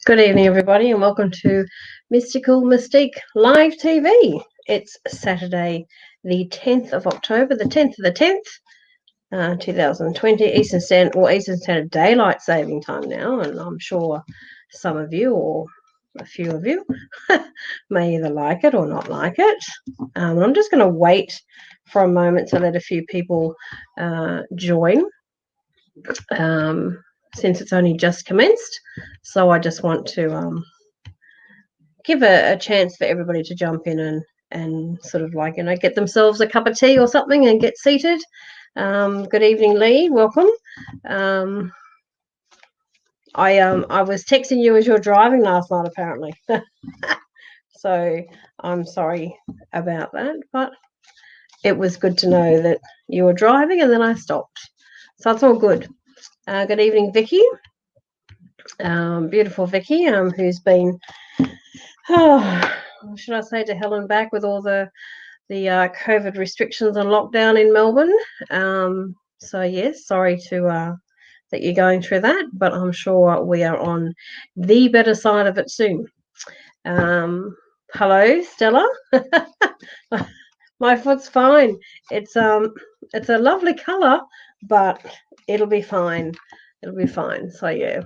Good evening, everybody, and welcome to Mystical Mystique Live TV. It's Saturday, the 10th of October, the 10th of the 10th, 2020, Eastern Standard Daylight Saving Time now, and I'm sure some of you, or a few of you, may either like it or not like it. I'm just going to wait for a moment to let a few people join. Since it's only just commenced, so I just want to give a chance for everybody to jump in and sort of get themselves a cup of tea or something and get seated. Good evening, Lee. Welcome. I was texting you as you were driving last night, apparently. So I'm sorry about that, but it was good to know that you were driving and then I stopped. So it's all good. Good evening, Vicky. Beautiful Vicky, who's been, should I say, to hell and back with all the COVID restrictions and lockdown in Melbourne. So yes, sorry to that you're going through that, but I'm sure we are on the better side of it soon. Hello, Stella. My foot's fine. It's a lovely colour, but it'll be fine. It'll be fine. So yeah.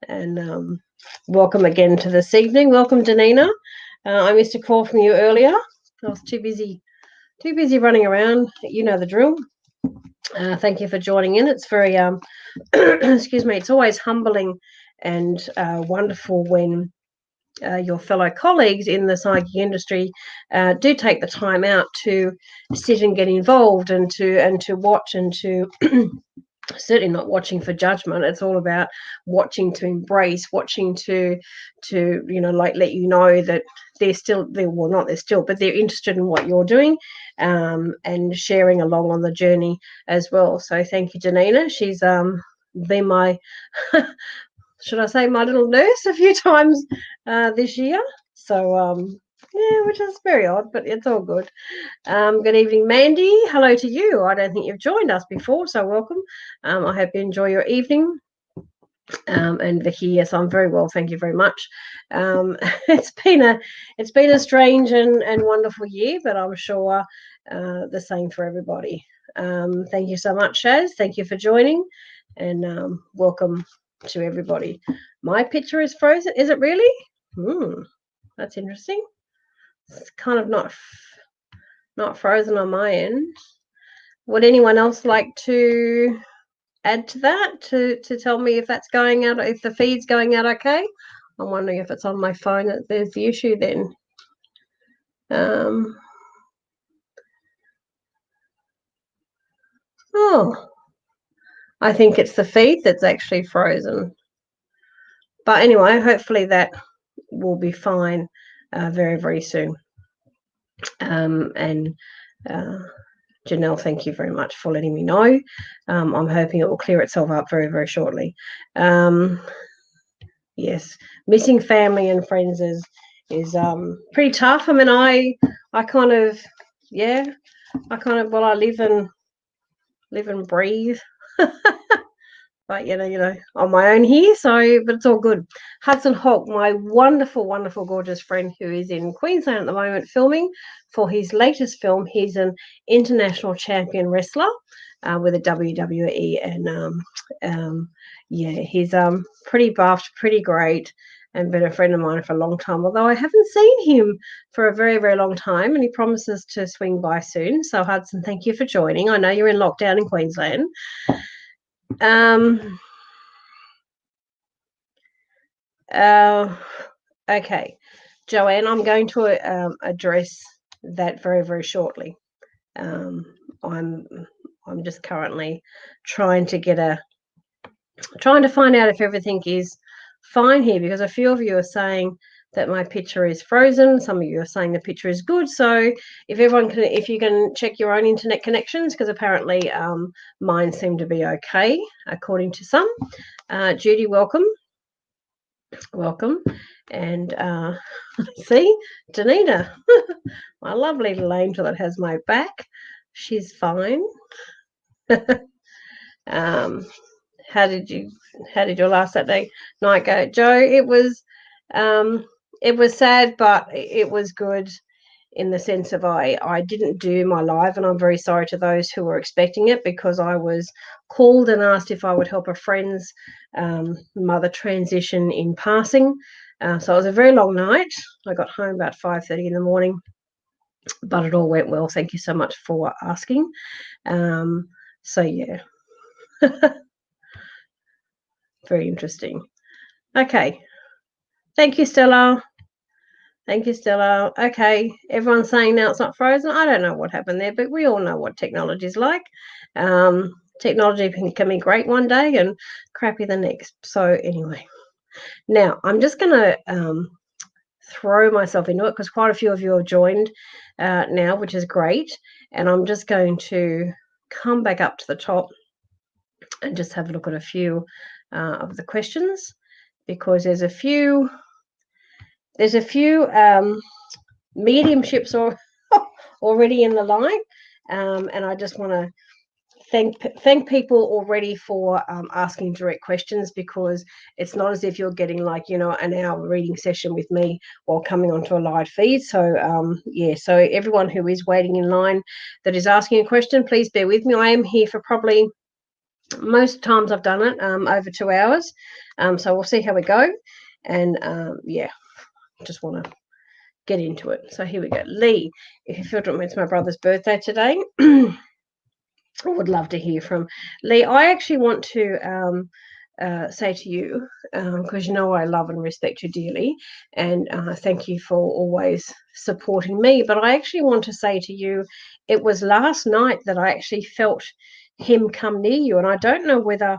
And welcome again to this evening. Welcome, Danina. I missed a call from you earlier. I was too busy running around. You know the drill. Thank you for joining in. It's very, excuse me, it's always humbling and wonderful when your fellow colleagues in the psychic industry do take the time out to sit and get involved and to watch and to certainly not watching for judgment. It's all about watching to embrace, watching to let you know that they're interested in what you're doing, and sharing along on the journey as well. So thank you, Janina. She's been my should I say my little nurse a few times this year. So yeah, which is very odd, but it's all good. Good evening, Mandy. Hello to you. I don't think you've joined us before, so welcome. I hope you enjoy your evening. And Vicky, yes, I'm very well, thank you very much. It's been a strange and wonderful year, but I'm sure the same for everybody. Thank you so much, Shaz. Thank you for joining, and welcome to everybody. My picture is frozen. Is it really? That's interesting. It's kind of not frozen on my end. Would anyone else like to add to that, to tell me if that's going out, if the feed's going out okay? I'm wondering if it's on my phone that there's the issue then. Oh, I think it's the feed that's actually frozen. But anyway, hopefully that will be fine very, very soon. And Janelle, thank you very much for letting me know. I'm hoping it will clear itself up very, very shortly. Yes, missing family and friends is pretty tough. I mean, I kind of, yeah, I live and breathe. But on my own here, but it's all good. Hudson Hawk, my wonderful, wonderful, gorgeous friend who is in Queensland at the moment filming for his latest film. He's an international champion wrestler with the WWE, and yeah, he's pretty buffed, pretty great, and been a friend of mine for a long time, although I haven't seen him for a very, very long time, and he promises to swing by soon. So Hudson, thank you for joining. I know you're in lockdown in Queensland. Okay, Joanne, I'm going to address that very, very shortly. I'm just currently trying to find out if everything is fine here, because a few of you are saying that my picture is frozen. Some of you are saying the picture is good. So if you can check your own internet connections, because apparently mine seem to be okay according to some. Judy, welcome. And see, Danita, my lovely little angel that has my back, she's fine. How did your last Saturday night go, Joe? It was It was sad, but it was good in the sense of I didn't do my live, and I'm very sorry to those who were expecting it, because I was called and asked if I would help a friend's mother transition in passing. So it was a very long night. I got home about 5:30 in the morning, but it all went well. Thank you so much for asking. So yeah, very interesting. Okay. Thank you, Stella. Thank you, Stella. Okay, everyone's saying now it's not frozen. I don't know what happened there, but we all know what technology is like. Technology can be great one day and crappy the next. So anyway, now I'm just going to throw myself into it, because quite a few of you have joined now, which is great. And I'm just going to come back up to the top and just have a look at a few of the questions, because there's a few mediumships already in the line, and I just want to thank people already for asking direct questions, because it's not as if you're getting like an hour reading session with me while coming onto a live feed. So yeah, so everyone who is waiting in line that is asking a question, please bear with me. I am here for probably, most times I've done it over 2 hours, so we'll see how we go. And yeah, just want to get into it. So here we go. Lee, if you feel it's my brother's birthday today, I would love to hear from Lee. I actually want to say to you, because I love and respect you dearly, and thank you for always supporting me. But I actually want to say to you, it was last night that I actually felt him come near you, and I don't know whether,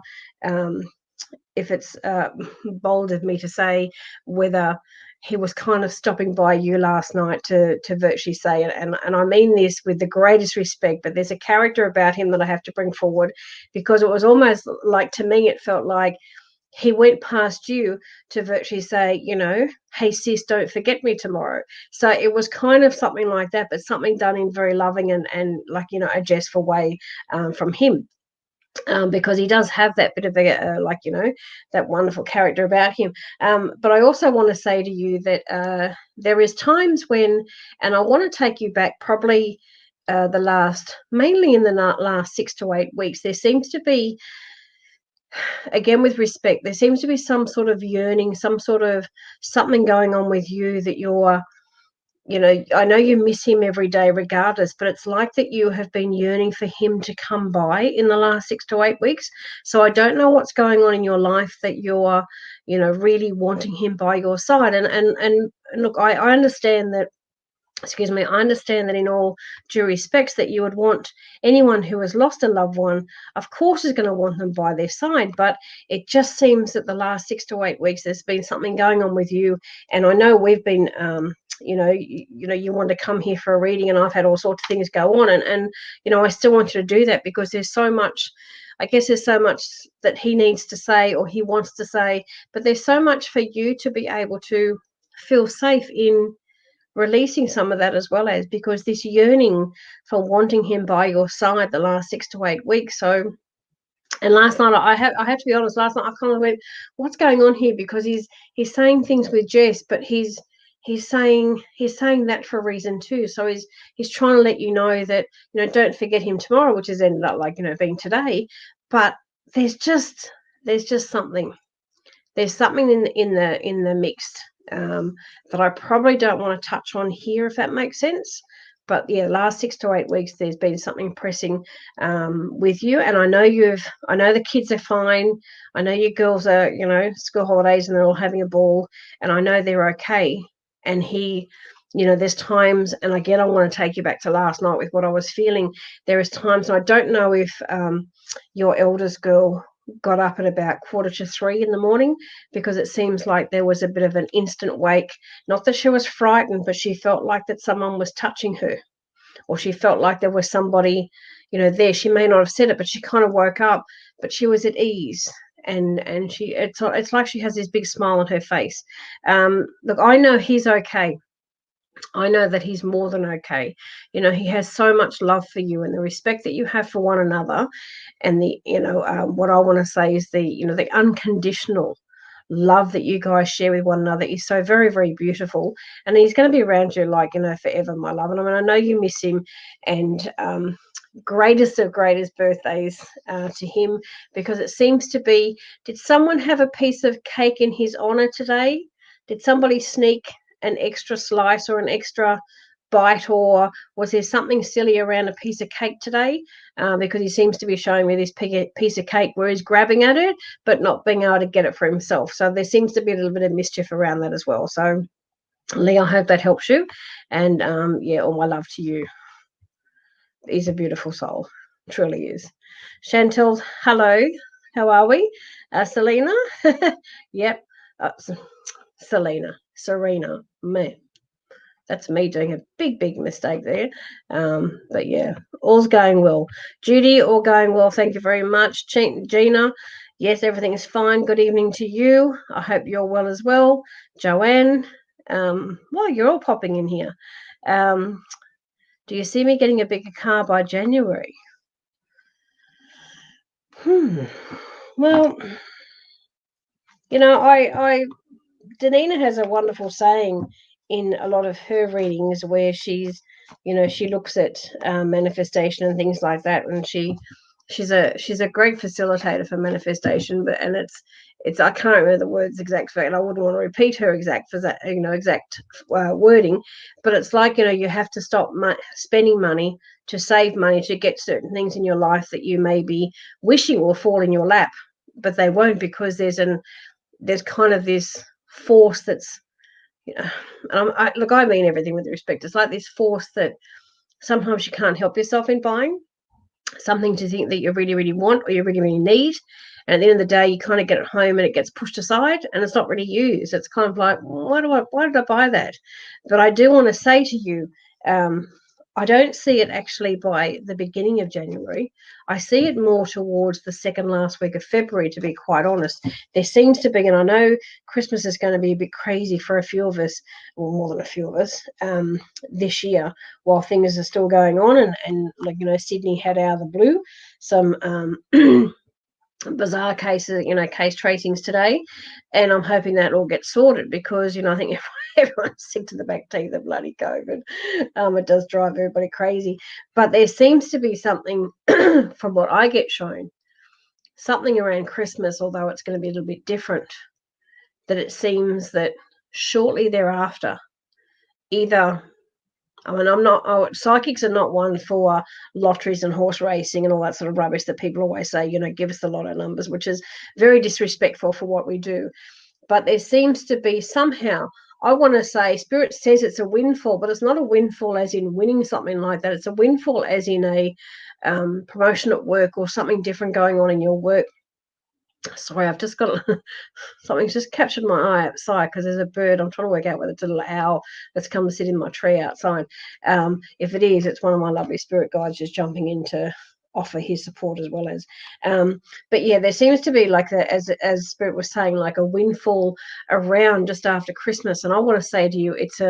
if it's bold of me to say, whether he was kind of stopping by you last night to virtually say it. And I mean this with the greatest respect, but there's a character about him that I have to bring forward, because it was almost like, to me, it felt like he went past you to virtually say, hey sis, don't forget me tomorrow. So it was kind of something like that, but something done in very loving and like, a jestful way from him. Because he does have that bit of that wonderful character about him. But I also want to say to you that there is times when, and I want to take you back probably mainly in the last 6 to 8 weeks, there seems to be, again with respect, there seems to be some sort of yearning, some sort of something going on with you, that you're, I know you miss him every day regardless, but it's like that you have been yearning for him to come by in the last 6 to 8 weeks. So I don't know what's going on in your life that you're, really wanting him by your side. And look, I understand that, excuse me, I understand that in all due respects, that you would want anyone who has lost a loved one, of course, is going to want them by their side. But it just seems that the last 6 to 8 weeks, there's been something going on with you. And I know we've been, you want to come here for a reading, and I've had all sorts of things go on. And I still want you to do that, because there's so much, I guess there's so much that he needs to say, or he wants to say, but there's so much for you to be able to feel safe in releasing some of that as well, as because this yearning for wanting him by your side the last 6 to 8 weeks. So, and last night, I have to be honest, last night I kind of went, what's going on here? Because he's saying things with jest, but he's saying that for a reason too. So he's trying to let you know that, don't forget him tomorrow, which has ended up like, being today. But there's just something. There's something in the mixed, that I probably don't want to touch on here, if that makes sense. But yeah, last 6 to 8 weeks, there's been something pressing with you. And I know the kids are fine. I know you girls are, school holidays and they're all having a ball, and I know they're okay. And he, there's times, and again, I want to take you back to last night with what I was feeling. There is times, and I don't know if your eldest girl got up at about 2:45 in the morning, because it seems like there was a bit of an instant wake. Not that she was frightened, but she felt like that someone was touching her, or she felt like there was somebody, there. She may not have said it, but she kind of woke up, but she was at ease. And it's like she has this big smile on her face. Look, I know he's okay. I know that he's more than okay. He has so much love for you, and the respect that you have for one another, and the, what I want to say is the, the unconditional love that you guys share with one another is so very, very beautiful. And he's going to be around you, like, forever, my love. And I mean, I know you miss him, and greatest of greatest birthdays to him, because it seems to be, did someone have a piece of cake in his honor today? Did somebody sneak an extra slice or an extra bite, or was there something silly around a piece of cake today? Because he seems to be showing me this piece of cake where he's grabbing at it but not being able to get it for himself. So there seems to be a little bit of mischief around that as well. So Lee, I hope that helps you, and all my love to you. He's a beautiful soul, truly is. Chantel, hello, how are we? Selena, yep, Serena, me. That's me doing a big mistake there. But yeah, all's going well. Judy, all going well. Thank you very much. Gina, yes, everything's fine. Good evening to you. I hope you're well as well. Joanne, well, you're all popping in here. Do you see me getting a bigger car by January? Well, Danina has a wonderful saying in a lot of her readings where she looks at manifestation and things like that, and she's a great facilitator for manifestation. But it's I can't remember the words exactly, and I wouldn't want to repeat her exact wording. But it's like, you have to stop spending money to save money to get certain things in your life that you may be wishing will fall in your lap, but they won't, because there's kind of this force that's, look, I mean everything with respect. It's like this force that sometimes you can't help yourself in buying something to think that you really, really want or you really, really need. And at the end of the day, you kind of get it home and it gets pushed aside and it's not really used. It's kind of like, why did I buy that? But I do want to say to you, I don't see it actually by the beginning of January. I see it more towards the second last week of February, to be quite honest. There seems to be, and I know Christmas is going to be a bit crazy for a few of us, or more than a few of us, this year, while things are still going on. And Sydney had out of the blue some bizarre cases, case tracings today, and I'm hoping that all gets sorted, because I think everyone's sick to the back teeth of bloody COVID. It does drive everybody crazy, but there seems to be something from what I get shown, something around Christmas, although it's going to be a little bit different, that it seems that shortly thereafter, either, psychics are not one for lotteries and horse racing and all that sort of rubbish that people always say, give us the lotto numbers, which is very disrespectful for what we do. But there seems to be somehow, I want to say, Spirit says it's a windfall, but it's not a windfall as in winning something like that. It's a windfall as in a promotion at work or something different going on in your work. Sorry, I've just got something's just captured my eye outside, because there's a bird. I'm trying to work out whether it's a little owl that's come to sit in my tree outside. If it is, it's one of my lovely spirit guides just jumping in to offer his support as well as. But yeah, there seems to be, like, as Spirit was saying, like a windfall around just after Christmas. And I want to say to you, it's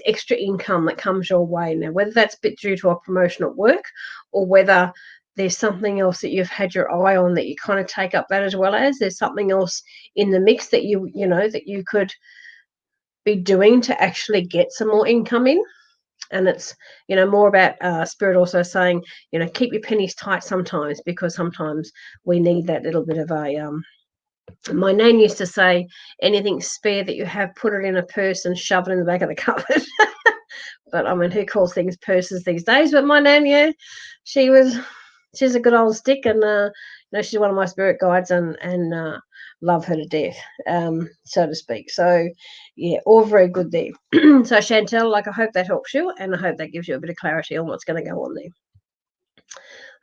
extra income that comes your way now, whether that's a bit due to a promotion at work, or whether there's something else that you've had your eye on that you kind of take up that, as well as there's something else in the mix that that you could be doing to actually get some more income in. And it's, more about Spirit also saying, keep your pennies tight sometimes, because sometimes we need that little bit of a, my nan used to say, anything spare that you have, put it in a purse and shove it in the back of the cupboard. But I mean, who calls things purses these days? But my nan, yeah, she's a good old stick, and she's one of my spirit guides, and love her to death, so to speak. So yeah, all very good there. So Chantel, like, I hope that helps you, and I hope that gives you a bit of clarity on what's going to go on there.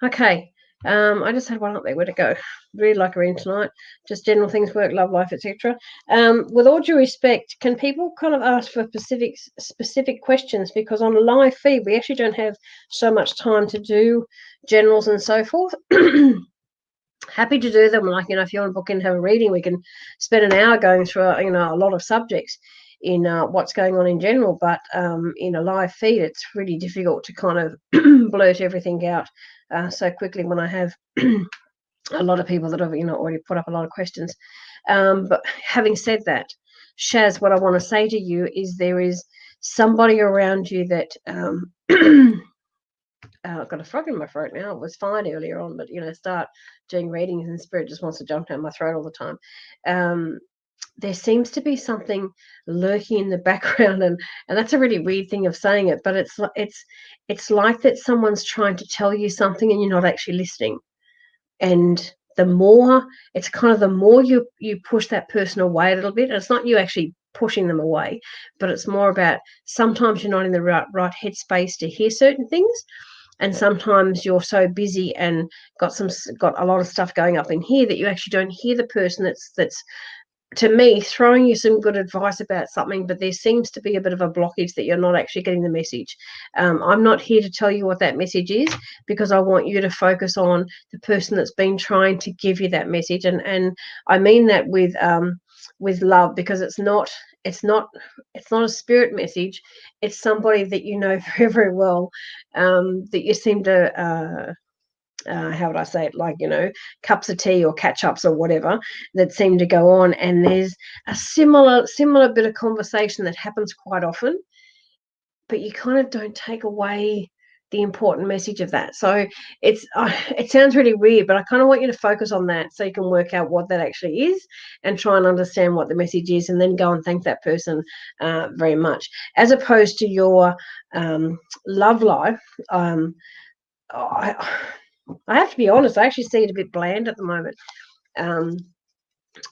Okay. I just had one up there. Where to go? Really like her in tonight. Just general things, work, love, life, etc. With all due respect, can people kind of ask for specific questions? Because on a live feed, we actually don't have so much time to do generals and so forth. Happy to do them. Like, if you want to book in and have a reading, we can spend an hour going through, a lot of subjects in what's going on in general. But in a live feed, it's really difficult to kind of blurt everything out so quickly when I have a lot of people that have, already put up a lot of questions. But having said that, Shaz, what I want to say to you is there is somebody around you that I've got a frog in my throat now. It was fine earlier on, but start doing readings and spirit just wants to jump down my throat all the time. There seems to be something lurking in the background, and that's a really weird thing of saying it, but it's like that someone's trying to tell you something and you're not actually listening. And the more you push that person away a little bit, and it's not you actually pushing them away, but it's more about sometimes you're not in the right headspace to hear certain things, and sometimes you're so busy and got a lot of stuff going up in here that you actually don't hear the person that's to me throwing you some good advice about something, but there seems to be a bit of a blockage that you're not actually getting the message. I'm not here to tell you what that message is, because I want you to focus on the person that's been trying to give you that message, and I mean that with love, because it's not a spirit message. It's somebody that you know very, very well, that you seem to how would I say it, like, cups of tea or catch ups or whatever that seem to go on. And there's a similar bit of conversation that happens quite often, but you kind of don't take away the important message of that. So it sounds really weird, but I kind of want you to focus on that so you can work out what that actually is and try and understand what the message is, and then go and thank that person very much, as opposed to your love life. I have to be honest, I actually see it a bit bland at the moment.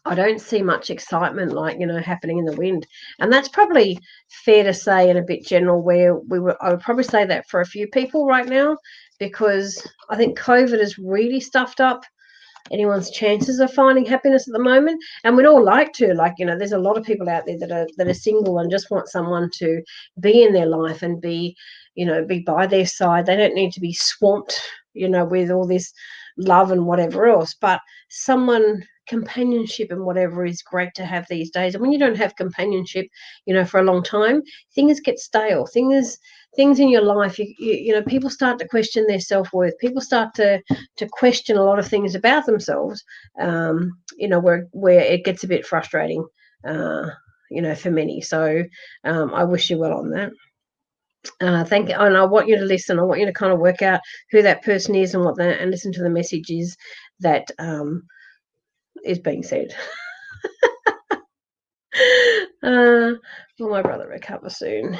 I don't see much excitement, like, happening in the wind. And that's probably fair to say, and a bit general, where I would probably say that for a few people right now, because I think COVID has really stuffed up anyone's chances of finding happiness at the moment. And we'd all like to, like, there's a lot of people out there that are single and just want someone to be in their life and be by their side. They don't need to be swamped, with all this love and whatever else, but companionship and whatever is great to have these days. And when you don't have companionship, for a long time, things get stale. Things in your life, people start to question their self-worth. People start to question a lot of things about themselves, where it gets a bit frustrating, for many. So I wish you well on that. Thank you. And I want you to listen. I want you to kind of work out who that person is and and listen to the messages that is being said. Will my brother recover soon?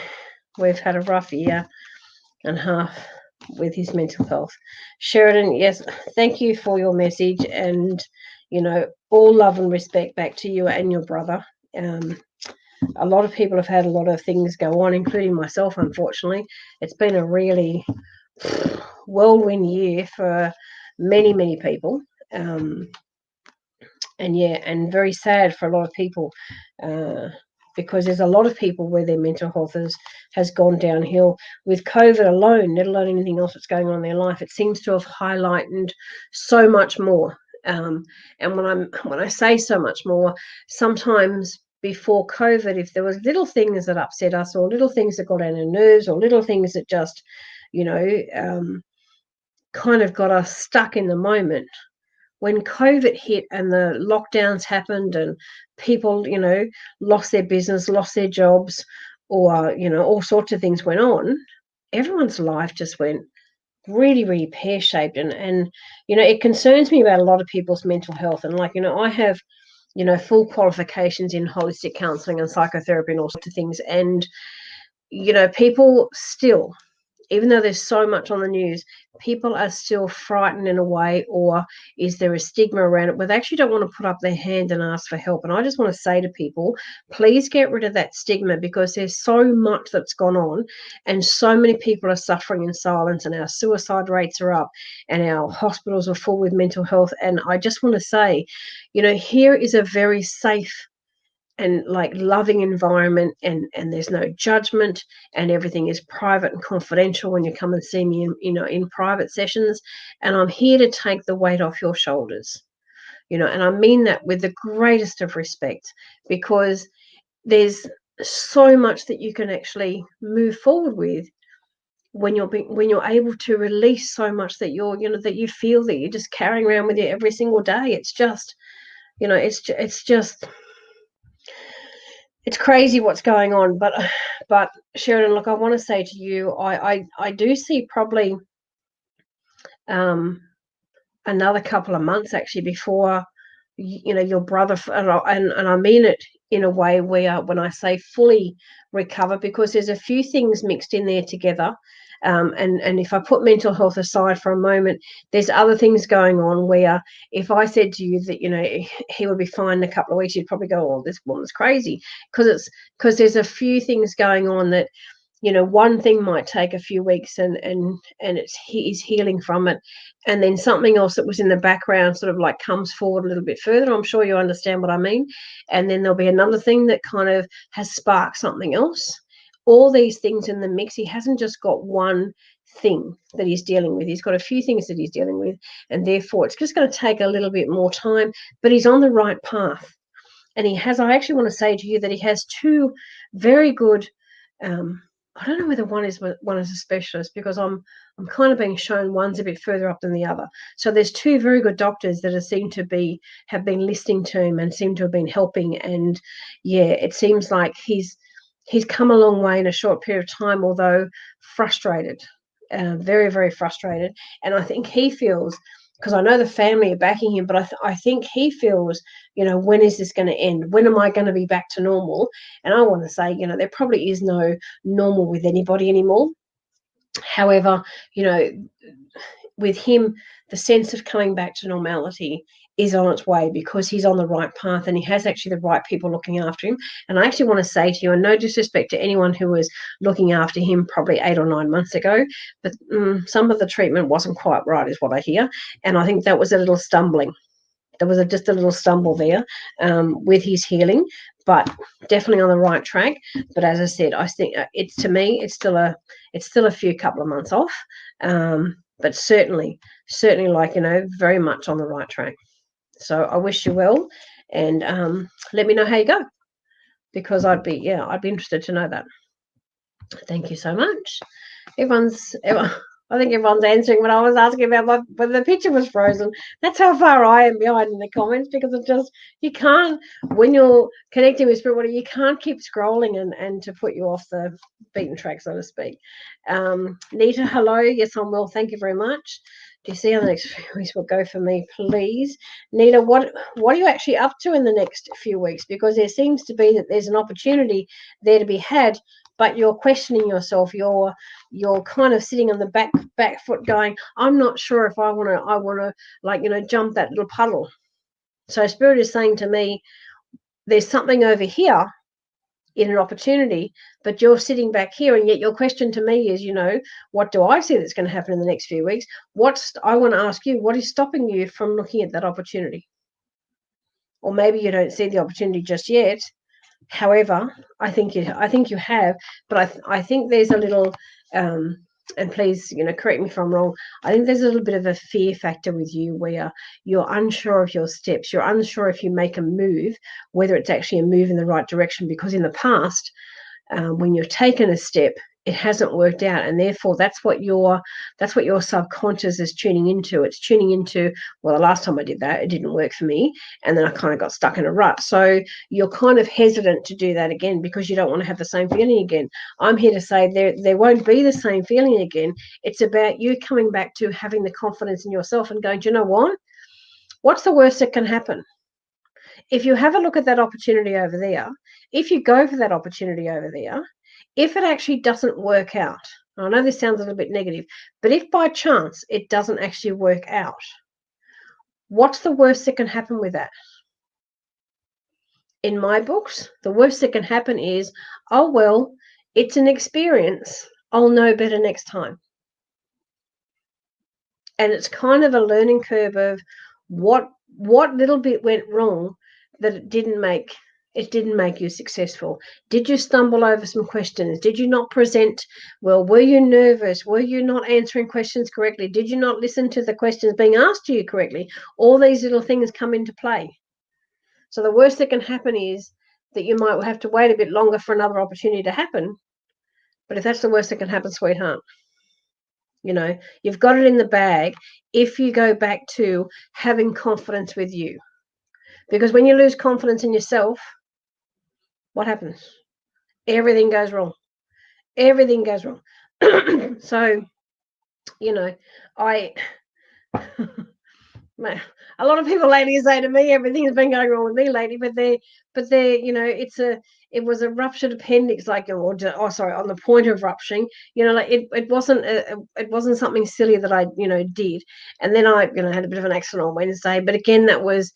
We've had a rough year and a half with his mental health. Sheridan, yes, thank you for your message, and all love and respect back to you and your brother. A lot of people have had a lot of things go on, including myself, unfortunately. It's been a really whirlwind year for many, many people. And very sad for a lot of people, because there's a lot of people where their mental health has gone downhill with COVID alone, let alone anything else that's going on in their life. It seems to have highlighted so much more. And when I say so much more, sometimes before COVID, if there was little things that upset us, or little things that got on our nerves, or little things that just, kind of got us stuck in the moment, when COVID hit and the lockdowns happened and people, lost their business, lost their jobs, or, all sorts of things went on, everyone's life just went really, really pear-shaped. And it concerns me about a lot of people's mental health. And like, I have, full qualifications in holistic counseling and psychotherapy and all sorts of things. And, people still, even though there's so much on the news, people are still frightened in a way, or is there a stigma around it where they actually don't want to put up their hand and ask for help? And I just want to say to people, please get rid of that stigma, because there's so much that's gone on, and so many people are suffering in silence, and our suicide rates are up, and our hospitals are full with mental health. And I just want to say, here is a very safe and like loving environment, and there's no judgment, and everything is private and confidential when you come and see me in private sessions, and I'm here to take the weight off your shoulders, and I mean that with the greatest of respect, because there's so much that you can actually move forward with when you're able to release so much that you're, that you feel that you're just carrying around with you every single day. It's just, it's just, it's crazy what's going on. But Sheridan, look, I want to say to you, I do see probably another couple of months actually before your brother, and I mean it in a way where, when I say fully recover, because there's a few things mixed in there together. And if I put mental health aside for a moment, there's other things going on where, if I said to you that he would be fine in a couple of weeks, you'd probably go, "Oh, this woman's crazy," because there's a few things going on that, one thing might take a few weeks, and he's healing from it, and then something else that was in the background sort of like comes forward a little bit further. I'm sure you understand what I mean. And then there'll be another thing that kind of has sparked something else. All these things in the mix. He hasn't just got one thing that he's dealing with. He's got a few things that he's dealing with, and therefore it's just going to take a little bit more time, but he's on the right path. And I actually want to say to you that he has two very good, I don't know whether one is a specialist, because I'm kind of being shown one's a bit further up than the other. So there's two very good doctors that have been listening to him and seem to have been helping. And yeah, it seems like he's come a long way in a short period of time, although frustrated, very, very frustrated. And I think he feels, because I know the family are backing him, but I think he feels, when is this going to end? When am I going to be back to normal? And I want to say, there probably is no normal with anybody anymore. However, with him, the sense of coming back to normality is on its way, because he's on the right path and he has actually the right people looking after him. And I actually want to say to you, and no disrespect to anyone who was looking after him probably 8 or 9 months ago, but some of the treatment wasn't quite right, is what I hear. And I think that was a little stumbling. There was just a little stumble there with his healing, but definitely on the right track. But as I said, I think to me, it's still a few couple of months off. But certainly, like, very much on the right track. So I wish you well, and let me know how you go, because I'd be interested to know that. Thank you so much. I think everyone's answering what I was asking about, but the picture was frozen. That's how far I am behind in the comments, because you can't, when you're connecting with Spirit Water, you can't keep scrolling and to put you off the beaten track, so to speak. Nita, hello. Yes, I'm well. Thank you very much. Do you see how the next few weeks will go for me, please? Nita, what are you actually up to in the next few weeks? Because there seems to be that there's an opportunity there to be had, but you're questioning yourself. You're kind of sitting on the back foot going, I'm not sure if I want to jump that little puddle. So Spirit is saying to me, there's something over here in an opportunity, but you're sitting back here, and yet your question to me is, what do I see that's going to happen in the next few weeks? I want to ask you, what is stopping you from looking at that opportunity? Or maybe you don't see the opportunity just yet. However, I think you have, but I think there's a little, and please, correct me if I'm wrong, I think there's a little bit of a fear factor with you, where you're unsure of your steps. You're unsure if you make a move, whether it's actually a move in the right direction, because in the past, when you've taken a step, it hasn't worked out, and therefore that's what your subconscious is tuning into. It's tuning into, well, the last time I did that, it didn't work for me, and then I kind of got stuck in a rut. So you're kind of hesitant to do that again, because you don't want to have the same feeling again. I'm here to say there won't be the same feeling again. It's about you coming back to having the confidence in yourself and going, do you know what? What's the worst that can happen? If you have a look at that opportunity over there, if you go for that opportunity over there, if it actually doesn't work out, I know this sounds a little bit negative, but if by chance it doesn't actually work out, what's the worst that can happen with that? In my books, the worst that can happen is, oh, well, it's an experience. I'll know better next time. And it's kind of a learning curve of what little bit went wrong that it didn't make you successful. Did you stumble over some questions? Did you not present well? Were you nervous? Were you not answering questions correctly? Did you not listen to the questions being asked to you correctly? All these little things come into play. So the worst that can happen is that you might have to wait a bit longer for another opportunity to happen. But if that's the worst that can happen, sweetheart, You know, you've got it in the bag if you go back to having confidence with you. Because when you lose confidence in yourself, what happens? Everything goes wrong. Everything goes wrong. So, you know, I a lot of people lately say to me, everything's been going wrong with me lately, but they're, you know, it was a ruptured appendix, like, oh, sorry, on the point of rupturing, you know, like it wasn't something silly that I, you know, did. And then I, you know, had a bit of an accident on Wednesday, but again, it was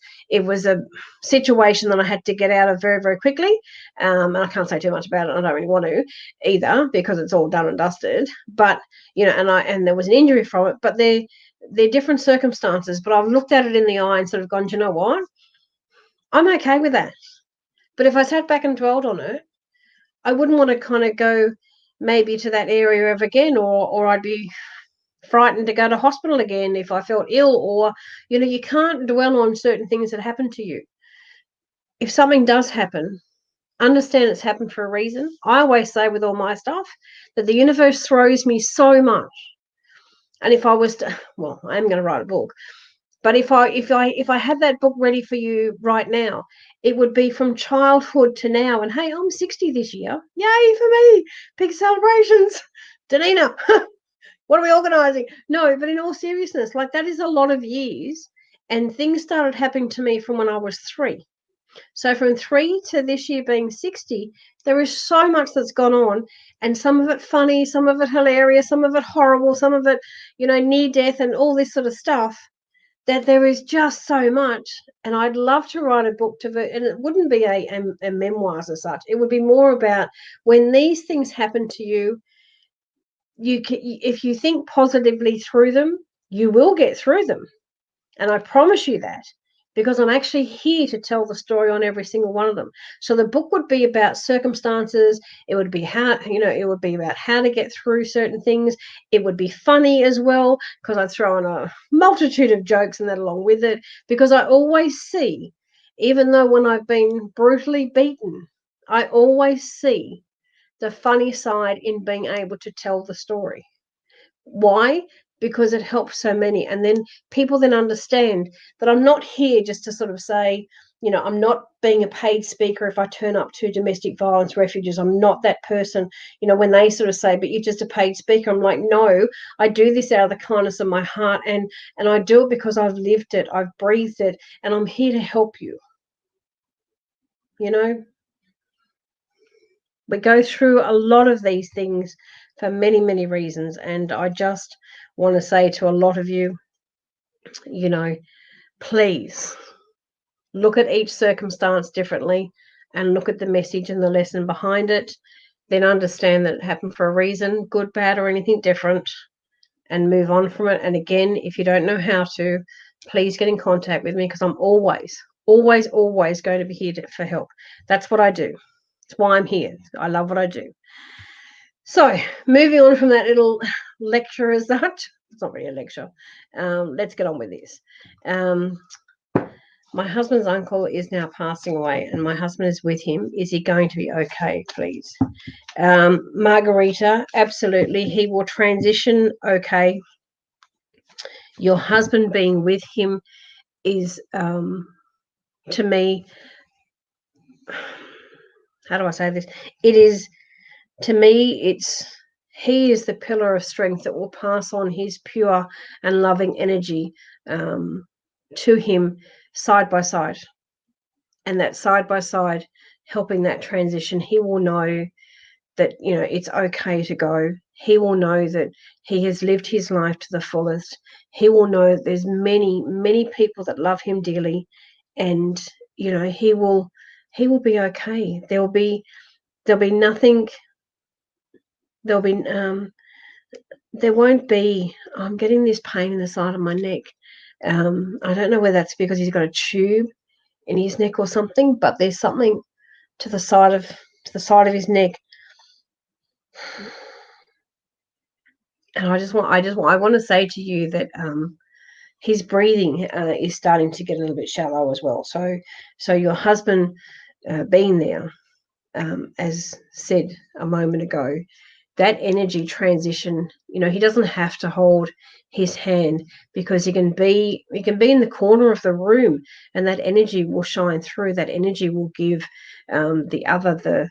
a situation that I had to get out of very, very quickly. And I can't say too much about it. I don't really want to either, because it's all done and dusted. But, you know, and there was an injury from it, but they're different circumstances, but I've looked at it in the eye and sort of gone, do you know what? I'm okay with that. But if I sat back and dwelled on it, I wouldn't want to kind of go maybe to that area of again, or I'd be frightened to go to hospital again if I felt ill, or, you know, you can't dwell on certain things that happen to you. If something does happen, understand it's happened for a reason. I always say with all my stuff that the universe throws me so much. And if I was to, well, I am going to write a book. But if I had that book ready for you right now, it would be from childhood to now. And hey, I'm 60 this year. Yay for me. Big celebrations. Danina, what are we organising? No, but in all seriousness, like, that is a lot of years. And things started happening to me from when I was 3. So from 3 to this year being 60, there is so much that's gone on, and some of it funny, some of it hilarious, some of it horrible, some of it, you know, near death and all this sort of stuff, that there is just so much. And I'd love to write a book and it wouldn't be a memoirs as such. It would be more about when these things happen to you, if you think positively through them, you will get through them. And I promise you that, because I'm actually here to tell the story on every single one of them. So the book would be about circumstances. It would be how, you know, it would be about how to get through certain things. It would be funny as well, because I throw in a multitude of jokes and that along with it, because I always see, even though when I've been brutally beaten, I always see the funny side in being able to tell the story. Why? Because it helps so many. And then people then understand that I'm not here just to sort of say, you know, I'm not being a paid speaker if I turn up to domestic violence refuges. I'm not that person. You know, when they sort of say, but you're just a paid speaker, I'm like, no, I do this out of the kindness of my heart. And I do it because I've lived it, I've breathed it, and I'm here to help you. You know, we go through a lot of these things for many, many reasons. And I just want to say to a lot of you, you know, please look at each circumstance differently and look at the message and the lesson behind it. Then understand that it happened for a reason, good, bad, or anything different, and move on from it. And again, if you don't know how to, please get in contact with me, because I'm always, always, always going to be here for help. That's what I do. It's why I'm here. I love what I do. So, moving on from that little lecture as such, it's not really a lecture. Let's get on with this. My husband's uncle is now passing away, and my husband is with him. Is he going to be okay, please? Margarita, absolutely. He will transition okay. Your husband being with him is, to me, how do I say this? It is, to me, he is the pillar of strength that will pass on his pure and loving energy to him side by side. And that side by side, helping that transition, he will know that, you know, it's okay to go. He will know that he has lived his life to the fullest. He will know that there's many, many people that love him dearly, and, you know, he will be okay. There'll be nothing. There'll be there won't be. I'm getting this pain in the side of my neck. I don't know whether that's because he's got a tube in his neck or something, but there's something to the side of his neck. And I want to say to you that his breathing is starting to get a little bit shallow as well. So your husband being there, as said a moment ago, that energy transition, he doesn't have to hold his hand, because he can be in the corner of the room, and that energy will shine through. That energy will give the other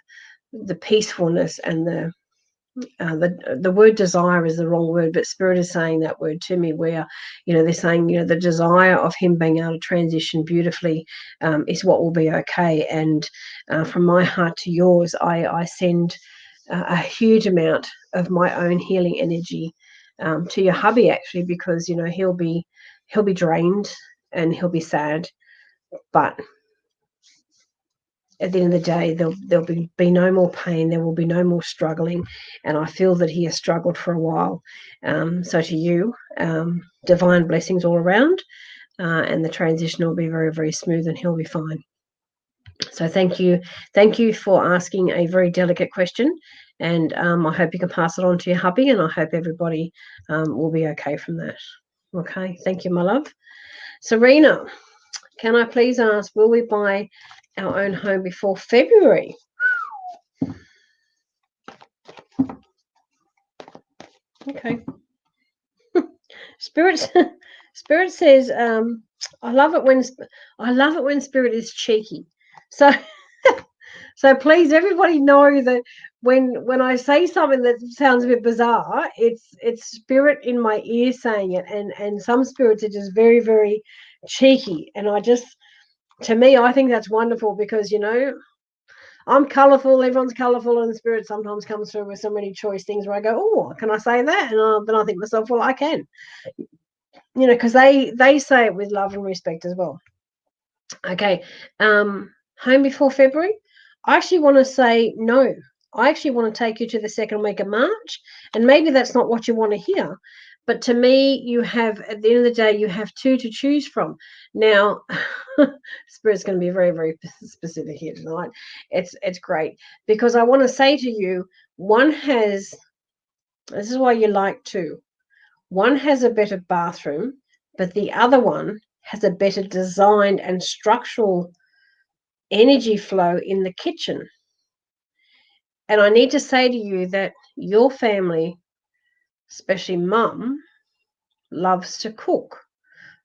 the peacefulness, and the word desire is the wrong word, but Spirit is saying that word to me, where they're saying the desire of him being able to transition beautifully is what will be okay. And from my heart to yours, I send a huge amount of my own healing energy to your hubby, actually, because he'll be drained and he'll be sad, but at the end of the day, there'll be no more pain. There will be no more struggling, and I feel that he has struggled for a while. So to you, divine blessings all around, and the transition will be very, very smooth, and he'll be fine. So thank you for asking a very delicate question, and I hope you can pass it on to your hubby, and I hope everybody will be okay from that. Okay, thank you, my love. Serena, can I please ask, will we buy our own home before February? Okay. Spirit says, I love it when Spirit is cheeky. So so please, everybody know that when I say something that sounds a bit bizarre, it's Spirit in my ear saying it, and some spirits are just very, very cheeky, and to me, I think that's wonderful, because I'm colourful, everyone's colourful, and the Spirit sometimes comes through with so many choice things where I go, oh, can I say that? And then I think to myself, well, I can, because they say it with love and respect as well. Okay, home before February? I actually want to say no. I actually want to take you to the second week of March, and maybe that's not what you want to hear, but to me, you have, at the end of the day, you have two to choose from. Now, Spirit's going to be very, very specific here tonight. It's great, because I want to say to you, this is why you like two. One has a better bathroom, but the other one has a better design and structural energy flow in the kitchen. And I need to say to you that your family, especially mum, loves to cook.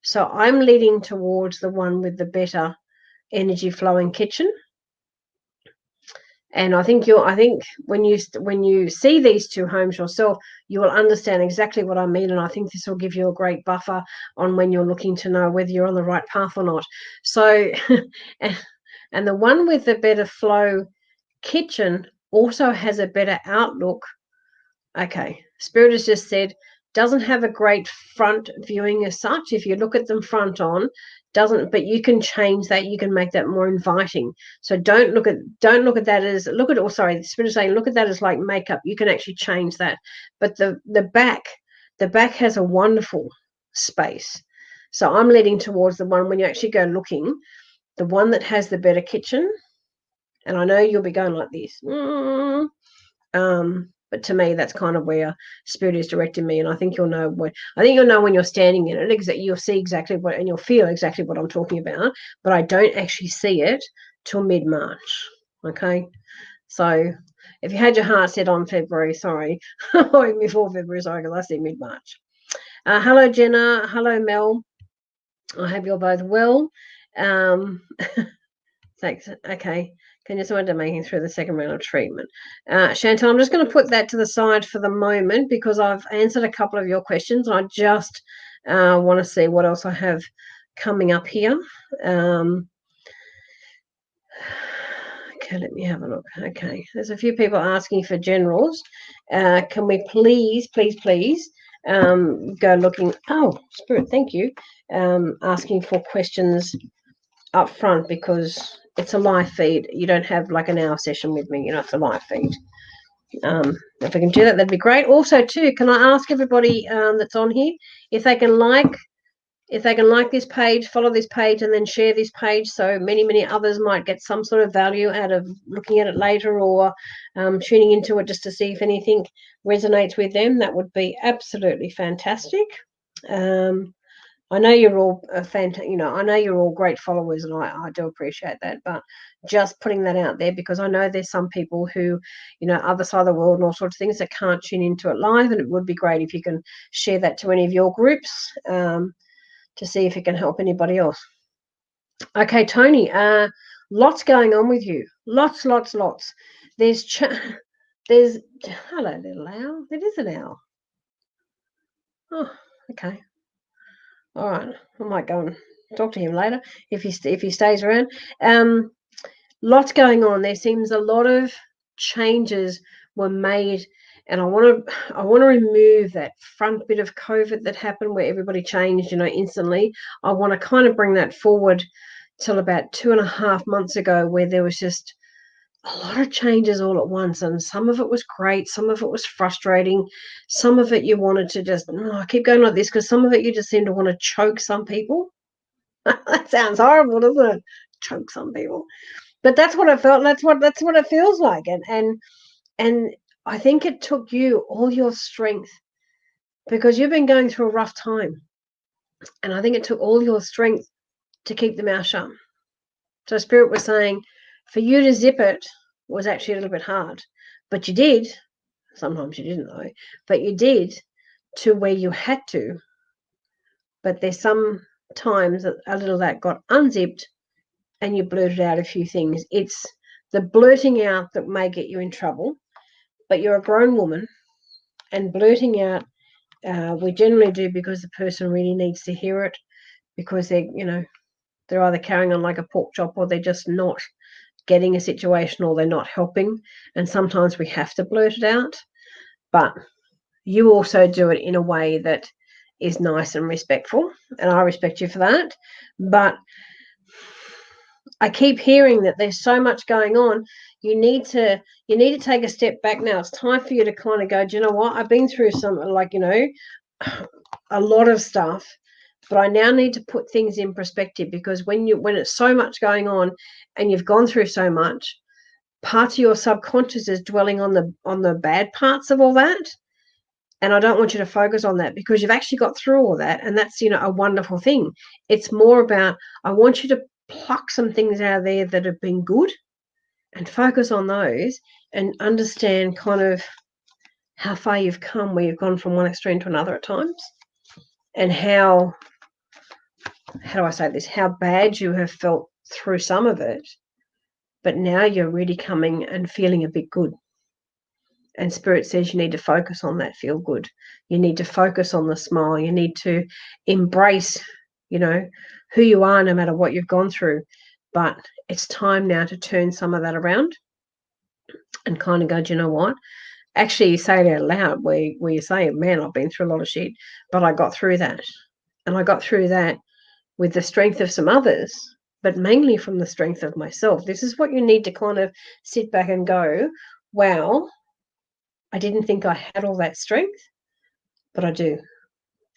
So I'm leading towards the one with the better energy flowing kitchen. And I think when you see these two homes yourself, you will understand exactly what I mean. And I think this will give you a great buffer on when you're looking to know whether you're on the right path or not. So, and the one with the better flow kitchen also has a better outlook. Okay, Spirit has just said, doesn't have a great front viewing as such. If you look at them front on, doesn't, but you can change that. You can make that more inviting. So don't look at that as the Spirit is saying, look at that as like makeup. You can actually change that. But the back has a wonderful space. So I'm leading towards the one, when you actually go looking, the one that has the better kitchen. And I know you'll be going like this. But to me, that's kind of where Spirit is directing me, and I think you'll know when you're standing in it. You'll see exactly what, and you'll feel exactly what I'm talking about. But I don't actually see it till mid-March. Okay, so if you had your heart set on February, sorry, or before February, sorry, because I see mid-March. Hello, Jenna. Hello, Mel. I hope you're both well. Thanks. Okay. Can you someone making through the second round of treatment? Chantal, I'm just going to put that to the side for the moment, because I've answered a couple of your questions. I just want to see what else I have coming up here. Okay, let me have a look. Okay, there's a few people asking for generals. Can we please go looking? Oh, Spirit, thank you. Asking for questions up front, because it's a live feed. You don't have like an hour session with me, it's a live feed. If we can do that, that'd be great. Also too, can I ask everybody that's on here if they can like this page, follow this page, and then share this page, so many others might get some sort of value out of looking at it later, or tuning into it just to see if anything resonates with them. That would be absolutely fantastic. I know you're all fantastic. I know you're all great followers, and I do appreciate that. But just putting that out there, because I know there's some people who, other side of the world and all sorts of things, that can't tune into it live, and it would be great if you can share that to any of your groups, to see if it can help anybody else. Okay, Tony. Lots going on with you. Lots. There's hello, little owl. It is an owl. Oh, okay. All right, I might go and talk to him later if he stays around. Lots going on. There seems a lot of changes were made, and I want to remove that front bit of COVID that happened where everybody changed, instantly. I want to kind of bring that forward till about 2.5 months ago, where there was just a lot of changes all at once, and some of it was great, some of it was frustrating, some of it you wanted to just keep going like this, because some of it you just seem to want to choke some people. That sounds horrible, doesn't it? Choke some people. But that's what I felt. That's what it feels like. And I think it took you all your strength, because you've been going through a rough time, and I think it took all your strength to keep the mouth shut. So Spirit was saying, for you to zip it was actually a little bit hard, but you did. Sometimes you didn't though, but you did to where you had to. But there's some times that a little that got unzipped and you blurted out a few things. It's the blurting out that may get you in trouble, but you're a grown woman, and blurting out, we generally do because the person really needs to hear it, because they're either carrying on like a pork chop, or they're just not getting a situation, or they're not helping. And sometimes we have to blurt it out, but you also do it in a way that is nice and respectful, and I respect you for that. But I keep hearing that there's so much going on. You need to take a step back now. It's time for you to kind of go, do you know what? I've been through some, a lot of stuff, but I now need to put things in perspective, because when it's so much going on and you've gone through so much, parts of your subconscious is dwelling on the bad parts of all that. And I don't want you to focus on that, because you've actually got through all that, and that's a wonderful thing. It's more about, I want you to pluck some things out of there that have been good and focus on those, and understand kind of how far you've come, where you've gone from one extreme to another at times, and how do I say this, how bad you have felt through some of it, but now you're really coming and feeling a bit good. And Spirit says you need to focus on that feel good. You need to focus on the smile. You need to embrace, who you are, no matter what you've gone through. But it's time now to turn some of that around and kind of go, do you know what? Actually, you say it out loud, where you say, man, I've been through a lot of shit, but I got through that. And I got through that with the strength of some others, but mainly from the strength of myself. This is what you need to kind of sit back and go, wow, I didn't think I had all that strength, but I do.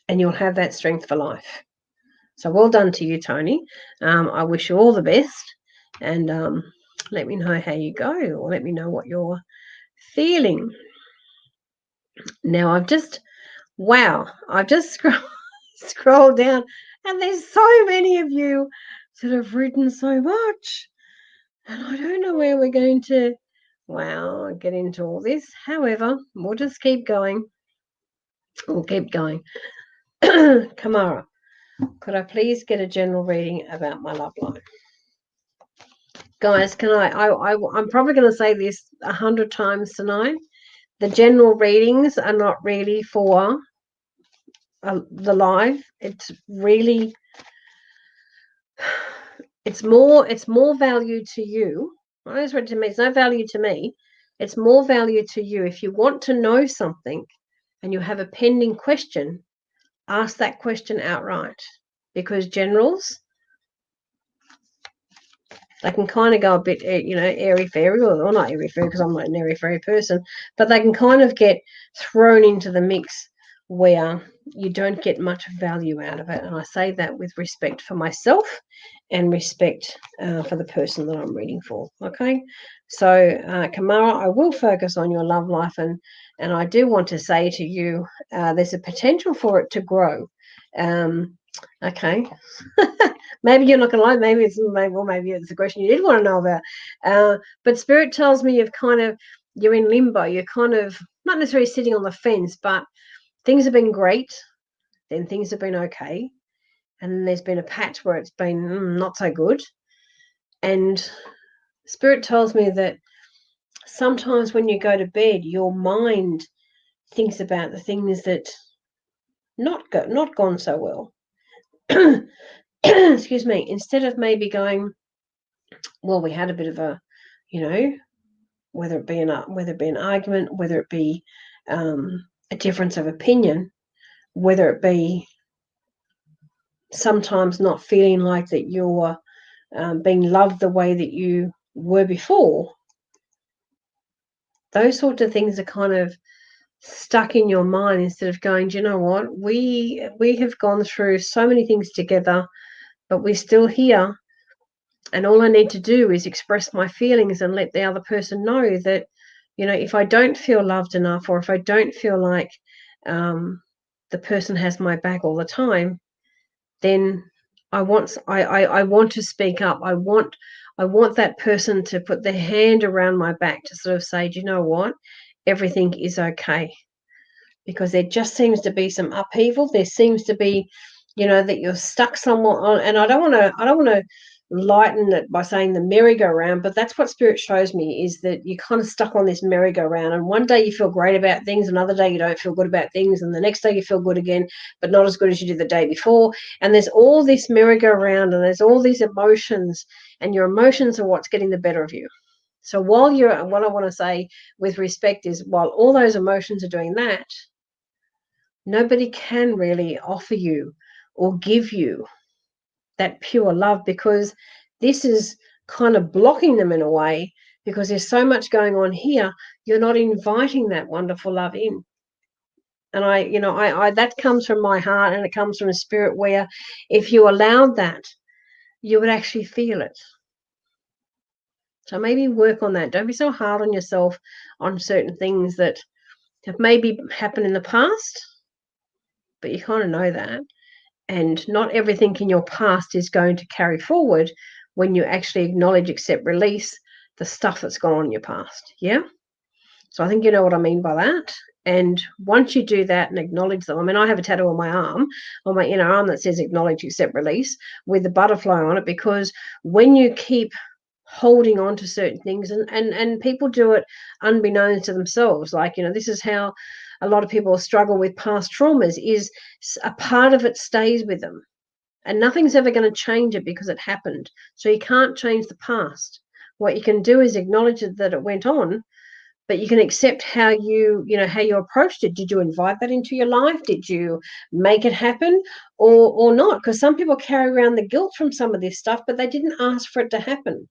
And you'll have that strength for life. So well done to you, Tony. I wish you all the best. And let me know how you go, or let me know what you're feeling. Now, I've just scrolled down, and there's so many of you that have written so much. And I don't know where we're going to, get into all this. However, we'll just keep going. We'll keep going. Kamara, could I please get a general reading about my love life? Guys, can I'm probably going to say this 100 times tonight. The general readings are not really for the live. It's really, it's more value to you. I just read to me, it's no value to me. It's more value to you. If you want to know something and you have a pending question, ask that question outright, because generals, they can kind of go a bit, airy-fairy, or not airy-fairy, because I'm not an airy-fairy person, but they can kind of get thrown into the mix where you don't get much value out of it. And I say that with respect for myself and respect for the person that I'm reading for, okay? So, Kamara, I will focus on your love life, and I do want to say to you, there's a potential for it to grow. Okay. Maybe you're not going to like. Maybe it's a question you did want to know about. But Spirit tells me you're in limbo. You're kind of not necessarily sitting on the fence, but things have been great. Then things have been okay, and then there's been a patch where it's been not so good. And Spirit tells me that sometimes when you go to bed, your mind thinks about the things that not gone so well. Excuse me. Instead of maybe going, well, we had a bit of a, you know, whether it be an argument, whether it be a difference of opinion, whether it be sometimes not feeling like that you're being loved the way that you were before. Those sorts of things are kind of stuck in your mind instead of going, do you know what? We have gone through so many things together, but we're still here. And all I need to do is express my feelings and let the other person know that, if I don't feel loved enough, or if I don't feel like the person has my back all the time, then I want to speak up. I want that person to put their hand around my back to sort of say, do you know what? Everything is okay. Because there just seems to be some upheaval. There seems to be, that you're stuck somewhat on, and I don't want to lighten it by saying the merry-go-round, but that's what Spirit shows me, is that you're kind of stuck on this merry-go-round, and one day you feel great about things, another day you don't feel good about things, and the next day you feel good again, but not as good as you did the day before. And there's all this merry-go-round, and there's all these emotions, and your emotions are what's getting the better of you. So what I want to say with respect is, while all those emotions are doing that, nobody can really offer you or give you that pure love, because this is kind of blocking them in a way, because there's so much going on here. You're not inviting that wonderful love in. And I that comes from my heart, and it comes from a spirit where if you allowed that, you would actually feel it. So maybe work on that. Don't be so hard on yourself on certain things that have maybe happened in the past, but you kind of know that. And not everything in your past is going to carry forward when you actually acknowledge, accept, release the stuff that's gone on in your past. Yeah? So I think you know what I mean by that. And once you do that and acknowledge them, I mean, I have a tattoo on my arm, on my inner arm, that says acknowledge, accept, release, with the butterfly on it, because when you keep holding on to certain things, and people do it unbeknownst to themselves, like, this is how a lot of people struggle with past traumas, is a part of it stays with them, and nothing's ever going to change it because it happened. So you can't change the past. What you can do is acknowledge that it went on, but you can accept how how you approached it. Did you invite that into your life? Did you make it happen, or not? Because some people carry around the guilt from some of this stuff, but they didn't ask for it to happen.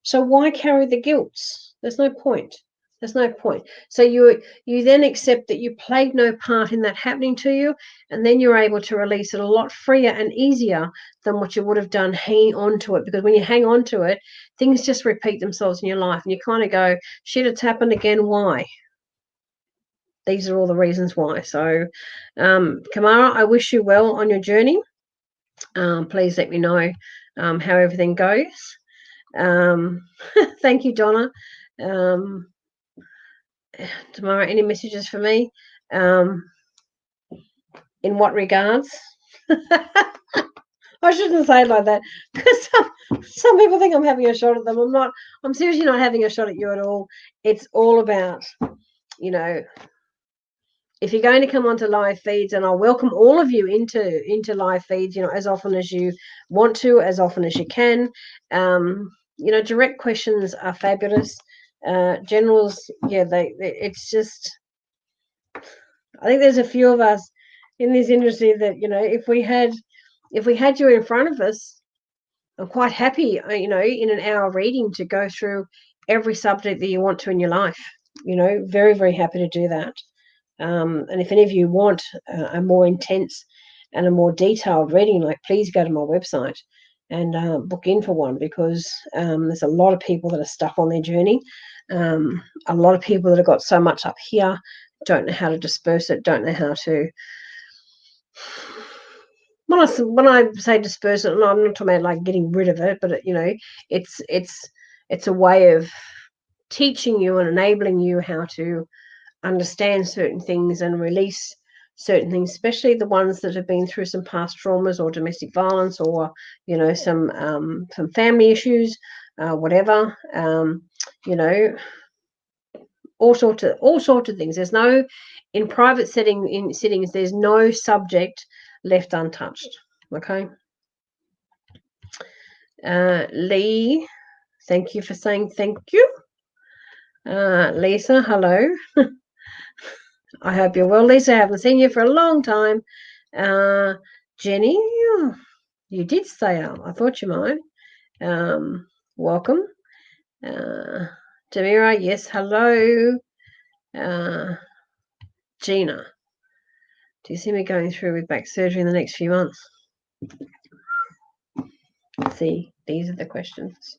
So why carry the guilt? There's no point. There's no point. So you then accept that you played no part in that happening to you, and then you're able to release it a lot freer and easier than what you would have done hanging on to it. Because when you hang on to it, things just repeat themselves in your life, and you kind of go, shit, it's happened again. Why? These are all the reasons why. So, Kamara, I wish you well on your journey. Please let me know how everything goes. Thank you, Donna. Tomorrow, any messages for me? In what regards? I shouldn't say it like that, because some people think I'm having a shot at them. I'm not. I'm seriously not having a shot at you at all. It's all about, if you're going to come onto live feeds, and I'll welcome all of you into live feeds, as often as you want to, as often as you can. Direct questions are fabulous. Generals, yeah, it's just, I think there's a few of us in this industry that, if we had you in front of us, I'm quite happy, in an hour reading, to go through every subject that you want to in your life. Very, very happy to do that. And if any of you want a more intense and a more detailed reading, please go to my website and book in for one, because there's a lot of people that are stuck on their journey. A lot of people that have got so much up here, don't know how to disperse it, don't know how to when I say disperse it, I'm not talking about like getting rid of it, but it's a way of teaching you and enabling you how to understand certain things and release certain things, especially the ones that have been through some past traumas or domestic violence or some family issues, whatever. All sorts of things. There's no in private settings. There's no subject left untouched. Okay. Lee, thank you for saying thank you. Lisa, hello. I hope you're well, Lisa. I haven't seen you for a long time. Jenny, you did stay up. I thought you might. Welcome. Demira, yes, hello. Gina, do you see me going through with back surgery in the next few months? See, these are the questions.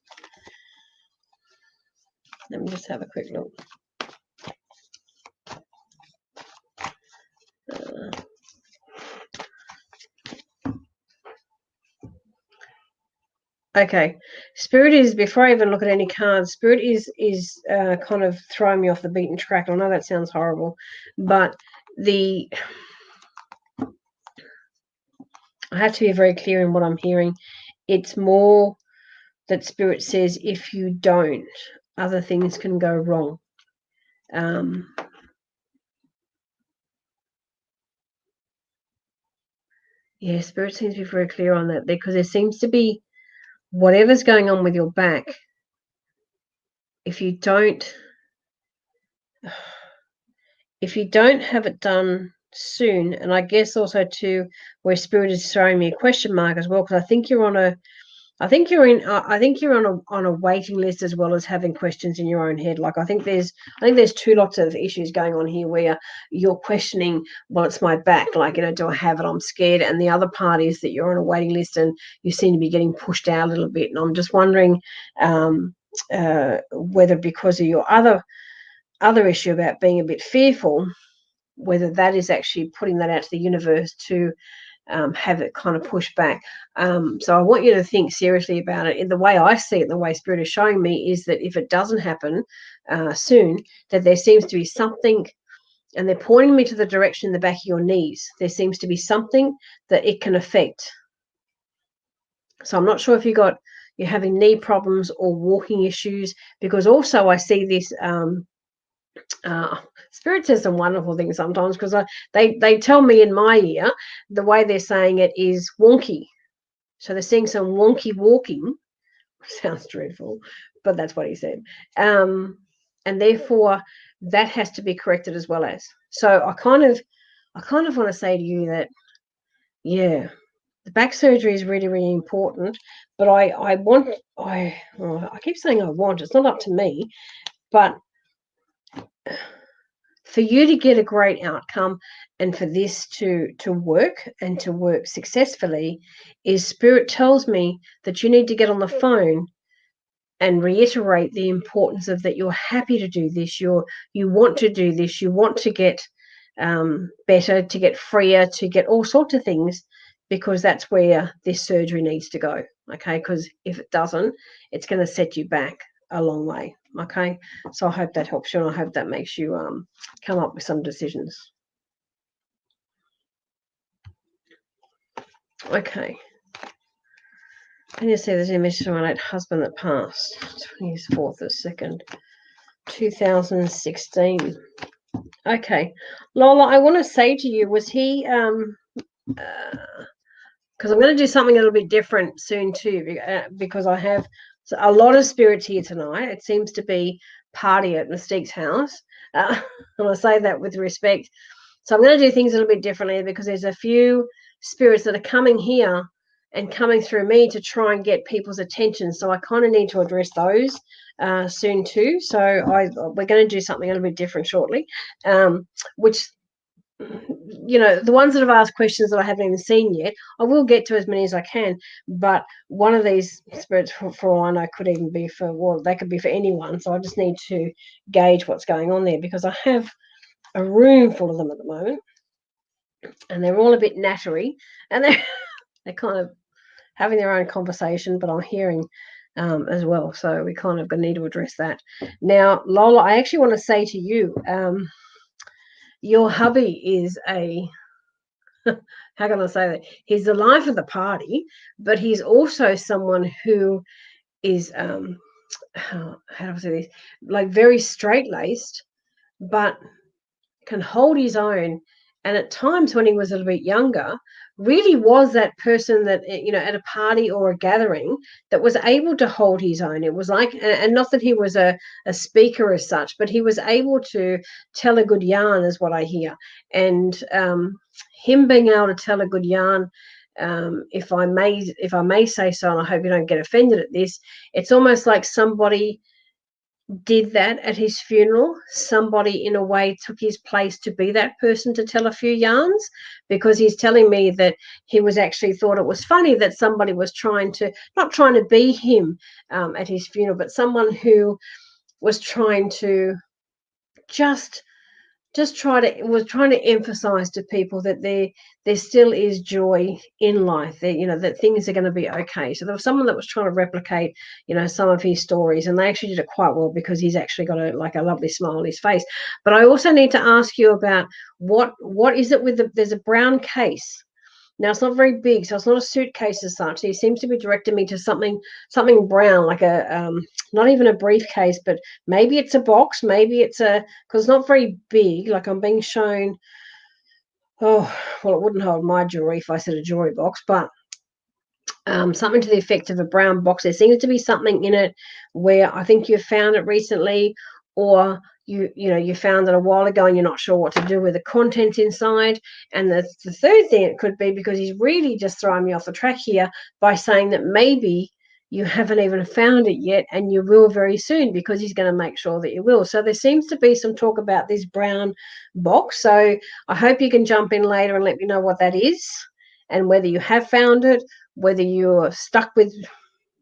Let me just have a quick look. Okay, Spirit is, before I even look at any cards, Spirit is kind of throwing me off the beaten track. I know that sounds horrible, but I have to be very clear in what I'm hearing. It's more that Spirit says if you don't, other things can go wrong. Yeah, Spirit seems to be very clear on that, because there seems to be whatever's going on with your back. If you don't have it done soon, and I guess also too, where Spirit is throwing me a question mark as well, because I think you're on a waiting list, as well as having questions in your own head. Like I think there's two lots of issues going on here where you're questioning, well, it's my back, like, do I have it? I'm scared. And the other part is that you're on a waiting list and you seem to be getting pushed out a little bit. And I'm just wondering whether, because of your other issue about being a bit fearful, whether that is actually putting that out to the universe to have it kind of pushed back. So I want you to think seriously about it. In the way I see it, the way Spirit is showing me, is that if it doesn't happen soon, that there seems to be something, and they're pointing me to the direction in the back of your knees. There seems to be something that it can affect. So I'm not sure if you're having knee problems or walking issues, because also I see this Spirit says some wonderful things sometimes, because they tell me in my ear the way they're saying it is wonky. So they're seeing some wonky walking. Sounds dreadful, but that's what he said. And therefore that has to be corrected as well as. So I kind of want to say to you that, yeah, the back surgery is really, really important. But I keep saying I want. It's not up to me, but for you to get a great outcome and for this to work and to work successfully, is Spirit tells me that you need to get on the phone and reiterate the importance of that. You're happy to do this. You want to do this. You want to get better, to get freer, to get all sorts of things, because that's where this surgery needs to go. Okay, because if it doesn't, it's going to set you back a long way. Okay, so I hope that helps you, and I hope that makes you come up with some decisions. Okay. Can you see there's an image of my late husband that passed 24th of 2nd, 2016. Okay, Lola, I want to say to you, was he because I'm going to do something a little bit different soon too, because I have a lot of spirits here tonight. It seems to be party at Mystique's house, and I say that with respect. So I'm going to do things a little bit differently, because there's a few spirits that are coming here and coming through me to try and get people's attention. So I kind of need to address those soon too. So we're going to do something a little bit different shortly, which, the ones that have asked questions that I haven't even seen yet, I will get to as many as I can. But one of these spirits, for all I know, could even be they could be for anyone. So I just need to gauge what's going on there, because I have a room full of them at the moment, and they're all a bit nattery, and they're kind of having their own conversation, but I'm hearing as well. So we kind of need to address that. Now, Lola, I actually want to say to you, your hubby is a, how can I say that? He's the life of the party, but he's also someone who is, how do I say this? Like very straight laced, but can hold his own. And at times when he was a little bit younger, really was that person that, at a party or a gathering that was able to hold his own. It was like, and not that he was a speaker as such, but he was able to tell a good yarn, is what I hear. And him being able to tell a good yarn, if I may say so, and I hope you don't get offended at this, it's almost like somebody did that at his funeral. Somebody, in a way, took his place to be that person to tell a few yarns, because he's telling me that he was actually thought it was funny that somebody was not trying to be him at his funeral, but someone who was trying to just trying to emphasize to people that there still is joy in life, that that things are going to be okay. So there was someone that was trying to replicate some of his stories, and they actually did it quite well, because he's actually got a lovely smile on his face. But I also need to ask you about what is it with there's a brown case. Now, it's not very big, so it's not a suitcase as such. He seems to be directing me to something brown, like not even a briefcase, but maybe it's a box, maybe it's because it's not very big. Like, I'm being shown. Oh, well, it wouldn't hold my jewelry if I said a jewelry box, but something to the effect of a brown box. There seems to be something in it where I think you found it recently, or you found it a while ago and you're not sure what to do with the contents inside. And the third thing it could be, because he's really just throwing me off the track here by saying that maybe you haven't even found it yet and you will very soon, because he's going to make sure that you will. So there seems to be some talk about this brown box. So I hope you can jump in later and let me know what that is, and whether you have found it, whether you're stuck with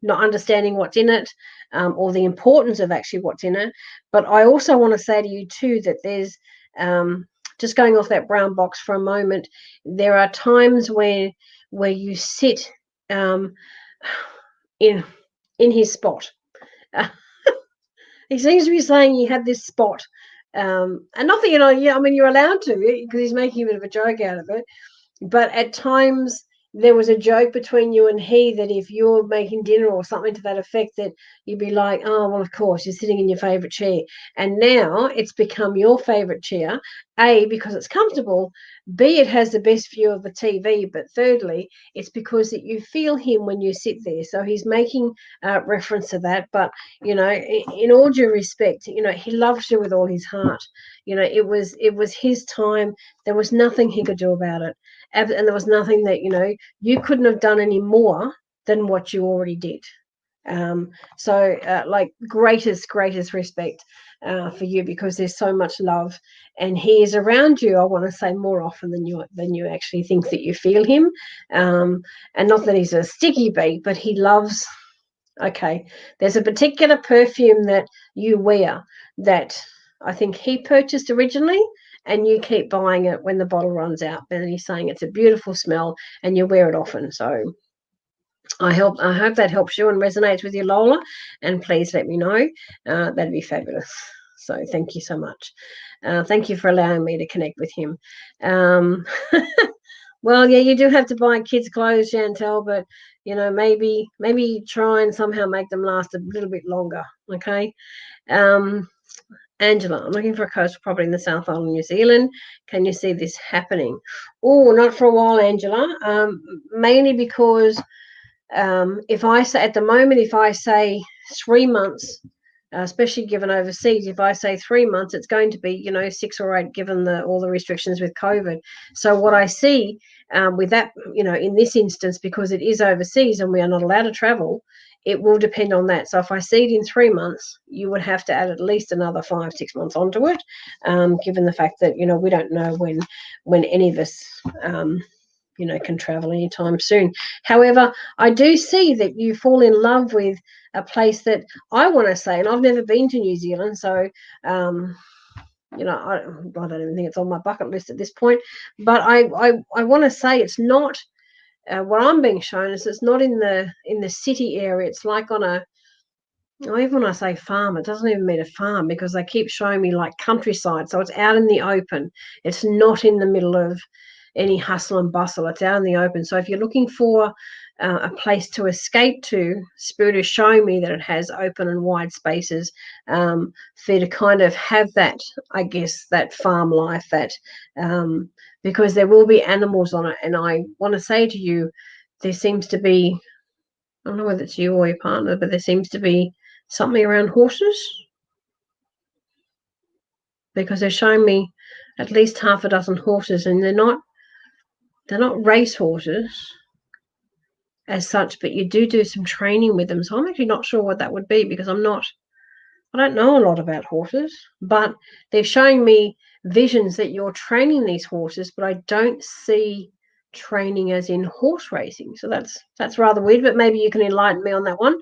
not understanding what's in it, or the importance of actually what's in it. But I also want to say to you too that there's, just going off that brown box for a moment, there are times where you sit in his spot. He seems to be saying he had this spot, and not that I mean, you're allowed to, because he's making a bit of a joke out of it. But at times there was a joke between you and he that if you're making dinner or something to that effect, that you'd be like, oh, well, of course, you're sitting in your favorite chair. And now it's become your favorite chair, A, because it's comfortable, B, it has the best view of the TV, but thirdly, it's because that you feel him when you sit there. So he's making reference to that. But, in all due respect, he loves you with all his heart. It was his time. There was nothing he could do about it. And there was nothing that you couldn't have done any more than what you already did. So like, greatest respect for you, because there's so much love, and he is around you, I want to say, more often than you actually think that you feel him. And not that he's a sticky beat, but he loves. Okay, there's a particular perfume that you wear that I think he purchased originally, and you keep buying it when the bottle runs out. And he's saying it's a beautiful smell, and you wear it often. So I hope that helps you and resonates with you, Lola. And please let me know. That'd be fabulous. So thank you so much. Thank you for allowing me to connect with him. Well, yeah, you do have to buy kids' clothes, Chantel, but maybe try and somehow make them last a little bit longer. Okay. Angela, I'm looking for a coastal property in the South Island, New Zealand. Can you see this happening? Oh, not for a while, Angela. Mainly because if I say at the moment, if I say 3 months, especially given overseas, if I say 3 months, it's going to be 6 or 8, given all the restrictions with COVID. So what I see with that, in this instance, because it is overseas and we are not allowed to travel, it will depend on that. So if I see it in 3 months, you would have to add at least another 5-6 months onto it, given the fact that we don't know when any of us can travel anytime soon. However, I do see that you fall in love with a place that I want to say, and I've never been to New Zealand, so I don't even think it's on my bucket list at this point. But I want to say it's not what I'm being shown is it's not in the city area. It's like on a, even when I say farm, it doesn't even mean a farm, because they keep showing me like countryside. So it's out in the open. It's not in the middle of any hustle and bustle. It's out in the open. So if you're looking for a place to escape to, Spirit is showing me that it has open and wide spaces for you to kind of have that, I guess, that farm life, that because there will be animals on it. And I want to say to you, there seems to be, I don't know whether it's you or your partner, but there seems to be something around horses, because they're showing me at least half a dozen horses, and they're not race horses as such, but you do some training with them. So I'm actually not sure what that would be, because I don't know a lot about horses, but they're showing me visions that you're training these horses, but I don't see training as in horse racing. So that's rather weird, but maybe you can enlighten me on that one.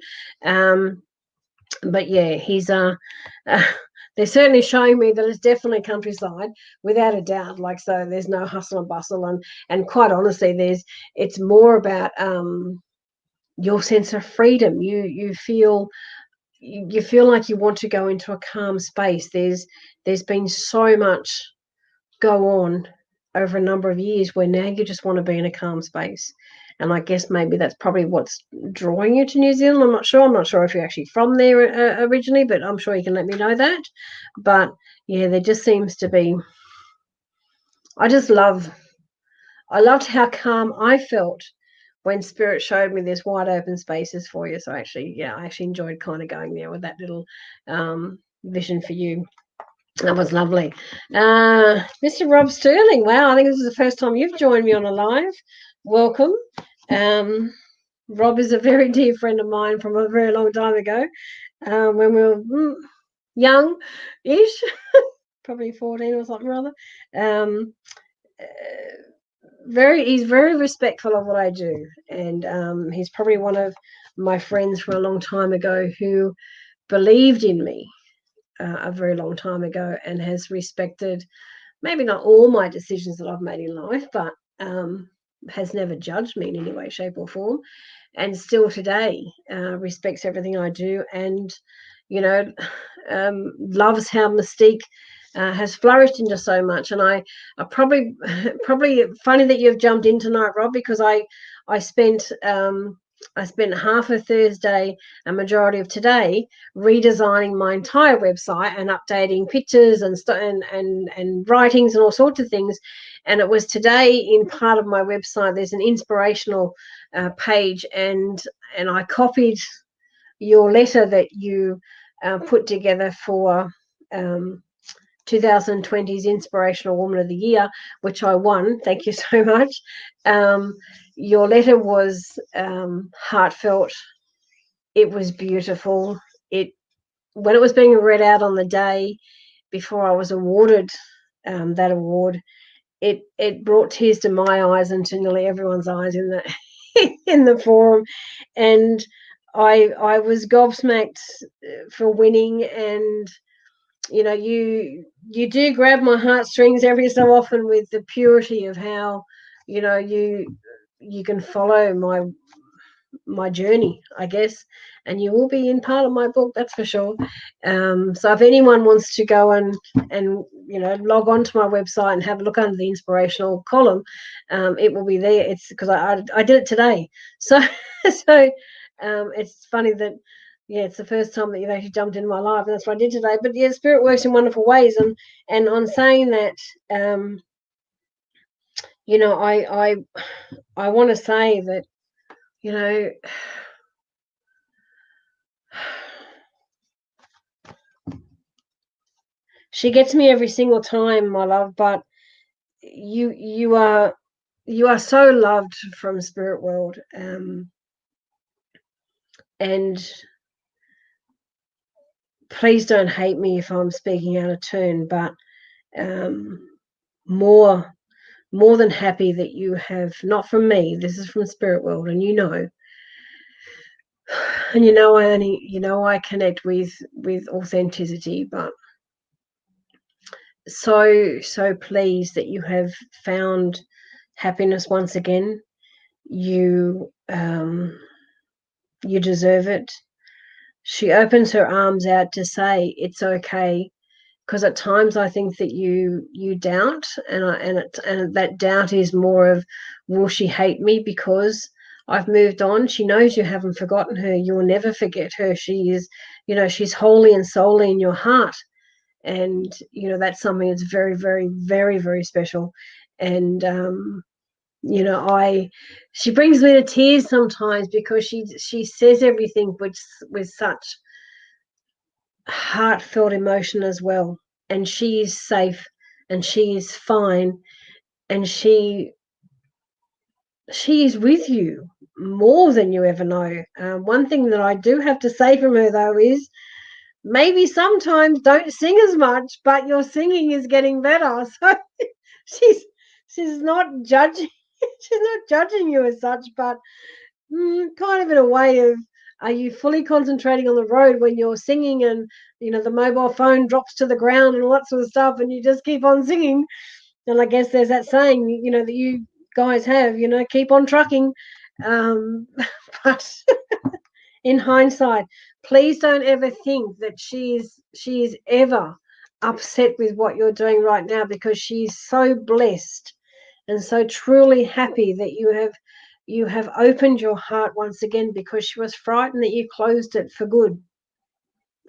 But yeah, he's they're certainly showing me that it's definitely countryside, without a doubt. Like, so there's no hustle and bustle, and quite honestly, it's more about your sense of freedom. You feel like you want to go into a calm space. There's been so much go on over a number of years where now you just want to be in a calm space. And I guess maybe that's probably what's drawing you to New Zealand. I'm not sure. I'm not sure if you're actually from there originally, but I'm sure you can let me know that. But yeah, there just seems to be. I loved how calm I felt when Spirit showed me this wide open spaces for you. So I actually enjoyed kind of going there with that little vision for you. That was lovely. Mr. Rob Sterling, wow, I think this is the first time you've joined me on a live. Welcome. Rob is a very dear friend of mine from a very long time ago, when we were young-ish, probably 14 or something rather. He's very respectful of what I do, and he's probably one of my friends from a long time ago who believed in me a very long time ago, and has respected maybe not all my decisions that I've made in life, but has never judged me in any way, shape, or form, and still today respects everything I do, and loves how Mystique has flourished into so much. And I probably funny that you've jumped in tonight, Rob, because I spent half of Thursday and majority of today redesigning my entire website and updating pictures and writings and all sorts of things. And it was today, in part of my website, there's an inspirational page, and I copied your letter that you put together for 2020's Inspirational Woman of the Year, which I won. Thank you so much. Your letter was heartfelt. It was beautiful. When it was being read out on the day before I was awarded that award, it brought tears to my eyes and to nearly everyone's eyes in the in the forum, and I was gobsmacked for winning. And you do grab my heartstrings every so often with the purity of how you can follow my journey, I guess, and you will be in part of my book, that's for sure. So if anyone wants to go and log on to my website and have a look under the inspirational column, it will be there. It's because I did it today, so it's funny that it's the first time that you've actually jumped into my life, and that's what I did today. But yeah, Spirit works in wonderful ways, and on saying that, I want to say that she gets me every single time, my love, but you are so loved from Spirit World, and please don't hate me if I'm speaking out of turn, but more than happy that you have, not from me, this is from Spirit World, and I connect with authenticity, but so pleased that you have found happiness once again. You you deserve it. She opens her arms out to say it's okay, because at times I think that you doubt, and that doubt is more of, will she hate me because I've moved on? She knows you haven't forgotten her. You will never forget her. She is, she's wholly and solely in your heart, and that's something that's very, very, very, very special. And she brings me to tears sometimes, because she says everything with such heartfelt emotion as well. And she is safe, and she is fine, and she is with you more than you ever know. One thing that I do have to say from her, though, is maybe sometimes don't sing as much, but your singing is getting better. So she's she's not judging she's not judging you as such, but kind of in a way of, are you fully concentrating on the road when you're singing, and the mobile phone drops to the ground and all that sort of stuff, and you just keep on singing? And I guess there's that saying, that you guys have, keep on trucking. But in hindsight, please don't ever think that she is ever upset with what you're doing right now, because she's so blessed and so truly happy that you have opened your heart once again, because she was frightened that you closed it for good.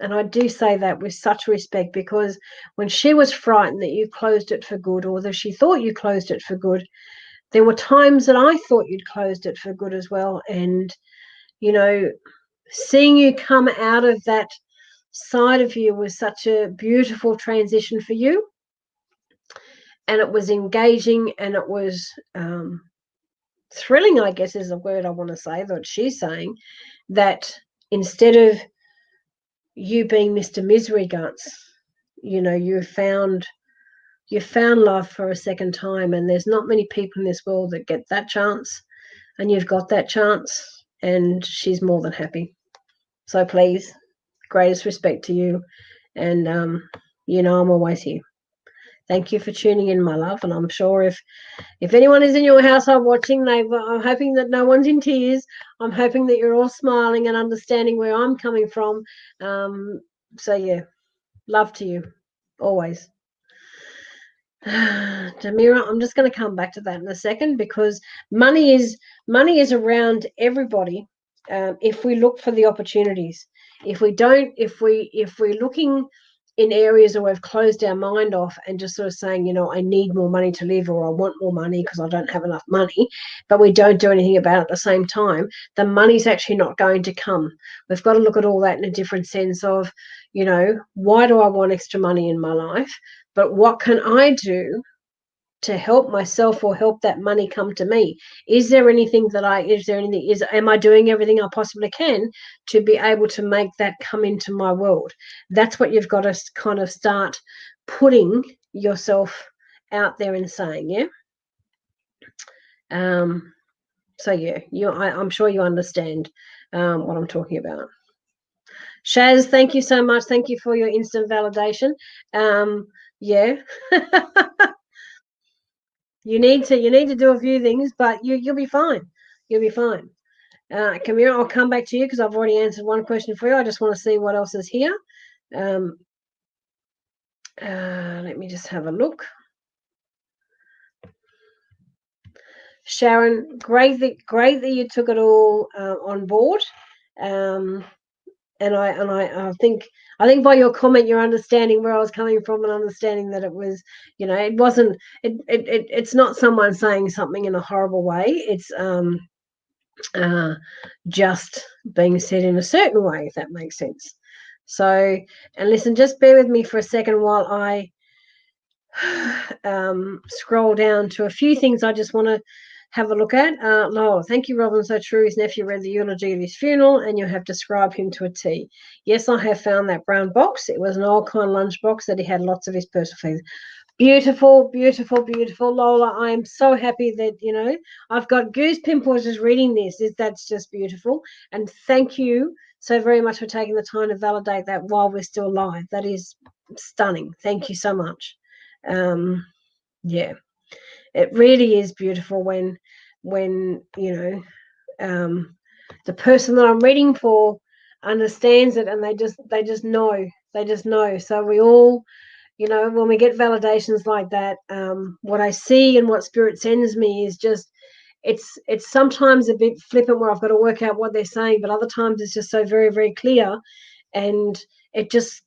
And I do say that with such respect, because when she was frightened that you closed it for good, or that she thought you closed it for good, there were times that I thought you'd closed it for good as well. And seeing you come out of that side of you was such a beautiful transition for you, and it was engaging, and it was thrilling, I guess is the word I want to say, that she's saying, that instead of you being Mr. Misery Guts, you found love for a second time, and there's not many people in this world that get that chance, and you've got that chance, and she's more than happy. So please, greatest respect to you, and I'm always here. Thank you for tuning in, my love. And I'm sure if anyone is in your household watching, I'm hoping that no one's in tears. I'm hoping that you're all smiling and understanding where I'm coming from. So yeah, love to you, always. Damira, I'm just going to come back to that in a second, because money is around everybody, if we look for the opportunities. If we don't, if we're looking in areas where we've closed our mind off and just sort of saying, I need more money to live, or I want more money because I don't have enough money, but we don't do anything about it at the same time, the money's actually not going to come. We've got to look at all that in a different sense of, why do I want extra money in my life? But what can I do to help myself, or help that money come to me? Am I doing everything I possibly can to be able to make that come into my world? That's what you've got to kind of start putting yourself out there and saying, yeah. So yeah, I'm sure you understand what I'm talking about. Shaz, thank you so much. Thank you for your instant validation. Yeah. You need to do a few things, but you'll be fine. You'll be fine. Camille, I'll come back to you, because I've already answered one question for you. I just want to see what else is here. Let me just have a look. Sharon, great that you took it all on board. And I think by your comment, you're understanding where I was coming from, and understanding that it was, it wasn't, it's not someone saying something in a horrible way. It's just being said in a certain way, if that makes sense. So, and listen, just bear with me for a second while I scroll down to a few things I just want to have a look at. Laura, thank you, Robin. So true. His nephew read the eulogy of his funeral, and you have described him to a T. Yes, I have found that brown box. It was an old kind lunch box that he had lots of his personal things. Beautiful, beautiful, beautiful, Lola. I am so happy that I've got goose pimples just reading this. That's just beautiful. And thank you so very much for taking the time to validate that while we're still live. That is stunning. Thank you so much. Yeah, it really is beautiful when when the person that I'm reading for understands it, and they just know. So we all, when we get validations like that, what I see and what spirit sends me is just, it's sometimes a bit flippant where I've got to work out what they're saying, but other times it's just so very, very clear, and it just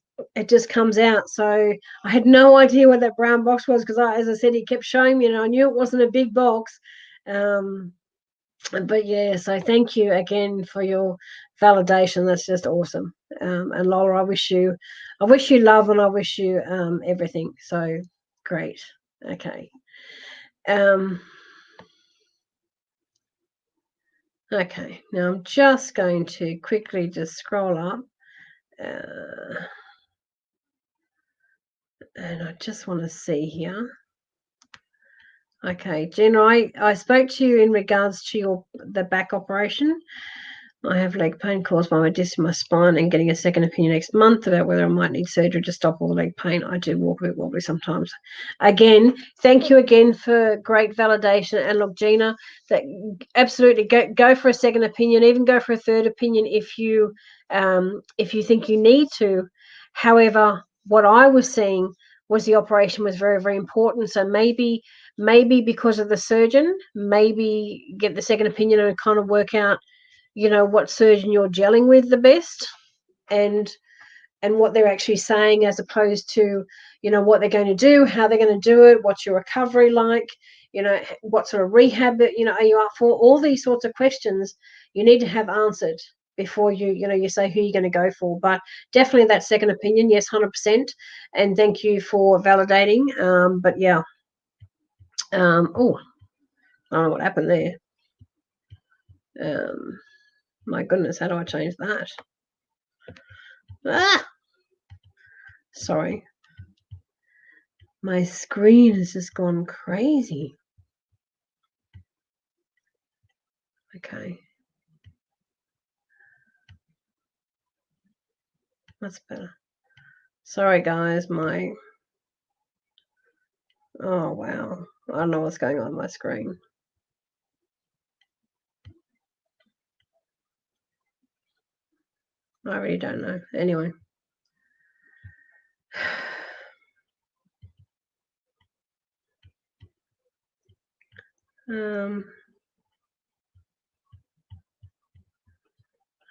comes out. So I had no idea what that brown box was, because as I said, he kept showing me, and I knew it wasn't a big box. But yeah, so thank you again for your validation. That's just awesome. And Lola, I wish you love, and I wish you everything. So great. Okay. Okay, now I'm just going to quickly just scroll up. And I just want to see here. Okay, Jen, I spoke to you in regards to the back operation. I have leg pain caused by my disc in my spine, and getting a second opinion next month about whether I might need surgery to stop all the leg pain. I do walk a bit wobbly sometimes. Again, thank you again for great validation. And look, Gina, that absolutely go for a second opinion, even go for a third opinion if you think you need to. However, what I was seeing was the operation was very, very important. So maybe because of the surgeon, maybe get the second opinion and kind of work out what surgeon you're gelling with the best, and what they're actually saying, as opposed to what they're going to do, how they're going to do it, what's your recovery like, what sort of rehab are you up for. All these sorts of questions you need to have answered before you say who you're going to go for. But definitely that second opinion, yes, 100%. And thank you for validating. But yeah, oh, I don't know what happened there. My goodness, how do I change that? Sorry. My screen has just gone crazy. Okay. That's better. Sorry, guys. Oh, wow. I don't know what's going on my screen. I really don't know. Anyway.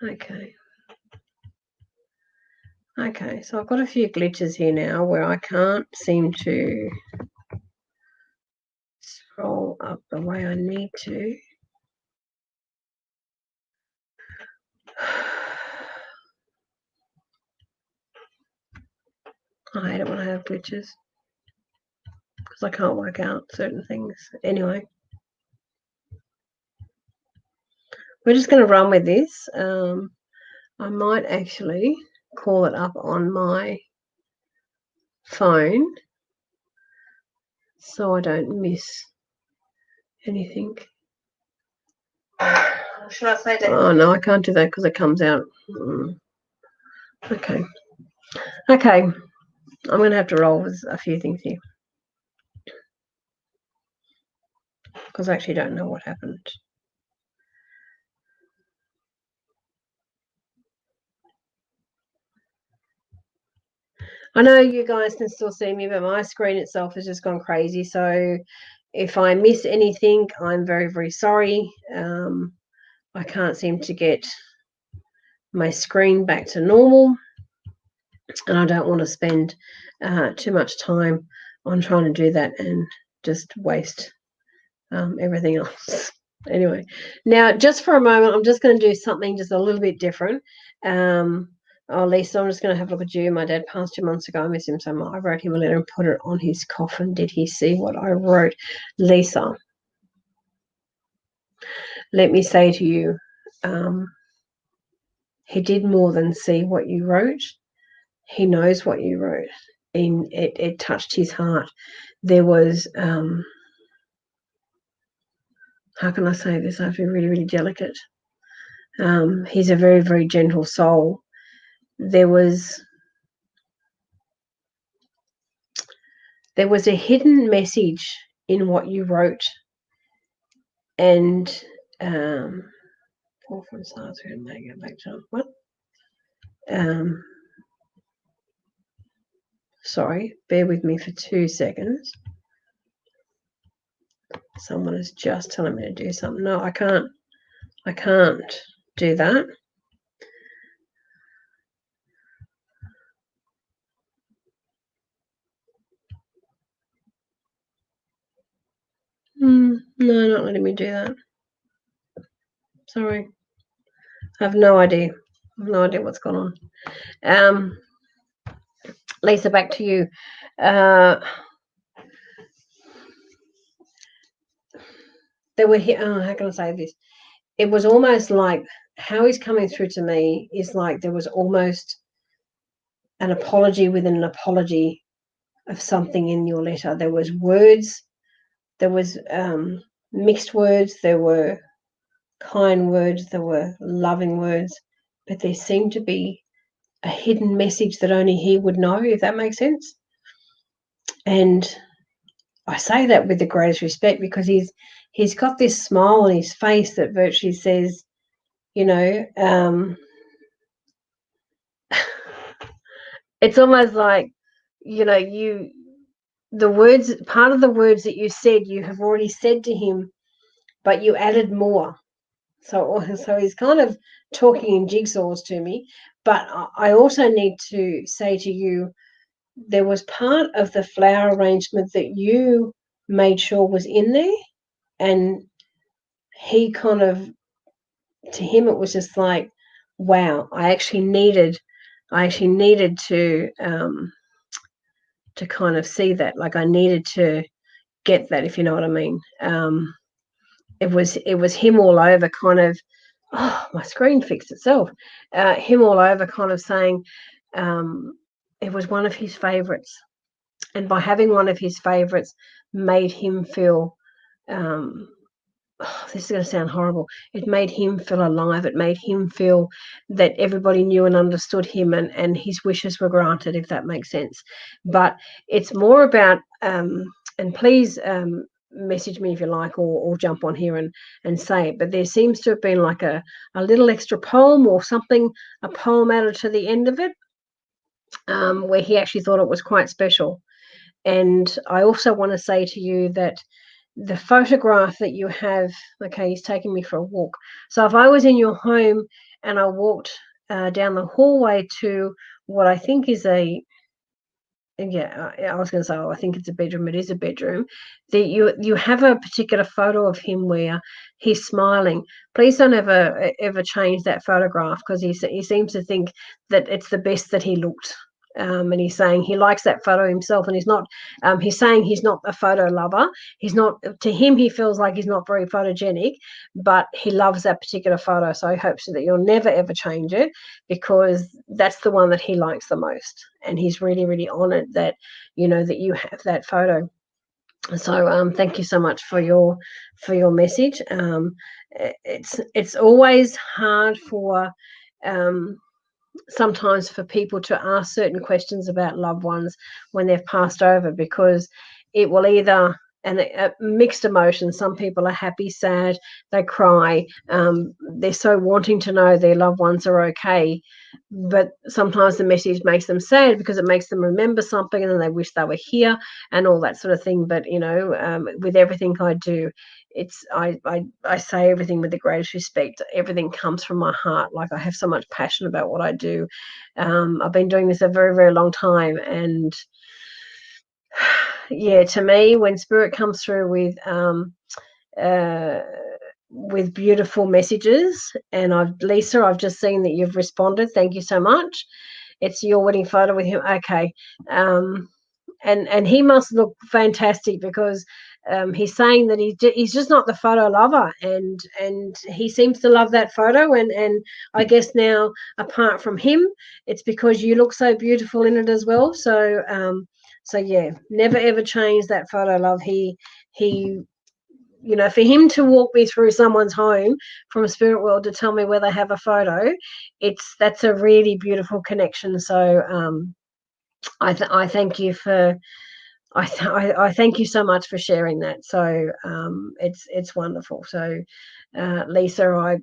Okay. Okay, so I've got a few glitches here now where I can't seem to scroll up the way I need to. I hate it when I have glitches, because I can't work out certain things. Anyway, we're just going to run with this. I might actually call it up on my phone so I don't miss anything. Should I say that? Oh, no, I can't do that because it comes out. Okay. I'm going to have to roll with a few things here, because I actually don't know what happened. I know you guys can still see me, but my screen itself has just gone crazy. So if I miss anything, I'm very, very sorry. I can't seem to get my screen back to normal, and I don't want to spend too much time on trying to do that and just waste everything else. Anyway, now just for a moment, I'm just going to do something just a little bit different. Oh, Lisa, I'm just going to have a look at you. My dad passed 2 months ago. I miss him so much. I wrote him a letter and put it on his coffin. Did he see what I wrote? Lisa, let me say to you, he did more than see what you wrote. He knows what you wrote. It touched his heart. There was, how can I say this? I have to be really, really delicate. He's a very, very gentle soul. There was a hidden message in what you wrote, And four from stars, we're going to go back to what? Sorry, bear with me for 2 seconds. Someone is just telling me to do something. No, I can't do that. No, not letting me do that. Sorry. I have no idea. I have no idea what's going on. Lisa, back to you. There were how can I say this? It was almost like how he's coming through to me is like there was almost an apology within an apology of something in your letter. There was words, there was mixed words, there were kind words, there were loving words, but there seemed to be a hidden message that only he would know, if that makes sense. And I say that with the greatest respect because he's got this smile on his face that virtually says, you know, it's almost like, you know, part of the words that you said, you have already said to him, but you added more. So he's kind of talking in jigsaws to me. But I also need to say to you, there was part of the flower arrangement that you made sure was in there, and he kind of, to him, it was just like, wow, I actually needed to kind of see that. Like I needed to get that, if you know what I mean. It was him all over, kind of. Oh, my screen fixed itself. Him all over, kind of saying it was one of his favourites, and by having one of his favourites, made him feel. This is going to sound horrible. It made him feel alive. It made him feel that everybody knew and understood him, and his wishes were granted, if that makes sense. But it's more about, and please message me if you like, or jump on here and say it. But there seems to have been like a little extra poem or something, a poem added to the end of it, where he actually thought it was quite special. And I also want to say to you that the photograph that you have, okay, he's taking me for a walk. So if I was in your home and I walked down the hallway to what I think is I was going to say, I think it's a bedroom. It is a bedroom. You have a particular photo of him where he's smiling. Please don't ever change that photograph, because he seems to think that it's the best that he looked. And he's saying he likes that photo himself, and he's not. He's saying he's not a photo lover. He's not. To him, he feels like he's not very photogenic, but he loves that particular photo. So I hope so that you'll never ever change it, because that's the one that he likes the most, and he's really, really honoured that that you have that photo. So thank you so much for your message. It's always hard for. Sometimes for people to ask certain questions about loved ones when they've passed over, because it will either, and mixed emotions. Some people are happy, sad, they cry. They're so wanting to know their loved ones are okay, but sometimes the message makes them sad because it makes them remember something, and then they wish they were here and all that sort of thing. But with everything I do, it's I say everything with the greatest respect. Everything comes from my heart. Like, I have so much passion about what I do. I've been doing this a very, very long time, and yeah, to me, when spirit comes through with beautiful messages, and Lisa, I've just seen that you've responded. Thank you so much. It's your wedding photo with him. Okay. And he must look fantastic, because he's saying that he's just not the photo lover, and he seems to love that photo, and I guess now, apart from him, it's because you look so beautiful in it as well. So yeah, never ever change that photo love. He for him to walk me through someone's home from a spirit world to tell me where they have a photo, that's a really beautiful connection. So I thank you for I thank you so much for sharing that. So it's wonderful. So Lisa,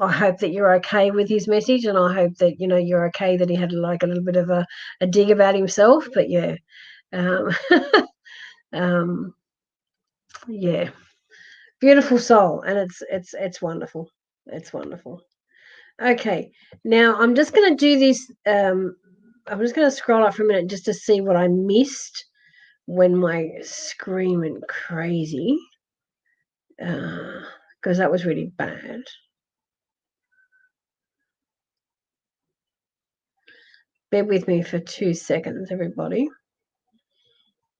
I hope that you're okay with his message, and I hope that you're okay that he had like a little bit of a dig about himself. But yeah, um, um, yeah, beautiful soul, and it's wonderful. It's wonderful. Okay, now I'm just going to do this. I'm just going to scroll up for a minute just to see what I missed when my screen went crazy, because that was really bad. Bear with me for 2 seconds, everybody.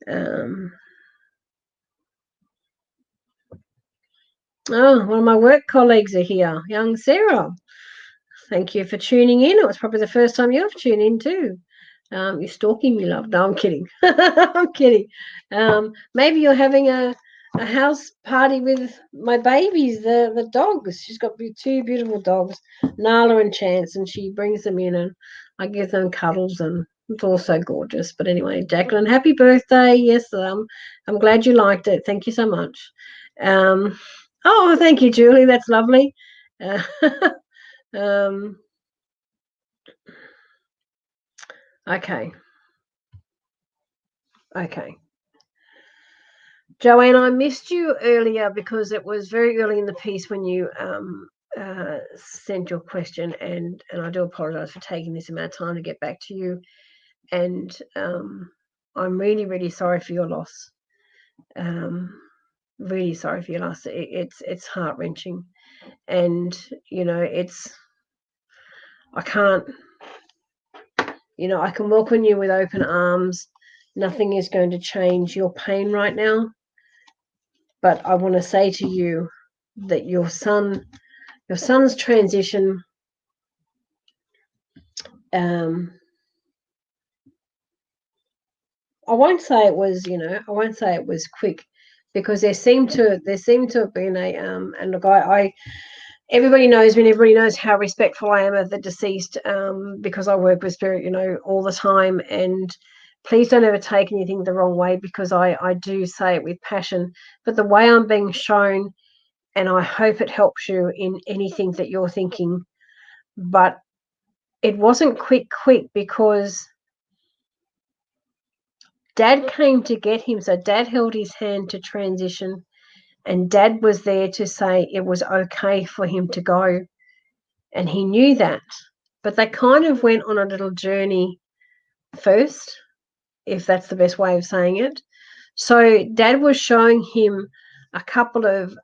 Oh, one of my work colleagues are here. Young Sarah. Thank you for tuning in. It was probably the first time you've tuned in too. You're stalking me, love. No, I'm kidding. I'm kidding. Maybe you're having a house party with my babies, the dogs. She's got 2 beautiful dogs, Nala and Chance, and she brings them in and I give them cuddles, and it's all so gorgeous. But anyway, Jacqueline, happy birthday. Yes, I'm glad you liked it. Thank you so much. Oh, thank you, Julie. That's lovely. Um, okay. Okay. Joanne, I missed you earlier because it was very early in the piece when you sent your question, and I do apologize for taking this amount of time to get back to you. And I'm really, really sorry for your loss. Really sorry for your loss. It's heart-wrenching, and I can't. I can welcome you with open arms. Nothing is going to change your pain right now. But I want to say to you that your son's transition, I won't say it was, I won't say it was quick, because there seemed to have been a and look, I everybody knows me, and everybody knows how respectful I am of the deceased, because I work with spirit, all the time. And please don't ever take anything the wrong way, because I do say it with passion. But the way I'm being shown, and I hope it helps you in anything that you're thinking, but it wasn't quick, because Dad came to get him. So Dad held his hand to transition, and Dad was there to say it was okay for him to go. And he knew that. But they kind of went on a little journey first, if that's the best way of saying it. So Dad was showing him a couple of,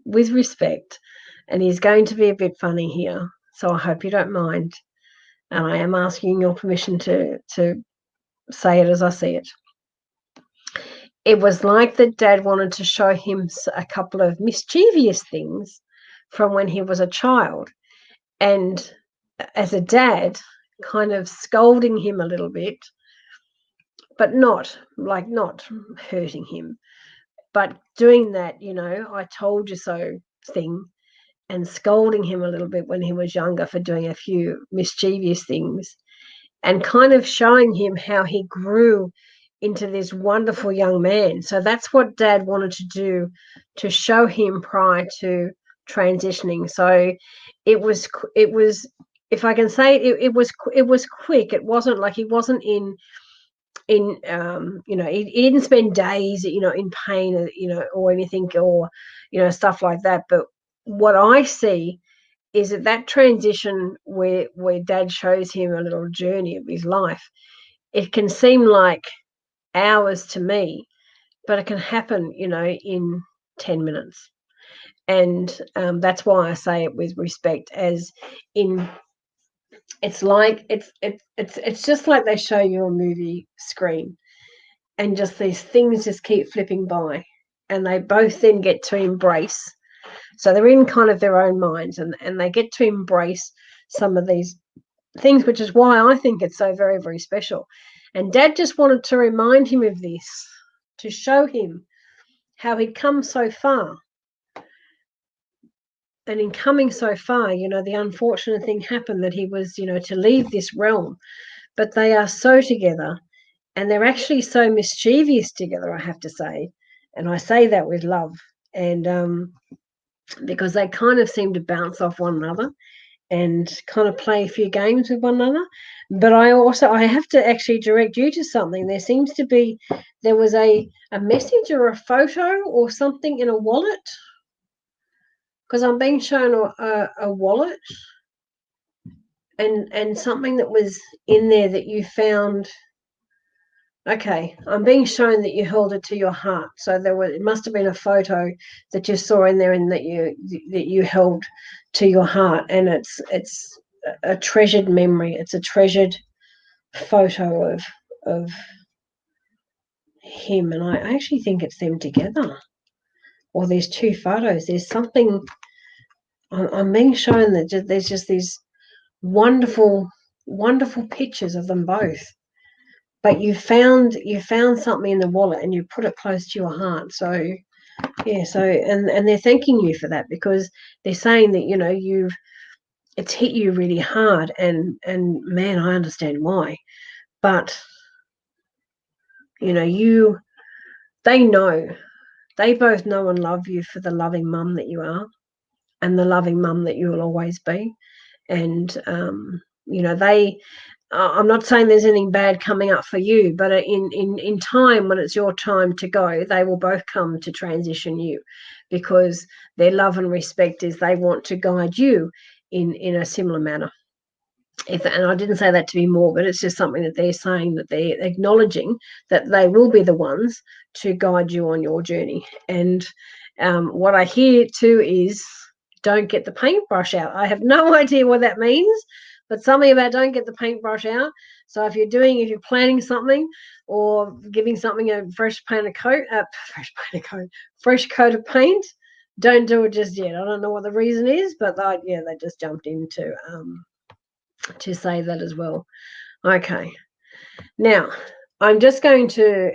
with respect, and he's going to be a bit funny here, so I hope you don't mind. And I am asking your permission to say it as I see it. It was like that Dad wanted to show him a couple of mischievous things from when he was a child. And as a dad, kind of scolding him a little bit, but not hurting him, but doing that, I told you so thing, and scolding him a little bit when he was younger for doing a few mischievous things, and kind of showing him how he grew into this wonderful young man. So that's what Dad wanted to do, to show him prior to transitioning. So it was, if I can say it, it was quick. It wasn't like he wasn't in he didn't spend days in pain, or anything, or stuff like that. But what I see is that transition where Dad shows him a little journey of his life. It can seem like hours to me, but it can happen, in 10 minutes. And that's why I say it with respect, as in, it's like it's just like they show you a movie screen, and just these things just keep flipping by, and they both then get to embrace. So they're in kind of their own minds, and they get to embrace some of these things, which is why I think it's so very, very special. And Dad just wanted to remind him of this, to show him how he'd come so far. And in coming so far, the unfortunate thing happened, that he was, to leave this realm. But they are so together, And they're actually so mischievous together, I have to say. And I say that with love. And because they kind of seem to bounce off one another and kind of play a few games with one another. But I have to actually direct you to something. There was a message or a photo or something in a wallet, because I'm being shown a wallet and something that was in there that you found. Okay, I'm being shown that you held it to your heart. So it must have been a photo that you saw in there and that you held to your heart, and it's a treasured memory. It's a treasured photo of him, and I actually think it's them together. Or there's two photos. There's something. I'm being shown that there's just these wonderful, wonderful pictures of them both. But you found something in the wallet and you put it close to your heart. So yeah, and they're thanking you for that, because they're saying that it's hit you really hard, and man, I understand why. But they both know and love you for the loving mum that you are, and the loving mum that you will always be. And I'm not saying there's anything bad coming up for you, but in time, when it's your time to go, they will both come to transition you, because their love and respect is they want to guide you in a similar manner. And I didn't say that to be morbid, it's just something that they're saying, that they're acknowledging that they will be the ones to guide you on your journey. And what I hear too is, don't get the paintbrush out. I have no idea what that means, but something about don't get the paintbrush out. So if you're planning something or giving something a fresh coat of paint, don't do it just yet. I don't know what the reason is, but they just jumped in to say that as well. Okay, now I'm just going to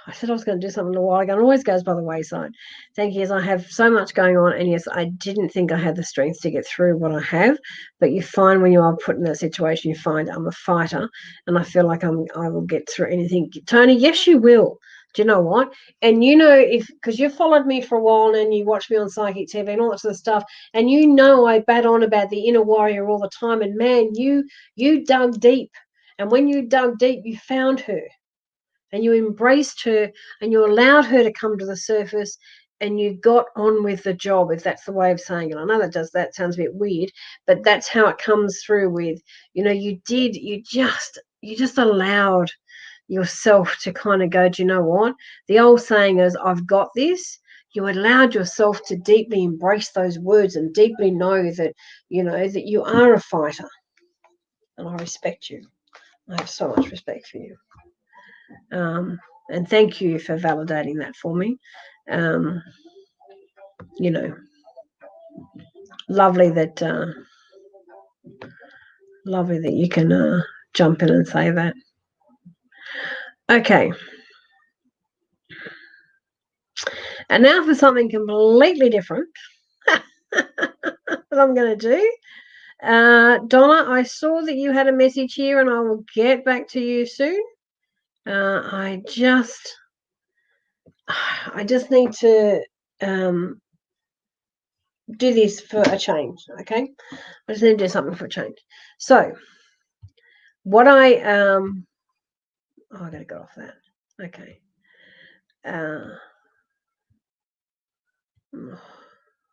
I said I was going to do something a while ago, and it always goes by the wayside. Thank you. Yes, I have so much going on, and yes, I didn't think I had the strength to get through what I have. But you find when you are put in that situation, you find I'm a fighter, and I feel like I will get through anything. Tony, yes, you will. Do you know what? And because you followed me for a while and you watched me on Psychic TV and all that sort of stuff, and I bat on about the inner warrior all the time. And man, you dug deep, and when you dug deep, you found her. And you embraced her and you allowed her to come to the surface, and you got on with the job, if that's the way of saying it. I know that sounds a bit weird, but that's how it comes through with, you just allowed yourself to kind of go, do you know what? The old saying is, I've got this. You allowed yourself to deeply embrace those words and deeply know that, that you are a fighter. And I respect you. I have so much respect for you. And thank you for validating that for me. Lovely that you can jump in and say that. Okay. And now for something completely different that I'm going to do. Donna, I saw that you had a message here, and I will get back to you soon. I just need to do this for a change, okay? I just need to do something for a change. So, what I gotta go off that. Okay.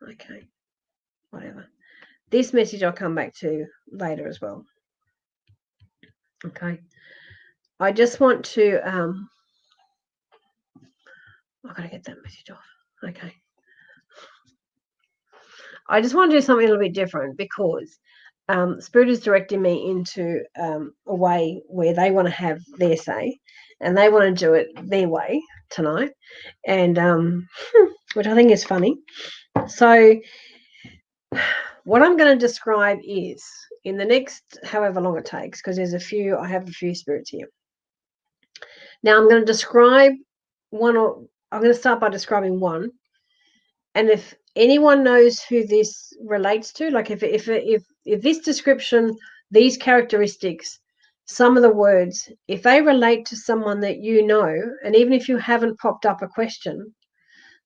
Okay. Whatever. This message I'll come back to later as well. Okay. I just want to I've got to get that message off. Okay. I just want to do something a little bit different, because Spirit is directing me into a way where they want to have their say, and they want to do it their way tonight, and which I think is funny. So what I'm going to describe is, in the next however long it takes, because I have a few spirits here. Now I'm going to describe one, or I'm going to start by describing one, and if anyone knows who this relates to, like if this description, these characteristics, some of the words, if they relate to someone that you know, and even if you haven't popped up a question,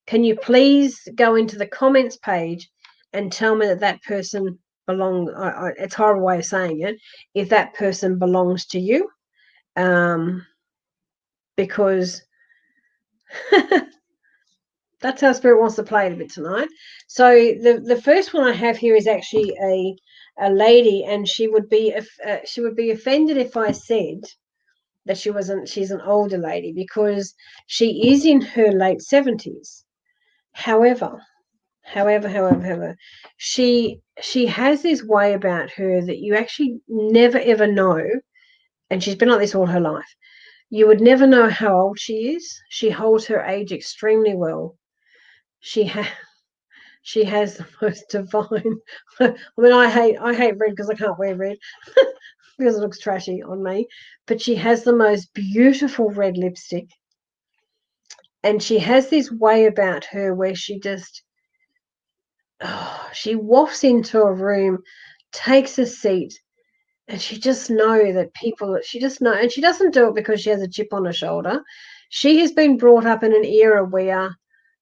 can you please go into the comments page and tell me that that person belongs, it's a horrible way of saying it, if that person belongs to you, because that's how Spirit wants to play it a bit tonight. So the first one I have here is actually a lady, and she would be offended if I said that she's an older lady, because she is in her late 70s. However, she has this way about her that you actually never ever know, and she's been like this all her life. You would never know how old she is. She holds her age extremely well. She has the most divine. I mean, I hate red because I can't wear red because it looks trashy on me. But she has the most beautiful red lipstick, and she has this way about her where she just she wafts into a room, takes a seat, and she just know that people. She just know, and she doesn't do it because she has a chip on her shoulder. She has been brought up in an era where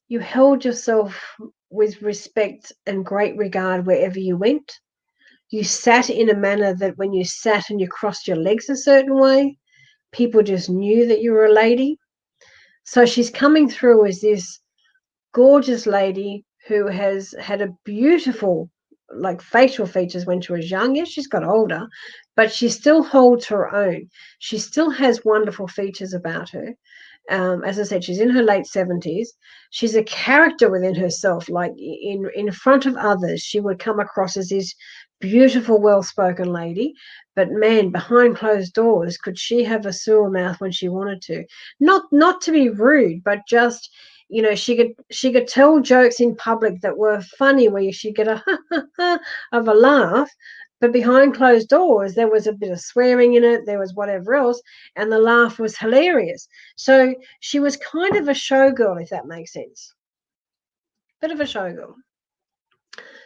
you held yourself with respect and great regard wherever you went. You sat in a manner that when you sat and you crossed your legs a certain way, people just knew that you were a lady. So she's coming through as this gorgeous lady who has had a beautiful, like, facial features when she was young. Yes, she's got older, but she still holds her own. She still has wonderful features about her. As I said, she's in her late 70s. She's a character within herself. Like in front of others, she would come across as this beautiful, well-spoken lady. But man, behind closed doors, could she have a sewer mouth when she wanted to? Not to be rude, but just, she could tell jokes in public that were funny, where she'd get a ha ha ha of a laugh. But behind closed doors, there was a bit of swearing in it. There was whatever else, and the laugh was hilarious. So she was kind of a showgirl, if that makes sense. Bit of a showgirl.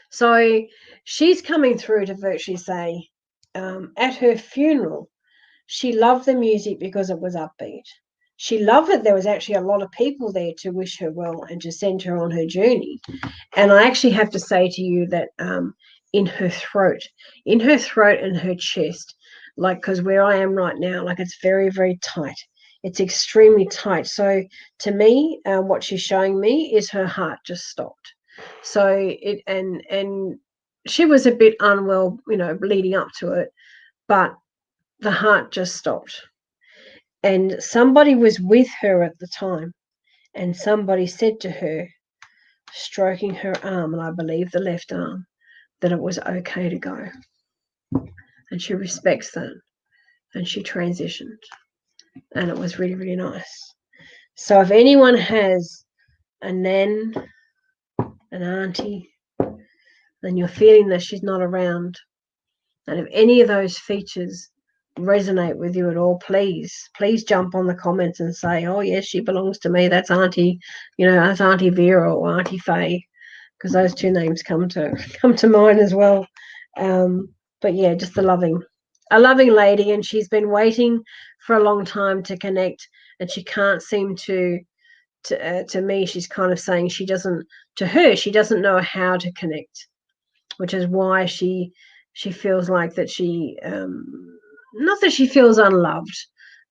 So she's coming through to virtually say, at her funeral, she loved the music because it was upbeat. She loved that there was actually a lot of people there to wish her well and to send her on her journey. And I actually have to say to you that in her throat and her chest, like, because where I am right now, like, it's very, very tight. It's extremely tight. So to me, what she's showing me is her heart just stopped. So and she was a bit unwell, leading up to it, but the heart just stopped. And somebody was with her at the time, and somebody said to her, stroking her arm, and I believe the left arm, that it was okay to go. And she respects that. And she transitioned. And it was really, really nice. So if anyone has a nan, an auntie, then you're feeling that she's not around, and if any of those features resonate with you at all, please jump on the comments and say, oh yes, she belongs to me. That's Auntie, that's Auntie Vera or Auntie Faye, because those two names come to mind as well. But yeah, just a loving lady, and she's been waiting for a long time to connect, and she can't seem to me, she's kind of saying she doesn't know how to connect, which is why she feels like that she not that she feels unloved,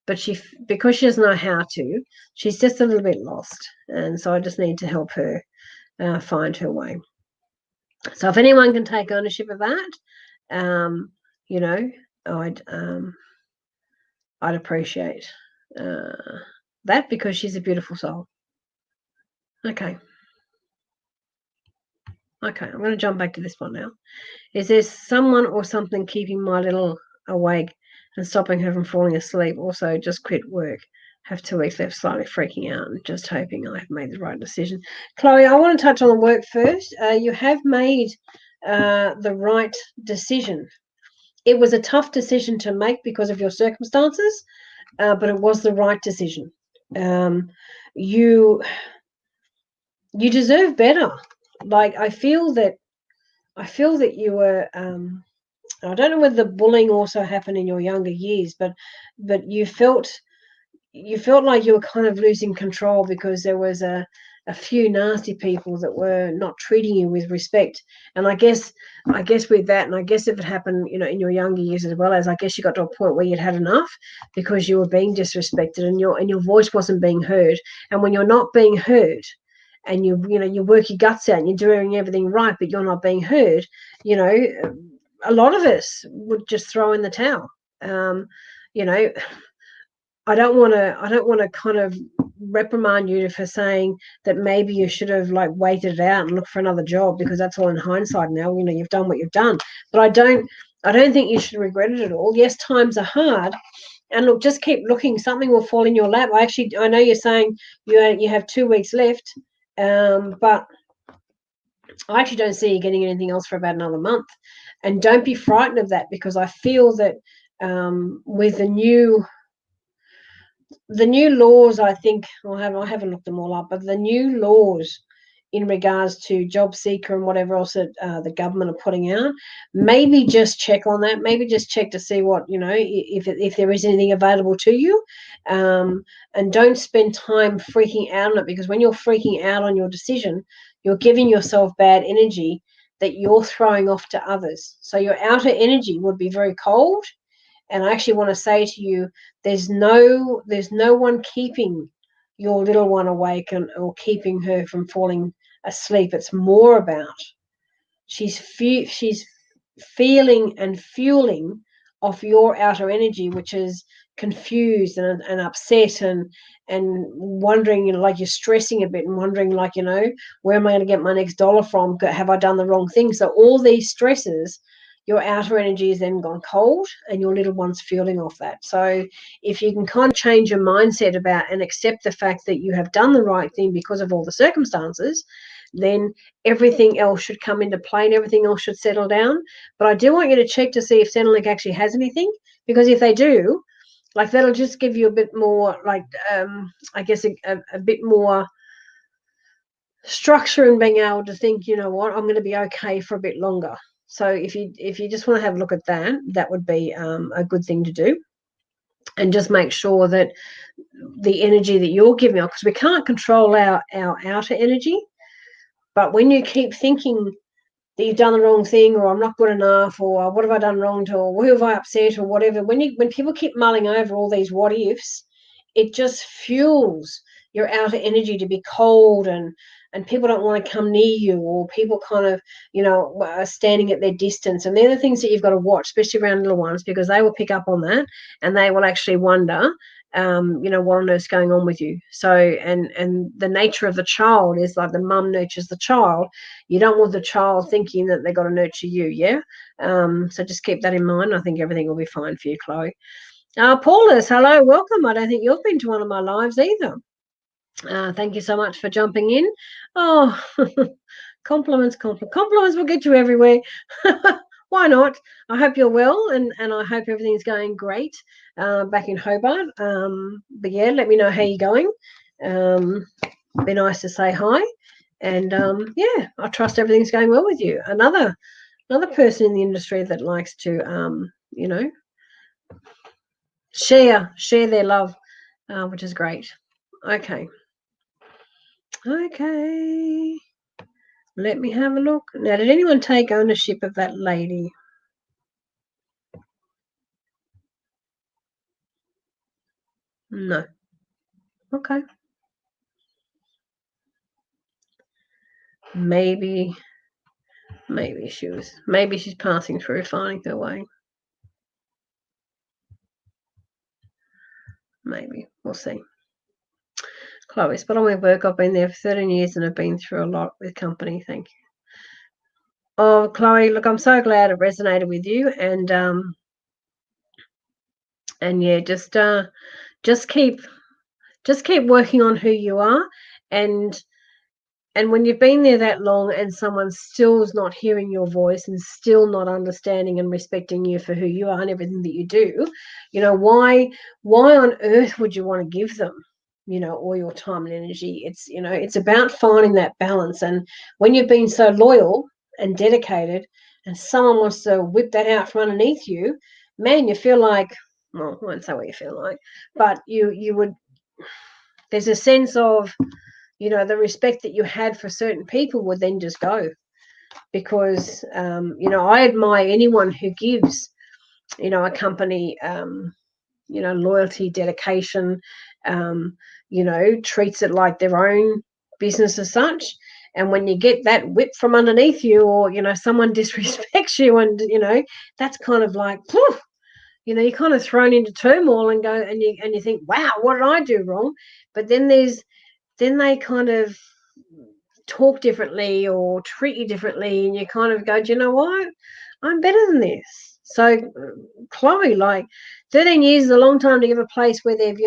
but because she doesn't know how to, she's just a little bit lost. And so I just need to help her find her way. So if anyone can take ownership of that, I'd appreciate that, because she's a beautiful soul. Okay, I'm going to jump back to this one now. Is there someone or something keeping my little awake and stopping her from falling asleep? Also, just quit work. Have 2 weeks left, slightly freaking out and just hoping I've made the right decision. Chloe, I want to touch on the work first. You have made the right decision. It was a tough decision to make because of your circumstances, but it was the right decision. You deserve better. like I feel that you were I don't know whether the bullying also happened in your younger years, but you felt like you were kind of losing control because there was a few nasty people that were not treating you with respect. And I guess with that, and I guess if it happened, in your younger years as well, as I guess you got to a point where you'd had enough because you were being disrespected and your voice wasn't being heard. And when you're not being heard, and you work your guts out and you're doing everything right, but you're not being heard, a lot of us would just throw in the towel. You know, I don't want to kind of reprimand you for saying that maybe you should have like waited it out and looked for another job, because that's all in hindsight now. You've done what you've done. But I don't think you should regret it at all. Yes, times are hard. And look, just keep looking. Something will fall in your lap. I know you're saying you have 2 weeks left, but I actually don't see you getting anything else for about another month. And don't be frightened of that, because I feel that with the new laws, I think I haven't looked them all up, but the new laws in regards to job seeker and whatever else that the government are putting out, maybe just check on that. Maybe just check to see what if there is anything available to you, and don't spend time freaking out on it, because when you're freaking out on your decision, you're giving yourself bad energy that you're throwing off to others. So your outer energy would be very cold. And I actually want to say to you, there's no one keeping your little one awake or keeping her from falling asleep. It's more about she's feeling and fueling off your outer energy, which is confused and upset and wondering, like you're stressing a bit and wondering, like, where am I going to get my next dollar from? Have I done the wrong thing? So all these stresses, your outer energy is then gone cold and your little one's feeling off that. So if you can kind of change your mindset about and accept the fact that you have done the right thing because of all the circumstances, then everything else should come into play and everything else should settle down. But I do want you to check to see if Centrelink actually has anything, because if they do, like, that'll just give you a bit more, like, I guess a bit more structure and being able to think, you know what, I'm going to be okay for a bit longer. So if you just want to have a look at that, that would be a good thing to do. And just make sure that the energy that you're giving off, because we can't control our outer energy, but when you keep thinking that you've done the wrong thing, or I'm not good enough, or what have I done wrong to, or who have I upset, or whatever, when people keep mulling over all these what ifs, it just fuels your outer energy to be cold, and people don't want to come near you, or people kind of are standing at their distance. And they're the things that you've got to watch, especially around little ones, because they will pick up on that and they will actually wonder what on earth's going on with you. So and the nature of the child is like the mum nurtures the child. You don't want the child thinking that they've got to nurture you. Yeah. So just keep that in mind. I think everything will be fine for you, Chloe. Paulus, hello, welcome. I don't think you've been to one of my lives either. Thank you so much for jumping in. Oh, compliments will get you everywhere. Why not? I hope you're well, and I hope everything's going great back in Hobart. But yeah, let me know how you're going. Be nice to say hi. And yeah, I trust everything's going well with you. Another person in the industry that likes to share their love, which is great. Okay. Let me have a look. Now, did anyone take ownership of that lady? No. Okay. Maybe she's passing through, finding her way. Maybe. We'll see. Chloe, spot on with work. I've been there for 13 years and I've been through a lot with company. Thank you. Oh, Chloe, look, I'm so glad it resonated with you, and yeah, just keep working on who you are, and when you've been there that long and someone still is not hearing your voice and still not understanding and respecting you for who you are and everything that you do, why on earth would you want to give them all your time and energy. It's, it's about finding that balance. And when you've been so loyal and dedicated and someone wants to whip that out from underneath you, man, you feel like, well, I won't say what you feel like, but you would, there's a sense of, the respect that you had for certain people would then just go. Because, I admire anyone who gives, a company, loyalty, dedication, treats it like their own business as such. And when you get that whip from underneath you, or, someone disrespects you, and, that's kind of like, poof, you're kind of thrown into turmoil and go, and you think, wow, what did I do wrong? But then they kind of talk differently or treat you differently, and you kind of go, do you know what? I'm better than this. So, Chloe, like 13 years is a long time to give a place where they've,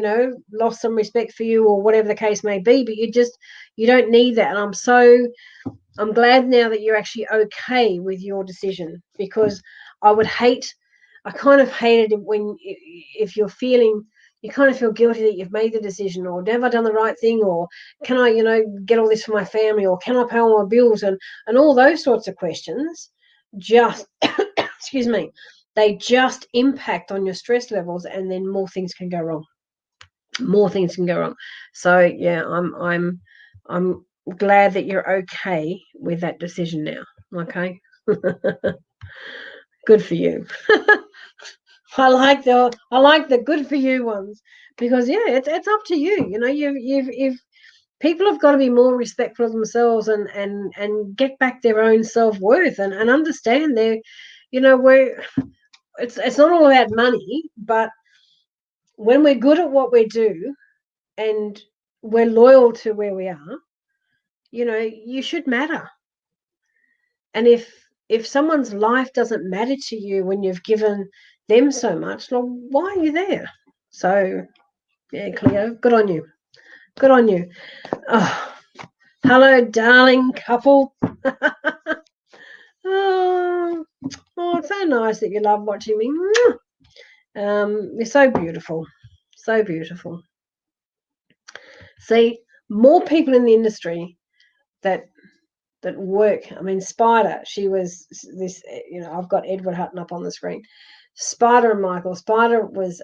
lost some respect for you or whatever the case may be, but you don't need that. And I'm glad now that you're actually okay with your decision, because I kind of hated it when, if you're feeling, you kind of feel guilty that you've made the decision, or have I done the right thing, or can I, get all this for my family, or can I pay all my bills, and all those sorts of questions just, excuse me, they just impact on your stress levels, and then more things can go wrong. So yeah, I'm glad that you're okay with that decision now. Okay. Good for you. I like the good for you ones, because yeah, it's up to you. You've people have got to be more respectful of themselves, and get back their own self-worth, and understand we're it's not all about money, but when we're good at what we do and we're loyal to where we are, you should matter. And if someone's life doesn't matter to you when you've given them so much, well, why are you there? So yeah, Cleo, good on you. Oh, hello, darling couple. Oh, it's so nice that you love watching me. You're so beautiful. See, more people in the industry that work. I mean, Spider, she was this, I've got Edward Hutton up on the screen. Spider and Michael. Spider was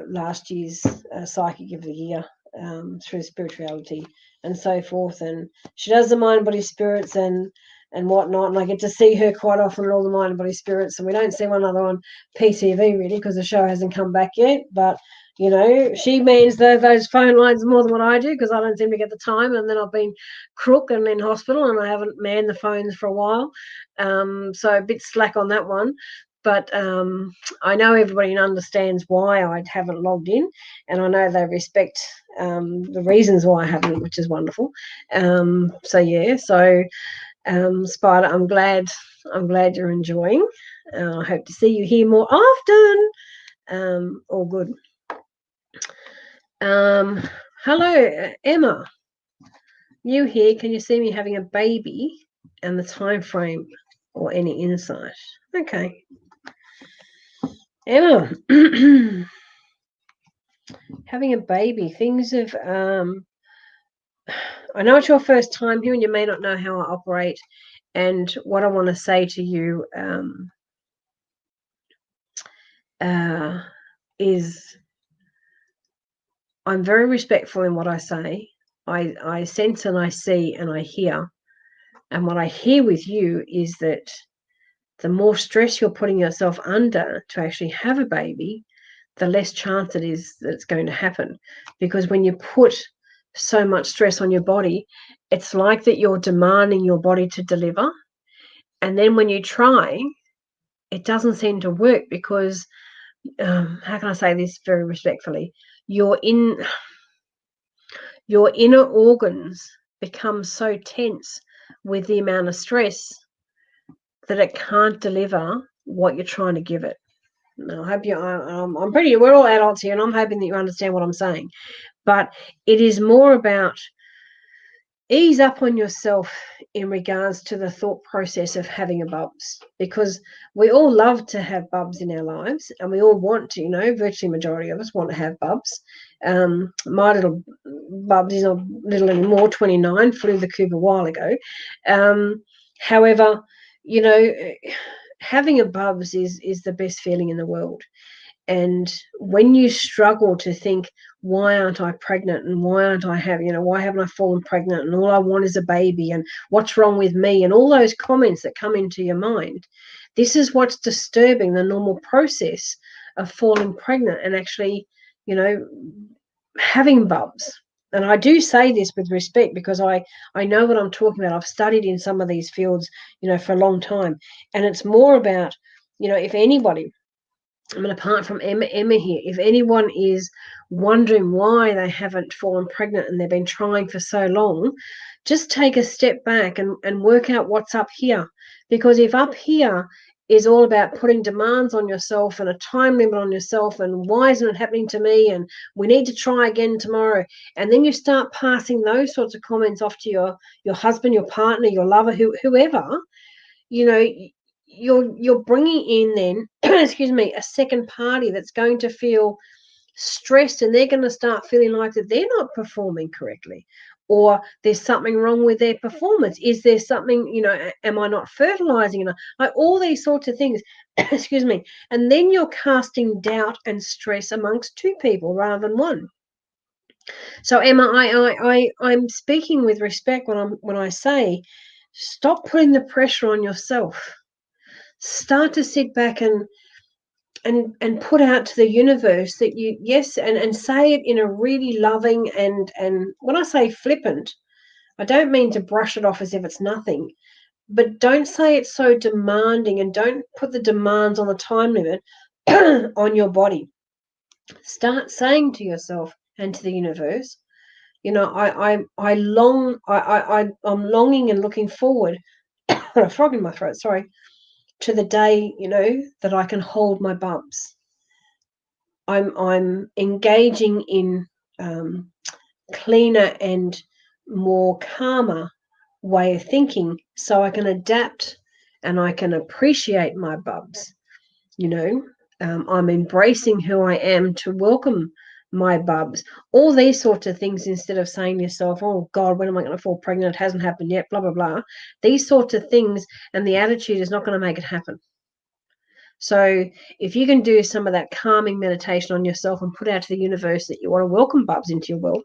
last year's Psychic of the Year, through spirituality and so forth. And she does the mind, body, spirits and whatnot. And I get to see her quite often in all the mind and body, spirits. And we don't see one another on PTV really, because the show hasn't come back yet. But she mans those phone lines more than what I do, because I don't seem to get the time. And then I've been crook and in hospital, and I haven't manned the phones for a while. So a bit slack on that one. But I know everybody understands why I haven't logged in, and I know they respect the reasons why I haven't, which is wonderful. So yeah, Spider, I'm glad you're enjoying. I hope to see you here more often. All good. Hello, Emma. New here. Can you see me having a baby and the time frame or any insight? Okay. Emma, having a baby, things have, I know it's your first time here and you may not know how I operate, and what I want to say to you is I'm very respectful in what I say. I sense and I see and I hear, and what I hear with you is that the more stress you're putting yourself under to actually have a baby, the less chance it is that it's going to happen. Because when you put so much stress on your body, it's like that you're demanding your body to deliver. And then when you try, it doesn't seem to work, because, how can I say this very respectfully? Your inner organs become so tense with the amount of stress that it can't deliver what you're trying to give it. I hope we're all adults here, and I'm hoping that you understand what I'm saying. But it is more about ease up on yourself in regards to the thought process of having a bubs, because we all love to have bubs in our lives, and we all want to, virtually majority of us want to have bubs. My little Bubs is not little anymore, 29, flew the coop a while ago. However, you know, having a Bubs is the best feeling in the world. And when you struggle to think, why aren't I pregnant, and why aren't I having, why haven't I fallen pregnant, and all I want is a baby, and what's wrong with me, and all those comments that come into your mind, this is what's disturbing the normal process of falling pregnant and actually, having Bubs. And I do say this with respect because I know what I'm talking about. I've studied in some of these fields, for a long time. And it's more about, if anybody, apart from Emma here, if anyone is wondering why they haven't fallen pregnant and they've been trying for so long, just take a step back and work out what's up here. Because if up here is all about putting demands on yourself and a time limit on yourself, and why isn't it happening to me, and we need to try again tomorrow, and then you start passing those sorts of comments off to your husband, your partner, your lover, whoever, you're bringing in then, excuse me, a second party that's going to feel stressed, and they're going to start feeling like that they're not performing correctly, or there's something wrong with their performance. Is there something, am I not fertilizing enough? Like all these sorts of things, excuse me. And then you're casting doubt and stress amongst two people rather than one. So Emma, I'm speaking with respect when I say stop putting the pressure on yourself. Start to sit back and put out to the universe that you, yes, and say it in a really loving, and when I say flippant, I don't mean to brush it off as if it's nothing, but don't say it so demanding, and don't put the demands on the time limit on your body. Start saying to yourself and to the universe, I'm longing and looking forward. Got a frog in my throat, sorry. To the day, that I can hold my Bubs. I'm engaging in cleaner and more calmer way of thinking, so I can adapt and I can appreciate my Bubs. I'm embracing who I am to welcome my Bubs. All these sorts of things, instead of saying to yourself, oh God, when am I going to fall pregnant? It hasn't happened yet, blah, blah, blah. These sorts of things, and the attitude is not going to make it happen. So if you can do some of that calming meditation on yourself and put out to the universe that you want to welcome Bubs into your world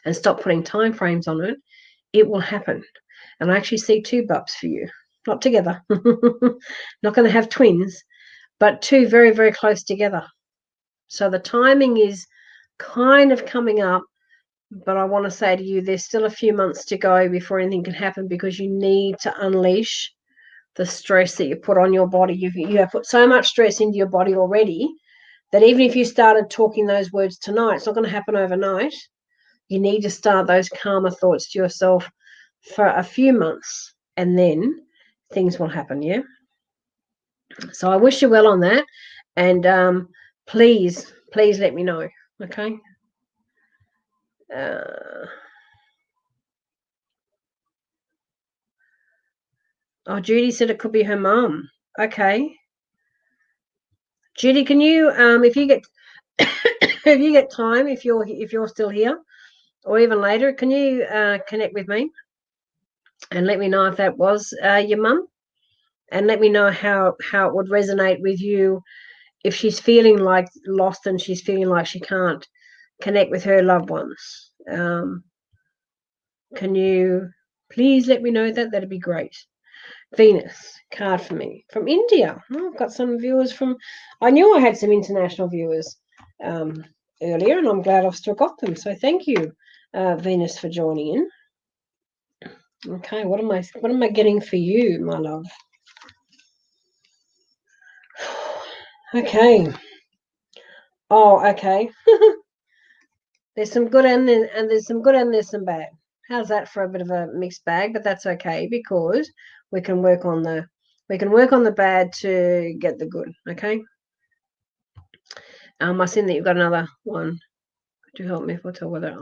and stop putting time frames on it, it will happen. And I actually see two Bubs for you, not together. Not going to have twins, but two very, very close together. So the timing is kind of coming up, but I want to say to you, there's still a few months to go before anything can happen, because you need to unleash the stress that you put on your body. You have put so much stress into your body already that even if you started talking those words tonight, it's not going to happen overnight. You need to start those calmer thoughts to yourself for a few months, and then things will happen, yeah? So I wish you well on that, and please let me know, okay? Oh, Judy said it could be her mum. Okay. Judy, can you, if you get if you get time, if you're still here, or even later, can you connect with me and let me know if that was your mum, and let me know how it would resonate with you if she's feeling like lost and she's feeling like she can't connect with her loved ones. Can you please let me know that? That'd be great. Venus card for me from India. Oh, I've got some viewers from. I knew I had some international viewers earlier, and I'm glad I've still got them. So thank you, Venus, for joining in. Okay, what am I getting for you, my love? Okay. Oh, okay. There's some good and there's some good and there's some bad. How's that for a bit of a mixed bag? But that's okay, because we can work on the bad to get the good. Okay. I seen that you've got another one to help me foretell whether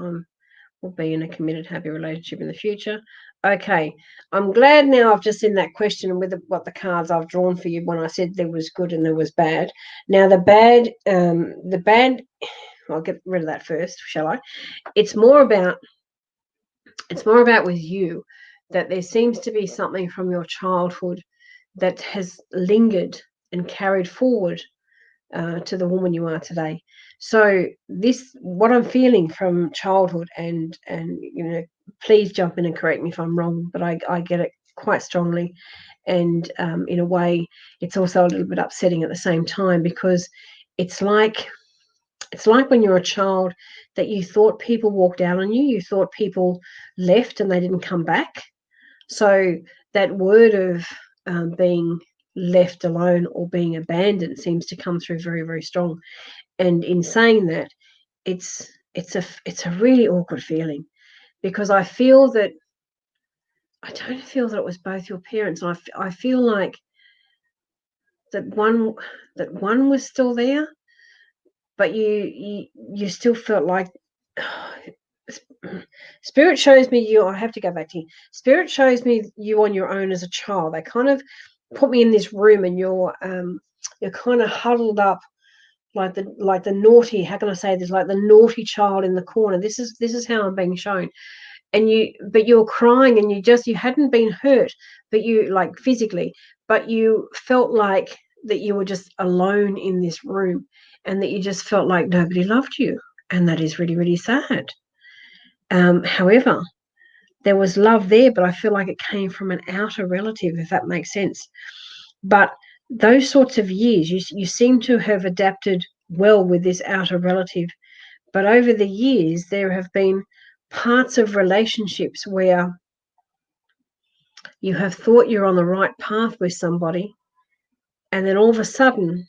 will be in a committed, happy relationship in the future. Okay, I'm glad now I've just seen that question with what the cards I've drawn for you when I said there was good and there was bad. Now the bad I'll get rid of that first, shall I? It's more about with you, that there seems to be something from your childhood that has lingered and carried forward to the woman you are today. So this, what I'm feeling from childhood, and please jump in and correct me if I'm wrong, but I get it quite strongly, and in a way, it's also a little bit upsetting at the same time, because it's like when you're a child that you thought people walked out on you, you thought people left and they didn't come back. So that word of being left alone or being abandoned seems to come through very, very strong. And in saying that, it's a really awkward feeling, because I feel that I don't feel that it was both your parents. I feel like that one was still there, but you still felt like Spirit shows me you. I have to go back to you. Spirit shows me you on your own as a child. They kind of put me in this room, and you're kind of huddled up like the naughty. How can I say this? Like the naughty child in the corner. This is how I'm being shown. And but you were crying, and you hadn't been hurt, but you, like, physically, but you felt like that you were just alone in this room, and that you just felt like nobody loved you, and that is really, really sad. However, there was love there, but I feel like it came from an outer relative, if that makes sense. But those sorts of years, you seem to have adapted well with this outer relative. But over the years, there have been parts of relationships where you have thought you're on the right path with somebody, and then all of a sudden,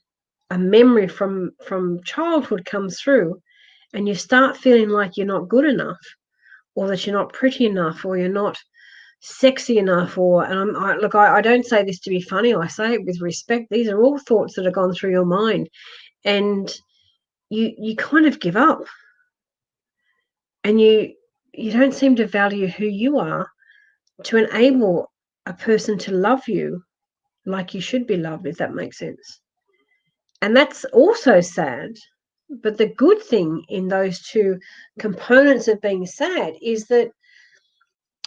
a memory from childhood comes through, and you start feeling like you're not good enough, or that you're not pretty enough, or you're not sexy enough, and I don't say this to be funny. I say it with respect. These are all thoughts that have gone through your mind, and you kind of give up, and you don't seem to value who you are to enable a person to love you like you should be loved, if that makes sense. And that's also sad. But the good thing in those two components of being sad is that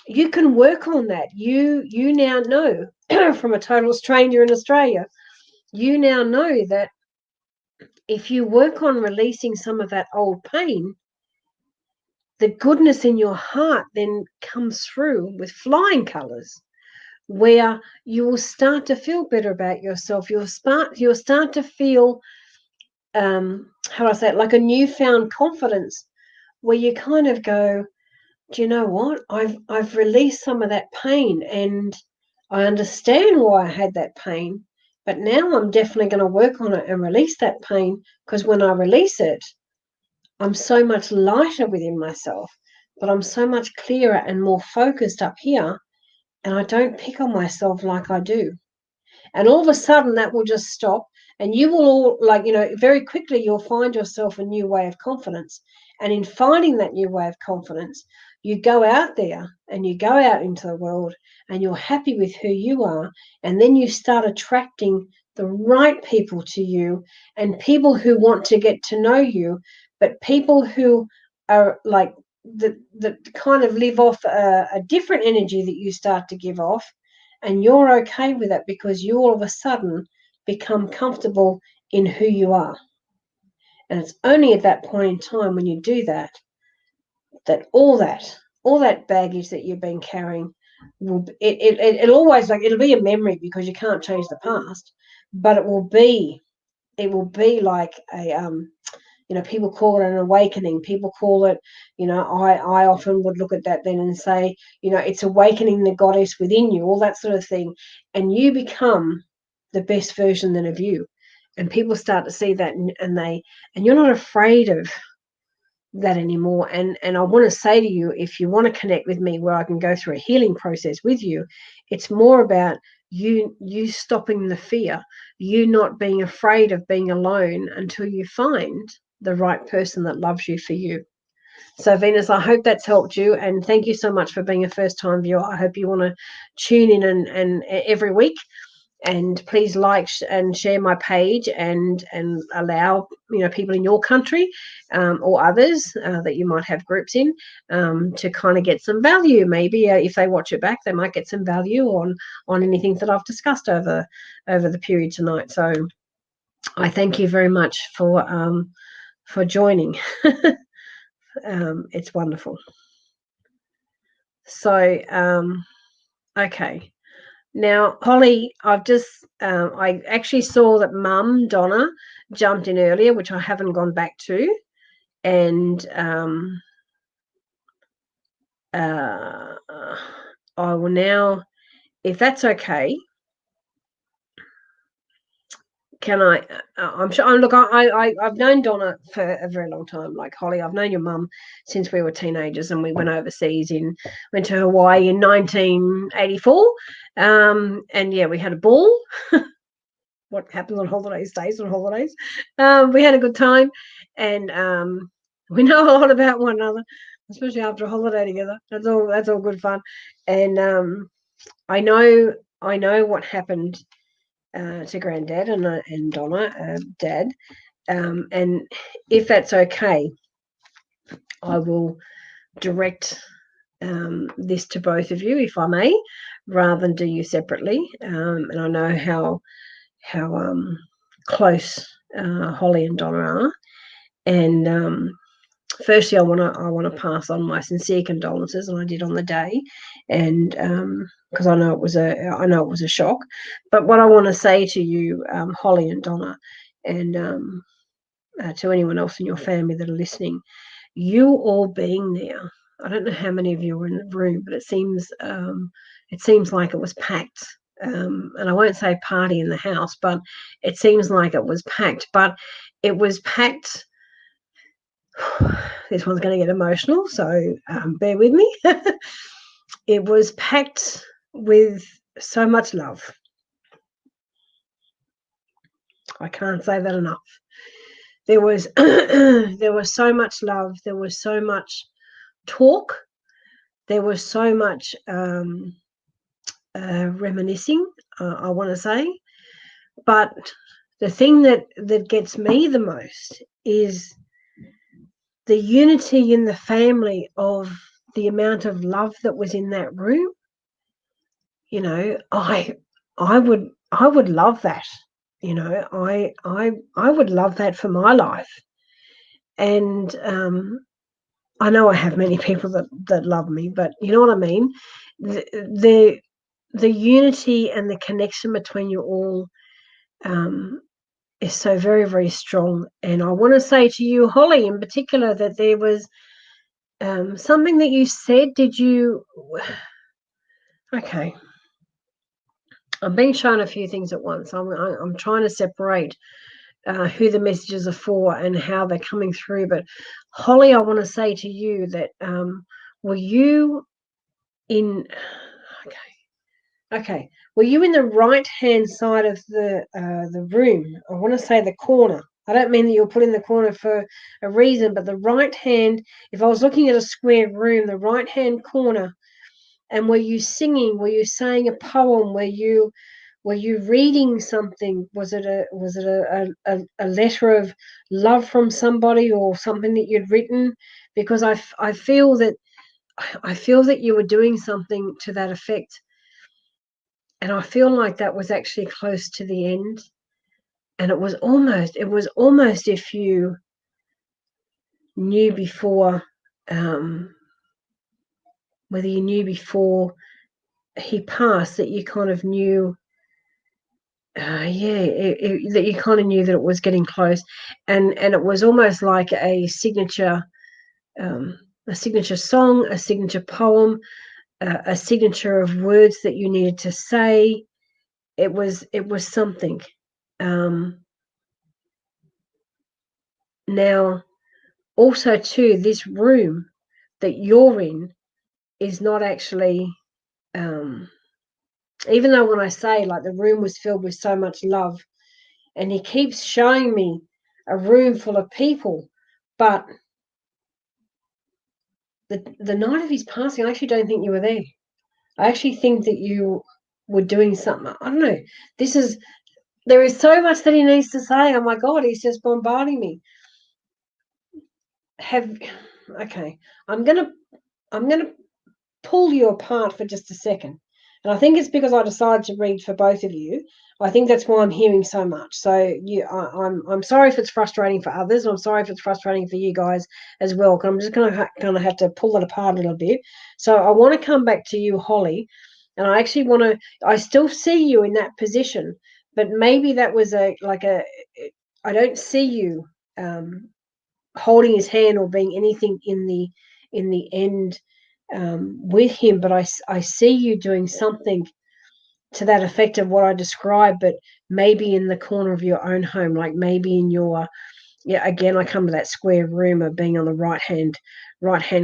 you can work on that. You now know from a total stranger in Australia, you now know that if you work on releasing some of that old pain, the goodness in your heart then comes through with flying colors, where you will start to feel better about yourself. You'll start to feel, how do I say it, like a newfound confidence, where you kind of go, do you know what? I've released some of that pain, and I understand why I had that pain, but now I'm definitely going to work on it and release that pain, because when I release it, I'm so much lighter within myself, but I'm so much clearer and more focused up here, and I don't pick on myself like I do. And all of a sudden that will just stop, and you will all, very quickly you'll find yourself a new way of confidence. And in finding that new way of confidence, you go out there and you go out into the world, and you're happy with who you are, and then you start attracting the right people to you, and people who want to get to know you, but people who are like that kind of live off a different energy that you start to give off, and you're okay with it, because you all of a sudden become comfortable in who you are. And it's only at that point in time when you do that, that all that baggage that you've been carrying it'll always, like, it'll be a memory, because you can't change the past, but it will be like a people call it an awakening. People call it, I often would look at that then and say, it's awakening the goddess within you, all that sort of thing. And you become the best version then of you. And people start to see that, and you're not afraid of that anymore. And I want to say to you, if you want to connect with me where I can go through a healing process with you, it's more about you stopping the fear, you not being afraid of being alone until you find the right person that loves you for you. So Venus, I hope that's helped you, and thank you so much for being a first time viewer. I hope you want to tune in and every week, and please like and share my page, and allow people in your country or others that you might have groups in to kind of get some value. Maybe if they watch it back, they might get some value on anything that I've discussed over the period tonight. So I thank you very much for joining. It's wonderful. So okay. Now, Holly, I actually saw that Mum, Donna, jumped in earlier, which I haven't gone back to. And I will now, if that's okay, can I? I'm sure. Look, I've known Donna for a very long time. Like Holly, I've known your mum since we were teenagers, and we went overseas went to Hawaii in 1984. And yeah, we had a ball. What happens on holidays stays on holidays. We had a good time, and we know a lot about one another, especially after a holiday together. That's all good fun. And I know what happened to Granddad and Donna, Dad. And if that's okay, I will direct this to both of you, if I may, rather than do you separately. And I know how close Holly and Donna are. And firstly, I want to pass on my sincere condolences, and I did on the day, and because I know it was a shock. But what I want to say to you, Holly and Donna, and to anyone else in your family that are listening, you all being there. I don't know how many of you were in the room, but it seems like it was packed. And I won't say party in the house, but it seems like it was packed. But it was packed. This one's going to get emotional, so bear with me. It was packed with so much love. I can't say that enough. There was there was so much love. There was so much talk. There was so much reminiscing, I want to say. But the thing that gets me the most is the unity in the family of the amount of love that was in that room. I would love that. I would love that for my life. And I know I have many people that love me, but you know what I mean? The unity and the connection between you all is so very, very strong. And I want to say to you, Holly, in particular, that there was something that you said. Did you? Okay. I'm being shown a few things at once. I'm trying to separate who the messages are for and how they're coming through. But Holly, I want to say to you that were you in? Okay. Were you in the right-hand side of the room? I want to say the corner. I don't mean that you're put in the corner for a reason, but the right hand, if I was looking at a square room, the right-hand corner, and were you singing? Were you saying a poem? Were you reading something? Was it a letter of love from somebody or something that you'd written? Because I feel that you were doing something to that effect. And I feel like that was actually close to the end. And it was almost if you knew before, whether you knew before he passed, that you kind of knew, that you kind of knew that it was getting close. And it was almost like a signature song, a signature poem, a signature of words that you needed to say. It was something. Now, also too, this room that you're in is not actually, even though when I say like the room was filled with so much love, and he keeps showing me a room full of people, but the night of his passing, I actually don't think you were there. I actually think that you were doing something. I don't know. There is so much that he needs to say. Oh my God, he's just bombarding me. Okay. I'm gonna pull you apart for just a second. And I think it's because I decided to read for both of you. I think that's why I'm hearing so much. So I'm sorry if it's frustrating for others. I'm sorry if it's frustrating for you guys as well. Because I'm just going to kind of have to pull it apart a little bit. So I want to come back to you, Holly, and I actually want to. I still see you in that position, but maybe that was I don't see you holding his hand or being anything in the end with him, but I see you doing something to that effect of what I described, but maybe in the corner of your own home, like maybe in your, yeah, again, I come to that square room of being on the right hand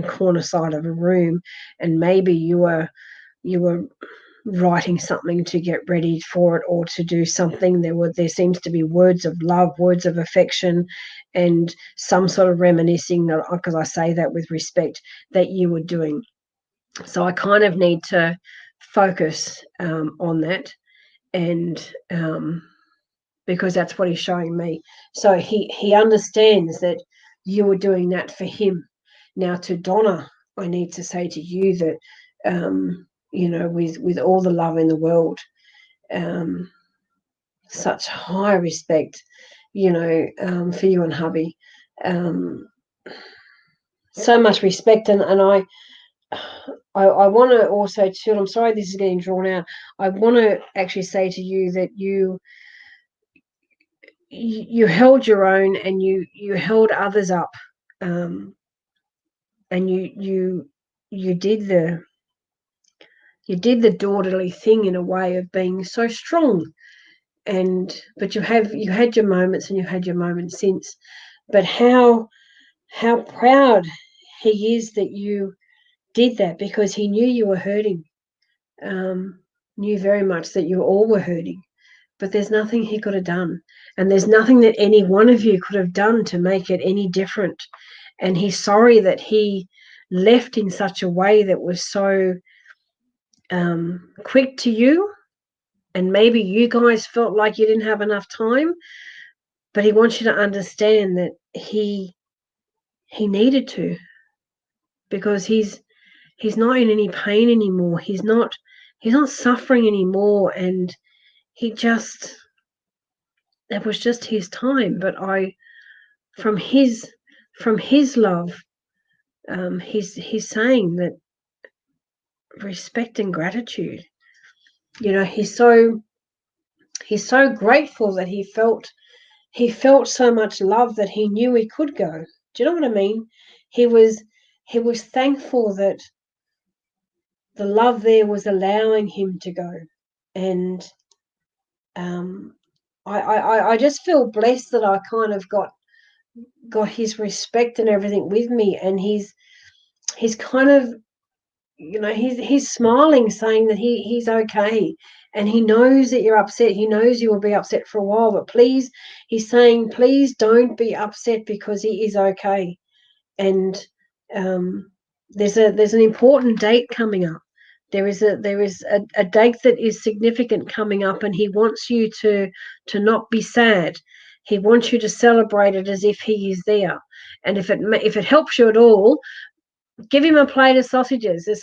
corner side of a room, and maybe you were writing something to get ready for it or to do something. There seems to be words of love, words of affection, and some sort of reminiscing, because I say that with respect, that you were doing. So I kind of need to focus on that, and because that's what he's showing me. So he understands that you were doing that for him. Now to Donna, I need to say to you that with all the love in the world, such high respect, for you and hubby, so much respect, and I want to also too, I'm sorry this is getting drawn out. I want to actually say to you that you held your own, and you held others up, and you did the daughterly thing in a way of being so strong. But you had your moments, and you've had your moments since. But how proud he is that you did that, because he knew you were hurting, knew very much that you all were hurting, but there's nothing he could have done, and there's nothing that any one of you could have done to make it any different. And he's sorry that he left in such a way that was so quick to you, and maybe you guys felt like you didn't have enough time, but he wants you to understand that he needed to, because he's not in any pain anymore. He's not suffering anymore, and he just, that was just his time. But from his love, he's saying that respect and gratitude. He's so grateful that he felt so much love that he knew he could go. Do you know what I mean? He was thankful that the love there was allowing him to go. And I just feel blessed that I kind of got his respect and everything with me, and he's kind of, he's smiling, saying that he's okay, and he knows that you're upset. He knows you will be upset for a while, but please, he's saying, please don't be upset, because he is okay. And there's an important date coming up. There is a date that is significant coming up, and he wants you to not be sad. He wants you to celebrate it as if he is there. And if it helps you at all, give him a plate of sausages. There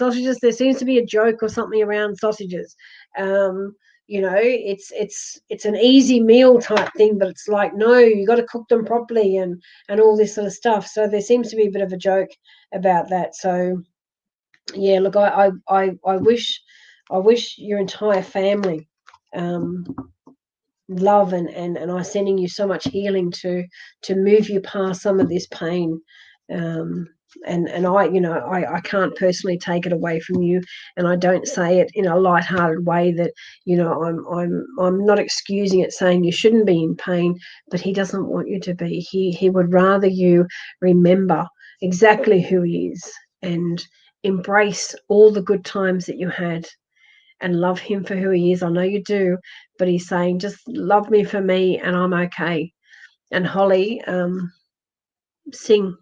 seems to be a joke or something around sausages. It's an easy meal type thing, but it's like, no, you got to cook them properly, and all this sort of stuff. So there seems to be a bit of a joke about that. So yeah, look, I wish your entire family love, and I'm sending you so much healing to move you past some of this pain. And I can't personally take it away from you, and I don't say it in a light-hearted way that I'm not excusing it, saying you shouldn't be in pain, but he doesn't want you to be. He would rather you remember exactly who he is, and embrace all the good times that you had, and love him for who he is. I know you do, but he's saying, just love me for me, and I'm okay. And Holly, singing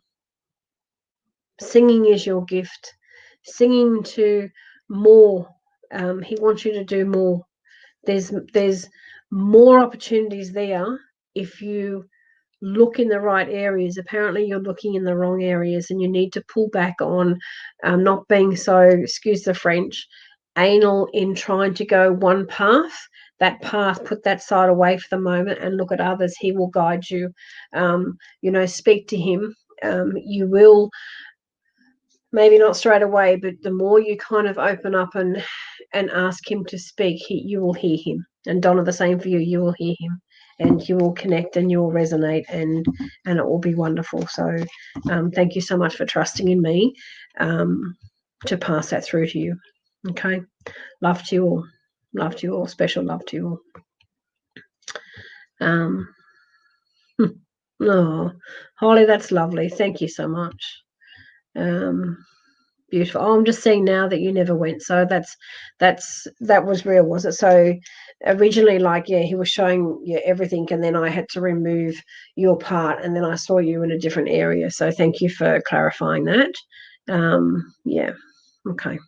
is your gift. Singing to more. He wants you to do more. There's more opportunities there if you look in the right areas. Apparently you're looking in the wrong areas, and you need to pull back on not being so, excuse the French, anal in trying to go one path. That path, put that side away for the moment and look at others. He will guide you. Speak to him. You will, maybe not straight away, but the more you kind of open up and ask him to speak, you will hear him. And Donna, the same for you. You will hear him, and you will connect, and you will resonate, and it will be wonderful. So thank you so much for trusting in me to pass that through to you. Okay. Love to you all. Love to you all. Special love to you all. Oh, Holly, that's lovely. Thank you so much. Beautiful. Oh, I'm just seeing now that you never went. So that was real, was it? So originally, like, yeah, he was showing you everything, and then I had to remove your part, and then I saw you in a different area. So thank you for clarifying that. Yeah. Okay.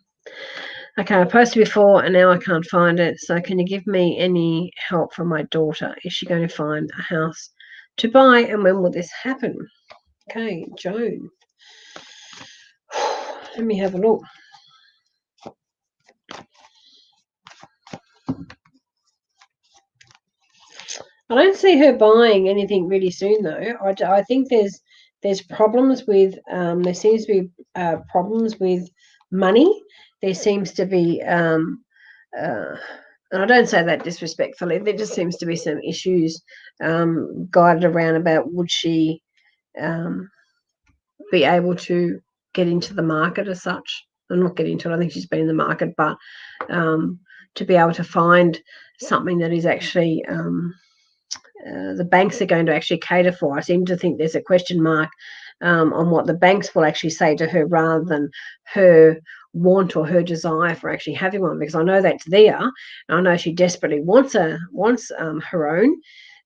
Okay, I posted before and now I can't find it. So can you give me any help for my daughter? Is she going to find a house to buy, and when will this happen? Okay, Joan. Let me have a look. I don't see her buying anything really soon, though. I think there's problems with there seems to be problems with money. There seems to be and I don't say that disrespectfully. There just seems to be some issues guided around about would she be able to get into the market as such. I'm not getting into it. I think she's been in the market, but to be able to find something that is actually the banks are going to actually cater for. I seem to think there's a question mark on what the banks will actually say to her, rather than her want or her desire for actually having one, because I know that's there. And I know she desperately wants her own,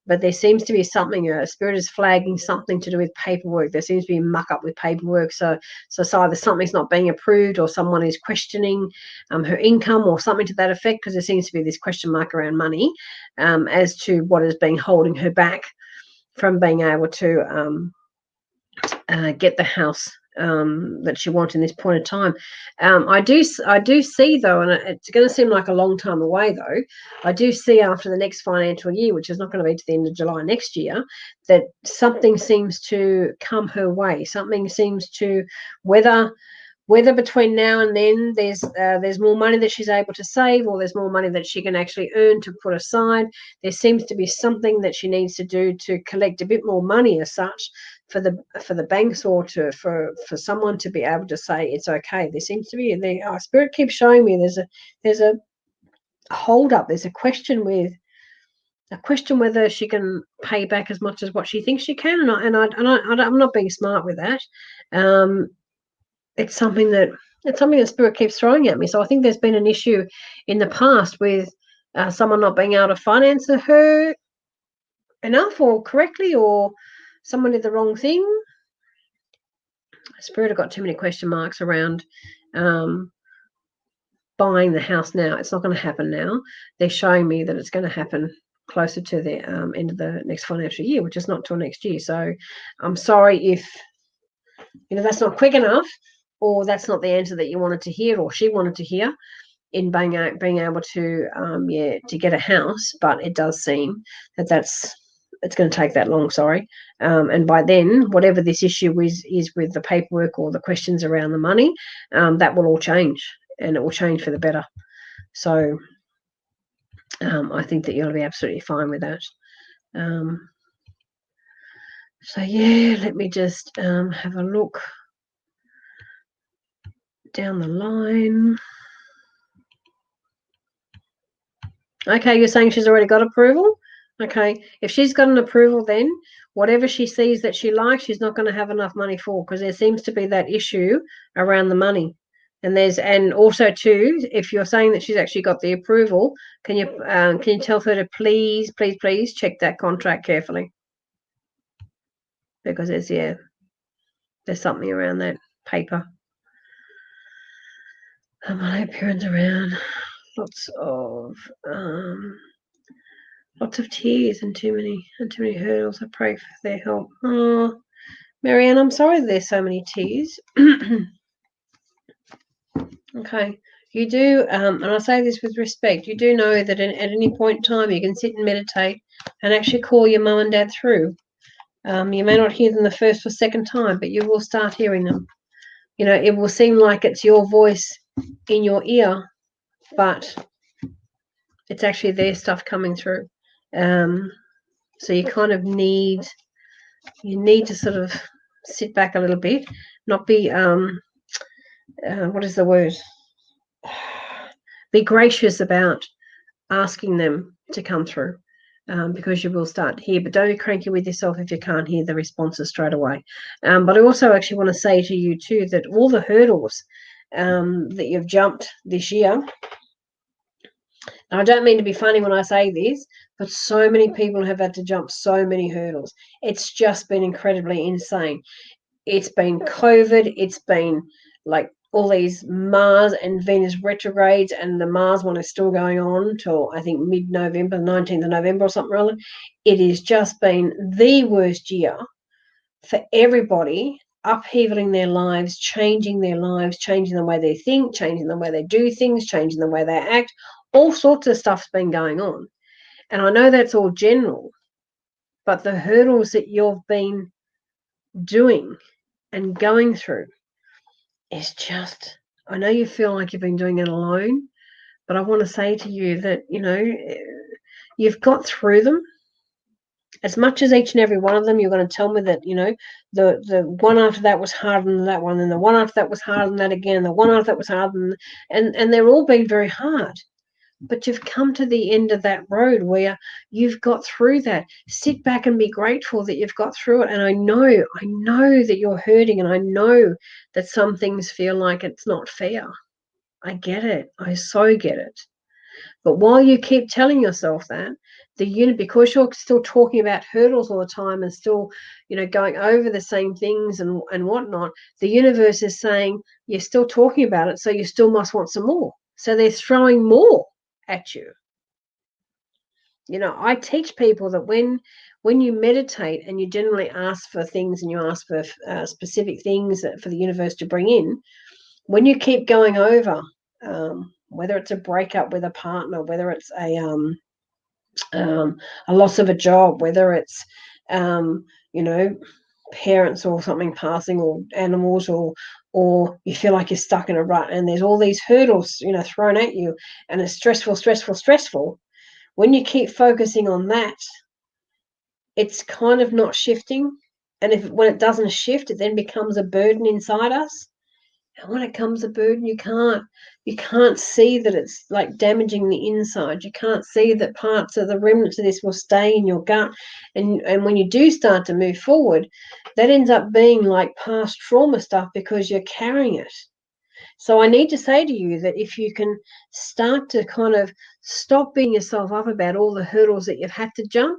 but there seems to be something, spirit is flagging something to do with paperwork. There seems to be a muck up with paperwork. So it's either something's not being approved, or someone is questioning her income or something to that effect, because there seems to be this question mark around money as to what is being holding her back from being able to get the house that she wants in this point of time. I do see, though, and it's going to seem like a long time away, though, I do see after the next financial year, which is not going to be to the end of July next year, that something seems to come her way. Something seems to, whether between now and then there's more money that she's able to save, or there's more money that she can actually earn to put aside. There seems to be something that she needs to do to collect a bit more money as such for the banks, or for someone to be able to say it's okay. There seems to be spirit keeps showing me there's a hold up. There's a question whether she can pay back as much as what she thinks she can, and I'm not being smart with that. It's something that spirit keeps throwing at me. So I think there's been an issue in the past with someone not being able to finance her enough or correctly, or someone did the wrong thing. Spirit have got too many question marks around buying the house now. It's not going to happen now. They're showing me that it's going to happen closer to the end of the next financial year, which is not till next year. So I'm sorry if that's not quick enough, or that's not the answer that you wanted to hear, or she wanted to hear, in being able to to get a house. But it does seem that it's going to take that long. Sorry. And by then, whatever this issue is with the paperwork or the questions around the money, that will all change, and it will change for the better. So I think that you'll be absolutely fine with that. So yeah, let me just have a look down the line. Okay, you're saying she's already got approval? Okay, if she's got an approval, then whatever she sees that she likes, she's not going to have enough money for, because there seems to be that issue around the money. And also too, if you're saying that she's actually got the approval, can you tell her to please check that contract carefully, because there's something around that paper. My appearance around. lots of tears and too many hurdles. I pray for their help. Oh, Marianne, I'm sorry there's so many tears. Okay. You do, and I say this with respect, you do know that at any point in time you can sit and meditate and actually call your mum and dad through. You may not hear them the first or second time, but you will start hearing them. You know, it will seem like it's your voice in your ear, but it's actually their stuff coming through. So you kind of need to sort of sit back a little bit, not be what is the word? Be gracious about asking them to come through, because you will start to hear, but don't be cranky with yourself if you can't hear the responses straight away. But I also actually want to say to you too that all the hurdles that you've jumped this year, and I don't mean to be funny when I say this, but so many people have had to jump so many hurdles. It's just been incredibly insane. It's been COVID. It's been like all these Mars and Venus retrogrades, and the Mars one is still going on till I think mid-November, 19th of November or something like that. It has just been the worst year for everybody, upheavaling their lives, changing the way they think, changing the way they do things, changing the way they act. All sorts of stuff's been going on. And I know that's all general, but the hurdles that you've been doing and going through is just, I know you feel like you've been doing it alone, but I want to say to you that, you know, you've got through them. As much as each and every one of them, you're going to tell me that, you know, the one after that was harder than that one, and the one after that was harder than that again, the one after that was harder than, and they're all been very hard. But you've come to the end of that road where you've got through that. Sit back and be grateful that you've got through it. And I know that you're hurting, and I know that some things feel like it's not fair. I get it. I so get it. But while you keep telling yourself that, because you're still talking about hurdles all the time and still, you know, going over the same things and whatnot, the universe is saying you're still talking about it, so you still must want some more. So they're throwing more at you. You know, I teach people that when you meditate and you generally ask for things and you ask for specific things for the universe to bring in, when you keep going over, whether it's a breakup with a partner, whether it's a loss of a job, whether it's you know, parents or something passing, or animals, or you feel like you're stuck in a rut and there's all these hurdles, you know, thrown at you, and it's stressful. When you keep focusing on that, it's kind of not shifting. And when it doesn't shift, it then becomes a burden inside us. And when it comes a burden, you can't see that it's like damaging the inside. You can't see that parts of the remnants of this will stay in your gut. And when you do start to move forward, that ends up being like past trauma stuff because you're carrying it. So I need to say to you that if you can start to kind of stop beating yourself up about all the hurdles that you've had to jump,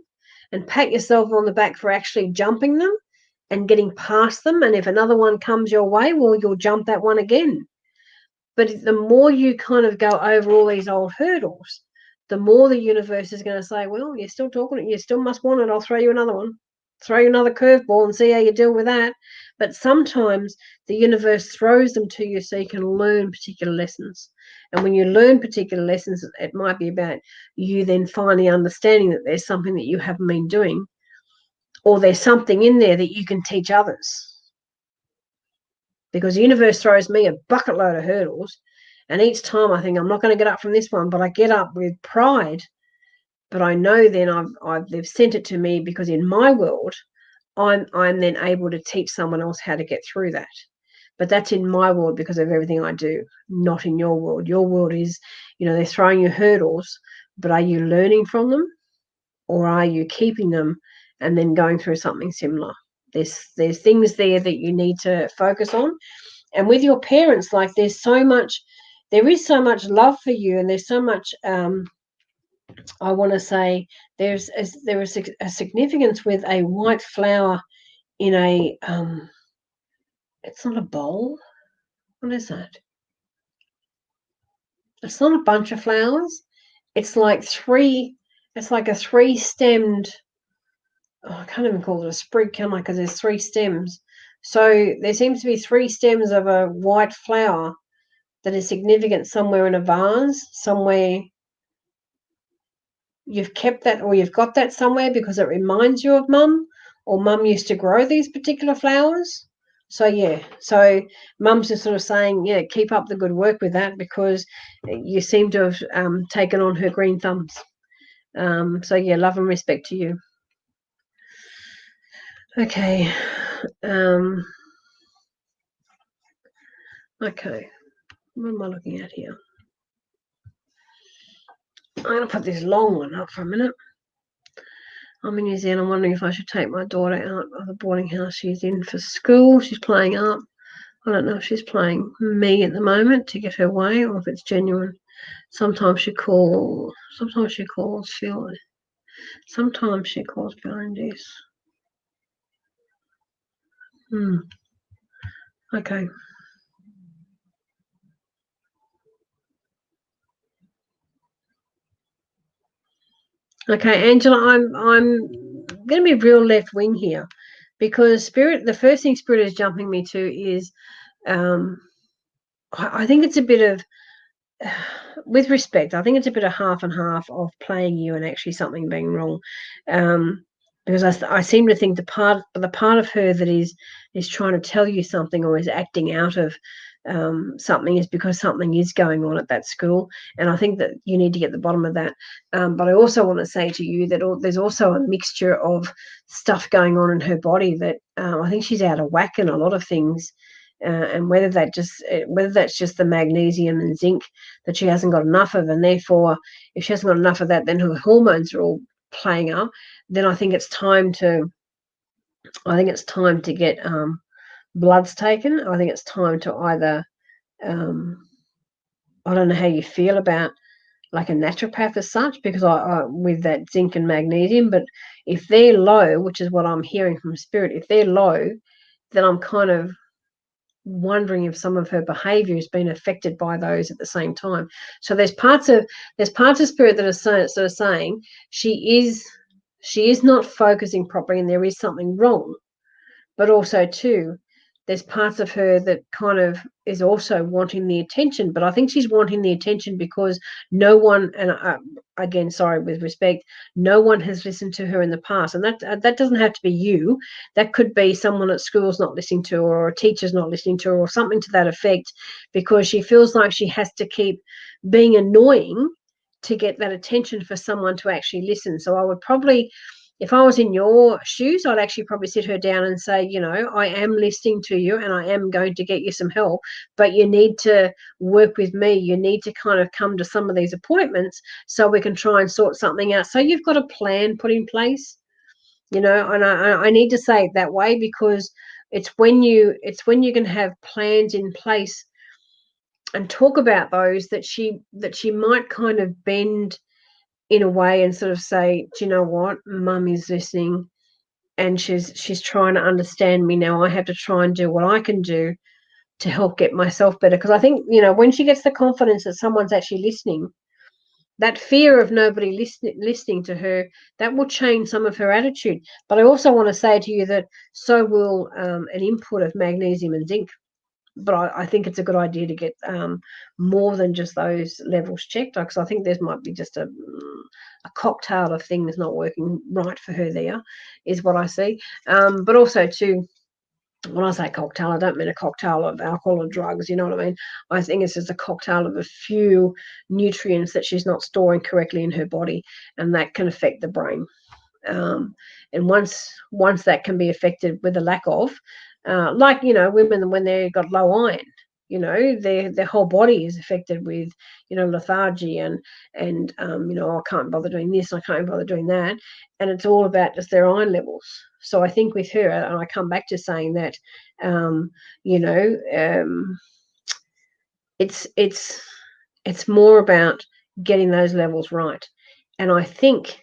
and pat yourself on the back for actually jumping them and getting past them. And if another one comes your way, well, you'll jump that one again. But the more you kind of go over all these old hurdles, the more the universe is going to say, well, you're still talking, you still must want it. I'll throw you another one. Throw you another curveball and see how you deal with that. But sometimes the universe throws them to you so you can learn particular lessons. And when you learn particular lessons, it might be about you then finally understanding that there's something that you haven't been doing, or there's something in there that you can teach others. Because the universe throws me a bucket load of hurdles, and each time I think I'm not going to get up from this one, but I get up with pride. But I know then they've sent it to me because in my world, I'm then able to teach someone else how to get through that. But that's in my world because of everything I do, not in your world. Your world is, you know, they're throwing you hurdles, but are you learning from them, or are you keeping them and then going through something similar? There's things there that you need to focus on. And with your parents, like there is so much love for you, and there's so much I want to say there is a significance with a white flower in a it's not a bowl. What is that? it's not a bunch of flowers. It's like a three-stemmed, I can't even call it a sprig, can I? Because there's three stems. So there seems to be three stems of a white flower that is significant somewhere in a vase, somewhere you've kept that, or you've got that somewhere because it reminds you of mum, or mum used to grow these particular flowers. So yeah, so mum's just sort of saying, yeah, keep up the good work with that, because you seem to have taken on her green thumbs. So yeah, love and respect to you. Okay. Okay. What am I looking at here? I'm going to put this long one up for a minute. I'm in New Zealand. I'm wondering if I should take my daughter out of the boarding house she's in for school. She's playing up. I don't know if she's playing me at the moment to get her way, or if it's genuine. Sometimes she calls Phil. Sometimes she calls behind this. Okay. Okay, Angela, I'm going to be real left wing here, because Spirit. The first thing Spirit is jumping me to is, I think it's a bit of, with respect, I think it's a bit of half and half of playing you and actually something being wrong, because I seem to think the part of her that is trying to tell you something, or is acting out of something, is because something is going on at that school, and I think that you need to get the bottom of that. But I also want to say to you that there's also a mixture of stuff going on in her body that I think she's out of whack in a lot of things. And whether that's just the magnesium and zinc that she hasn't got enough of, and therefore, if she hasn't got enough of that, then her hormones are all playing up. Then I think it's time to get bloods taken. I think it's time to either, I don't know how you feel about like a naturopath as such, because I with that zinc and magnesium, but if they're low, which is what I'm hearing from Spirit, if they're low, then I'm kind of wondering if some of her behavior has been affected by those at the same time. So there's parts of Spirit that are sort of saying she is not focusing properly, and there is something wrong. But also too, there's parts of her that kind of is also wanting the attention, but I think she's wanting the attention because no one, and again, sorry, with respect, no one has listened to her in the past, and that doesn't have to be you. That could be someone at school's not listening to her, or a teacher's not listening to her, or something to that effect, because she feels like she has to keep being annoying to get that attention for someone to actually listen. So I would probably, if I was in your shoes, I'd actually probably sit her down and say, I am listening to you, and I am going to get you some help, but you need to work with me. You need to kind of come to some of these appointments so we can try and sort something out. So you've got a plan put in place, and I need to say it that way, because it's when you can have plans in place and talk about those, that she might kind of bend in a way and sort of say, do you know what, mum is listening, and she's trying to understand me now. I have to try and do what I can do to help get myself better. Because I think, when she gets the confidence that someone's actually listening, that fear of nobody listening to her, that will change some of her attitude. But I also want to say to you that so will an input of magnesium and zinc. But I think it's a good idea to get more than just those levels checked, because I think there might be just a cocktail of things not working right for her. There is what I see. But also too, when I say cocktail, I don't mean a cocktail of alcohol or drugs. You know what I mean? I think it's just a cocktail of a few nutrients that she's not storing correctly in her body, and that can affect the brain. And once that can be affected with a lack of, like, women when they've got low iron, their whole body is affected with, lethargy and I can't bother doing this, I can't bother doing that, and it's all about just their iron levels. So I think with her, and I come back to saying that, it's more about getting those levels right. And I think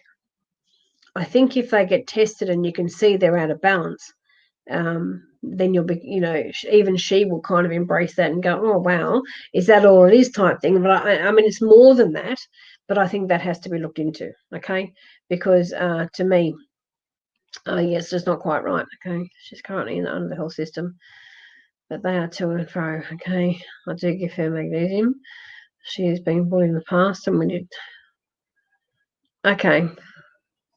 if they get tested and you can see they're out of balance, then you'll be, even she will kind of embrace that and go, oh, wow, is that all it is type thing. But I mean, it's more than that, but I think that has to be looked into, okay? Because to me, yes, it's not quite right, okay? She's currently under the health system, but they are to and fro, okay? I do give her magnesium. She has been bullied in the past, and we did. Okay.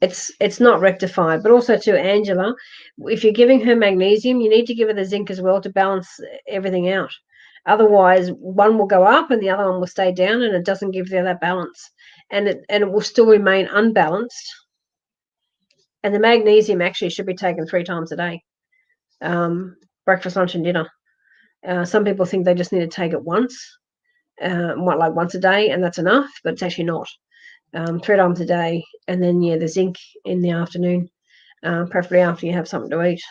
It's not rectified, but also to Angela, if you're giving her magnesium, you need to give her the zinc as well to balance everything out. Otherwise, one will go up and the other one will stay down, and it doesn't give you that balance, and it will still remain unbalanced. And the magnesium actually should be taken 3 times a day, breakfast, lunch, and dinner. Some people think they just need to take it once, like once a day, and that's enough, but it's actually not. 3 times a day, and then the zinc in the afternoon, preferably after you have something to eat,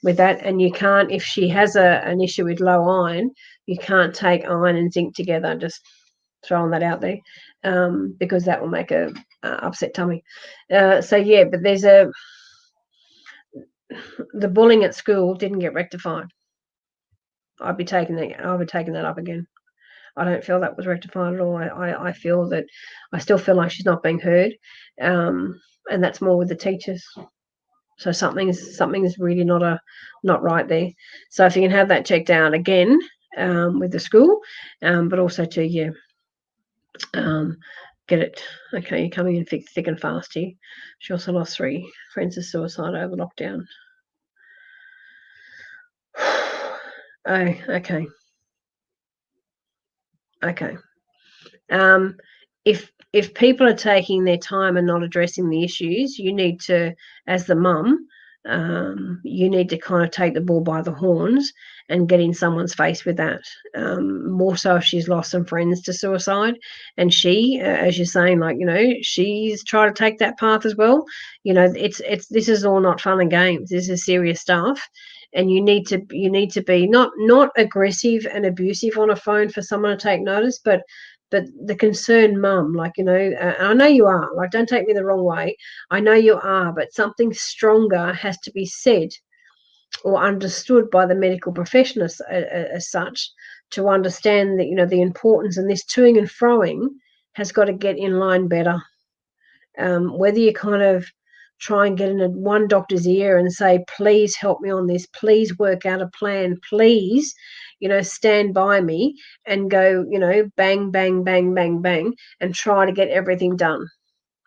with that. And you can't, if she has an issue with low iron, you can't take iron and zinc together. Just throwing that out there, because that will make a upset tummy. So yeah, but there's the bullying at school didn't get rectified. I'll be taking that up again. I don't feel that was rectified at all. I feel that I still feel like she's not being heard, and that's more with the teachers. So something's really not right there. So if you can have that checked out again, with the school, but also to get it. Okay, you're coming in thick and fast here. She also lost 3 friends to suicide over lockdown. Oh, okay. Okay. If people are taking their time and not addressing the issues, you need to, as the mum, you need to kind of take the bull by the horns and get in someone's face with that. More so if she's lost some friends to suicide, and she, as you're saying, like, she's tried to take that path as well. It's this is all not fun and games. This is serious stuff. And you need to be not aggressive and abusive on a phone for someone to take notice, but the concerned mum, like, I know you are, like, don't take me the wrong way. I know you are, but something stronger has to be said or understood by the medical profession as such, to understand that, the importance, and this toing and froing has got to get in line better. Whether you kind of try and get in one doctor's ear and say, please help me on this, please work out a plan, please, stand by me, and go, bang, bang, bang, bang, bang, and try to get everything done.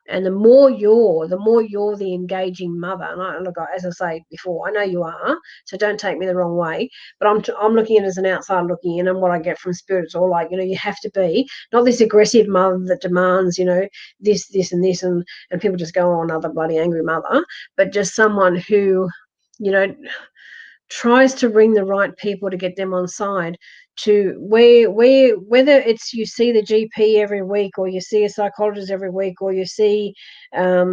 And the more you're the engaging mother, and look, as I say before, I know you are, so don't take me the wrong way, but I'm looking at it as an outsider looking in, and what I get from spirits, all like, you have to be not this aggressive mother that demands, this and this, and people just go, oh, another bloody angry mother, but just someone who, tries to bring the right people to get them on side, to whether it's you see the GP every week, or you see a psychologist every week, or you see a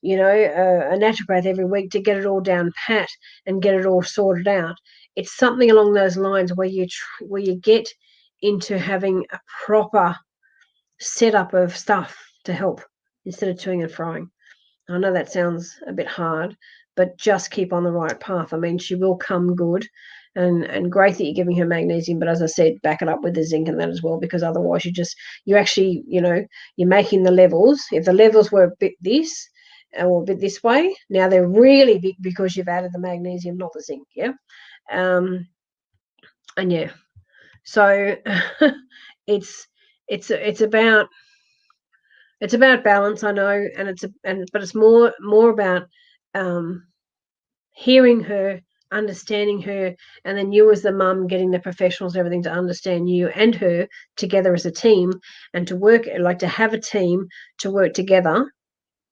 naturopath every week, to get it all down pat and get it all sorted out. It's something along those lines where you get into having a proper setup of stuff to help, instead of toing and froing. I know that sounds a bit hard, but just keep on the right path. I mean, she will come good, and great that you're giving her magnesium, but as I said, back it up with the zinc and that as well, because otherwise you're actually, you're making the levels. If the levels were a bit this, or a bit this way, now they're really big because you've added the magnesium, not the zinc. Yeah. And yeah, so it's about balance, I know, but it's more about hearing her, understanding her, and then you as the mum getting the professionals, everything, to understand you and her together as a team, and to work, like, to have a team to work together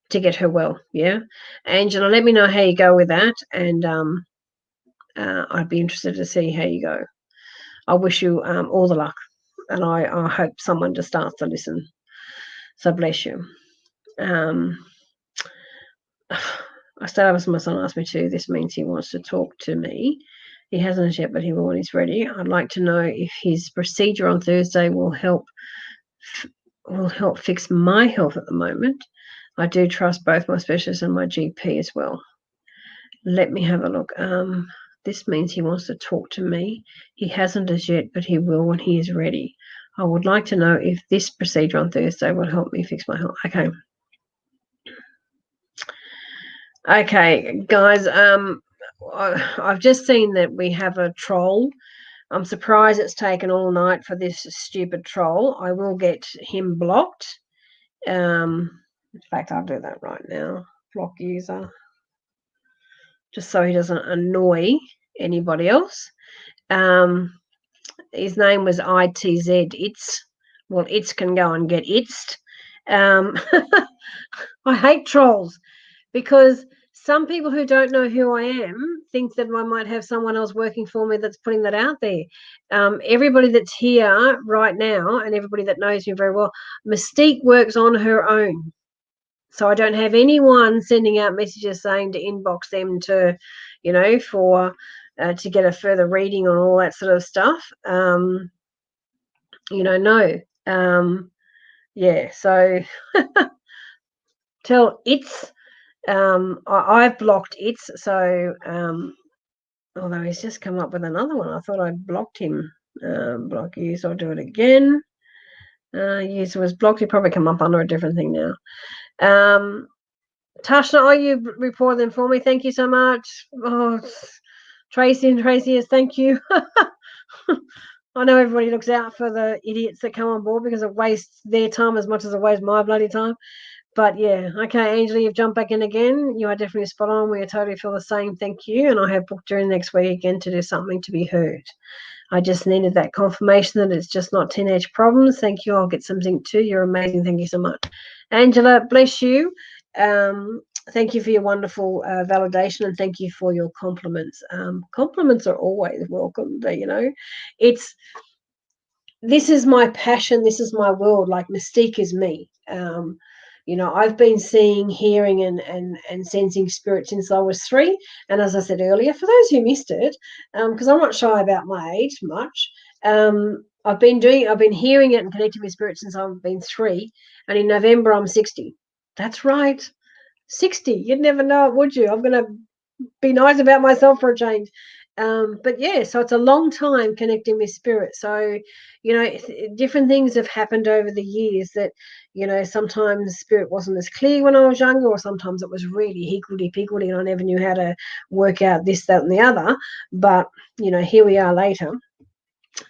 to get her well. Yeah, Angela, let me know how you go with that, and I'd be interested to see how you go. I wish you all the luck, and I hope someone just starts to listen. So bless you. I started with my son asked me to. This means he wants to talk to me. He hasn't as yet, but he will when he's ready. I'd like to know if his procedure on Thursday will help fix my health at the moment. I do trust both my specialist and my GP as well. Let me have a look. This means he wants to talk to me. He hasn't as yet, but he will when he is ready. I would like to know if this procedure on Thursday will help me fix my health. Okay. Okay, guys, I've just seen that we have a troll. I'm surprised it's taken all night for this stupid troll. I will get him blocked. In fact, I'll do that right now. Block user. Just so he doesn't annoy anybody else. His name was ITZ. It's can go and get it's. I hate trolls because some people who don't know who I am think that I might have someone else working for me that's putting that out there. Everybody that's here right now and everybody that knows me very well, Mystique works on her own. So I don't have anyone sending out messages saying to inbox them to, for to get a further reading on all that sort of stuff. No. Yeah, so tell it's I've blocked it's, so although he's just come up with another one. I thought I'd blocked him. Block use, I'll do it again. User was blocked. He'll probably come up under a different thing now. Tasha, you report them for me. Thank you so much. Oh, Tracy is thank you. I know everybody looks out for the idiots that come on board because it wastes their time as much as it wastes my bloody time. But yeah, okay, Angela, you've jumped back in again. You are definitely spot on. We totally feel the same. Thank you. And I have booked during next week again to do something to be heard. I just needed that confirmation that it's just not teenage problems. Thank you. I'll get some zinc too. You're amazing. Thank you so much. Angela, bless you. Thank you for your wonderful validation, and thank you for your compliments. Compliments are always welcome. This is my passion. This is my world. Like Mystique is me. I've been seeing, hearing, and sensing spirit since I was 3. And as I said earlier, for those who missed it, because I'm not shy about my age much, I've been hearing it and connecting with spirit since I've been 3. And in November, I'm 60. That's right. 60. You'd never know it, would you? I'm going to be nice about myself for a change. But yeah, so it's a long time connecting with spirit. So, different things have happened over the years that, sometimes spirit wasn't as clear when I was younger, or sometimes it was really higgledy-piggledy and I never knew how to work out this, that, and the other. But, here we are later,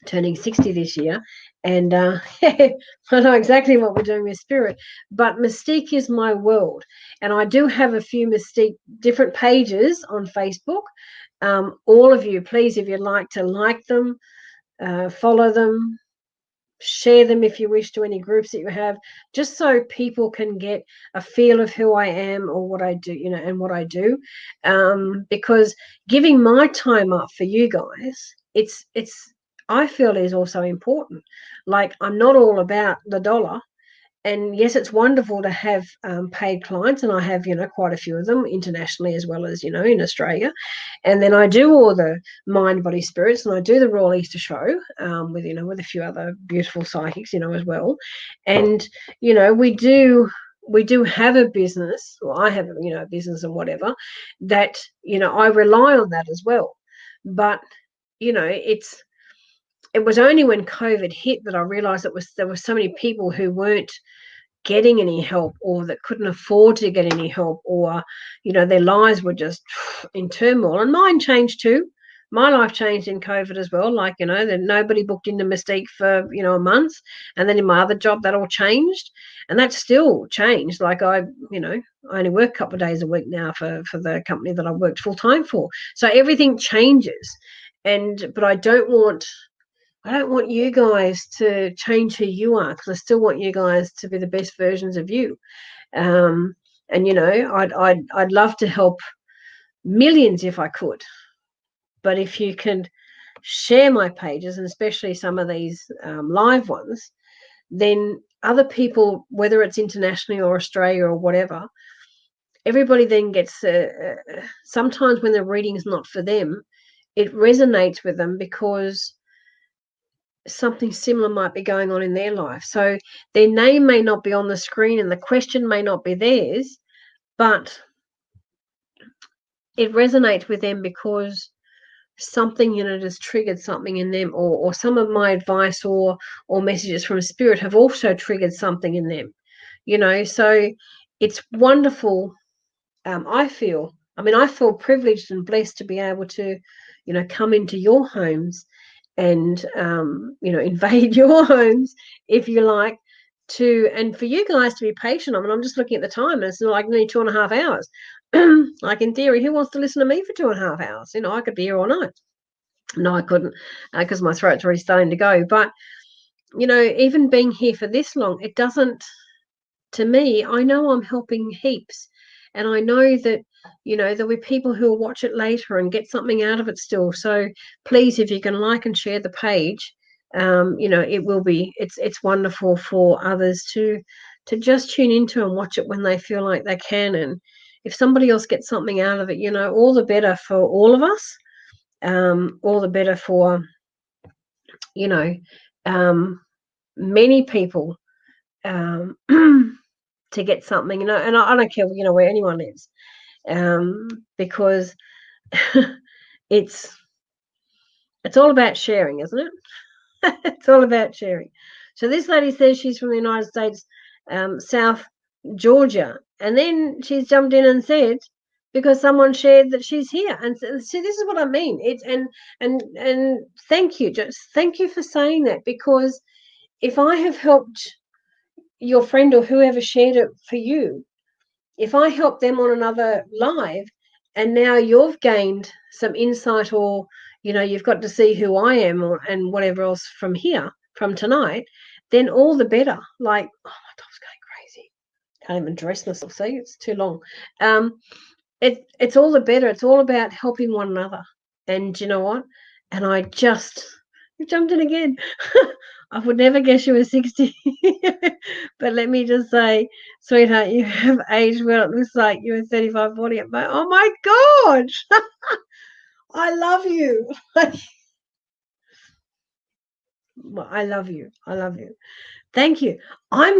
turning 60 this year. And I know exactly what we're doing with spirit. But Mystique is my world. And I do have a few Mystique different pages on Facebook. All of you, please, if you'd like to like them, follow them, share them if you wish to any groups that you have, just so people can get a feel of who I am or what I do, and what I do. Because giving my time up for you guys, it's I feel is also important. Like, I'm not all about the dollar. And yes, it's wonderful to have paid clients, and I have, quite a few of them internationally as well as, in Australia. And then I do all the mind, body, spirits, and I do the Royal Easter Show with a few other beautiful psychics, as well. And we do have a business, or I have a business and whatever, that I rely on that as well. But it was only when COVID hit that I realized there were so many people who weren't getting any help, or that couldn't afford to get any help, or their lives were just in turmoil. And mine changed too. My life changed in COVID as well. Like, that nobody booked into Mystique for a month, and then in my other job that all changed, and that still changed. Like, I only work a couple of days a week now for the company that I worked full time for. So everything changes, but I don't want you guys to change who you are, because I still want you guys to be the best versions of you. And I'd love to help millions if I could. But if you can share my pages, and especially some of these live ones, then other people, whether it's internationally or Australia or whatever, everybody then gets. Sometimes when the reading is not for them, it resonates with them because something similar might be going on in their life. So their name may not be on the screen and the question may not be theirs, but it resonates with them because something in it has triggered something in them, or some of my advice or messages from spirit have also triggered something in them, so it's wonderful. I feel privileged and blessed to be able to come into your homes and invade your homes, if you like, and for you guys to be patient. I'm just looking at the time, and it's like nearly 2.5 hours. Like, in theory, who wants to listen to me for 2.5 hours? I could be here all night. No, I couldn't, because my throat's already starting to go. But even being here for this long, it doesn't, to me, I know I'm helping heaps, and I know that there'll be people who will watch it later and get something out of it still. So please, if you can like and share the page, it will be, it's wonderful for others to just tune into and watch it when they feel like they can. And if somebody else gets something out of it, all the better for all of us. All the better for many people, to get something, and I don't care where anyone is, because it's all about sharing, isn't it? It's all about sharing. So this lady says she's from the United States, South Georgia, and then she's jumped in and said, because someone shared that she's here. And see, this is what I mean. It's and thank you, just thank you for saying that, because if I have helped your friend or whoever shared it for you, if I help them on another live, and now you've gained some insight, or you've got to see who I am, and whatever else from here, from tonight, then all the better. Like, oh, my dog's going crazy. Can't even dress myself. See, it's too long. It's all the better. It's all about helping one another. And you know what? And you jumped in again. I would never guess you were 60. But let me just say, sweetheart, you have aged well. It looks like you were 35, 40. Oh my God. I love you. I love you. I love you. Thank you. I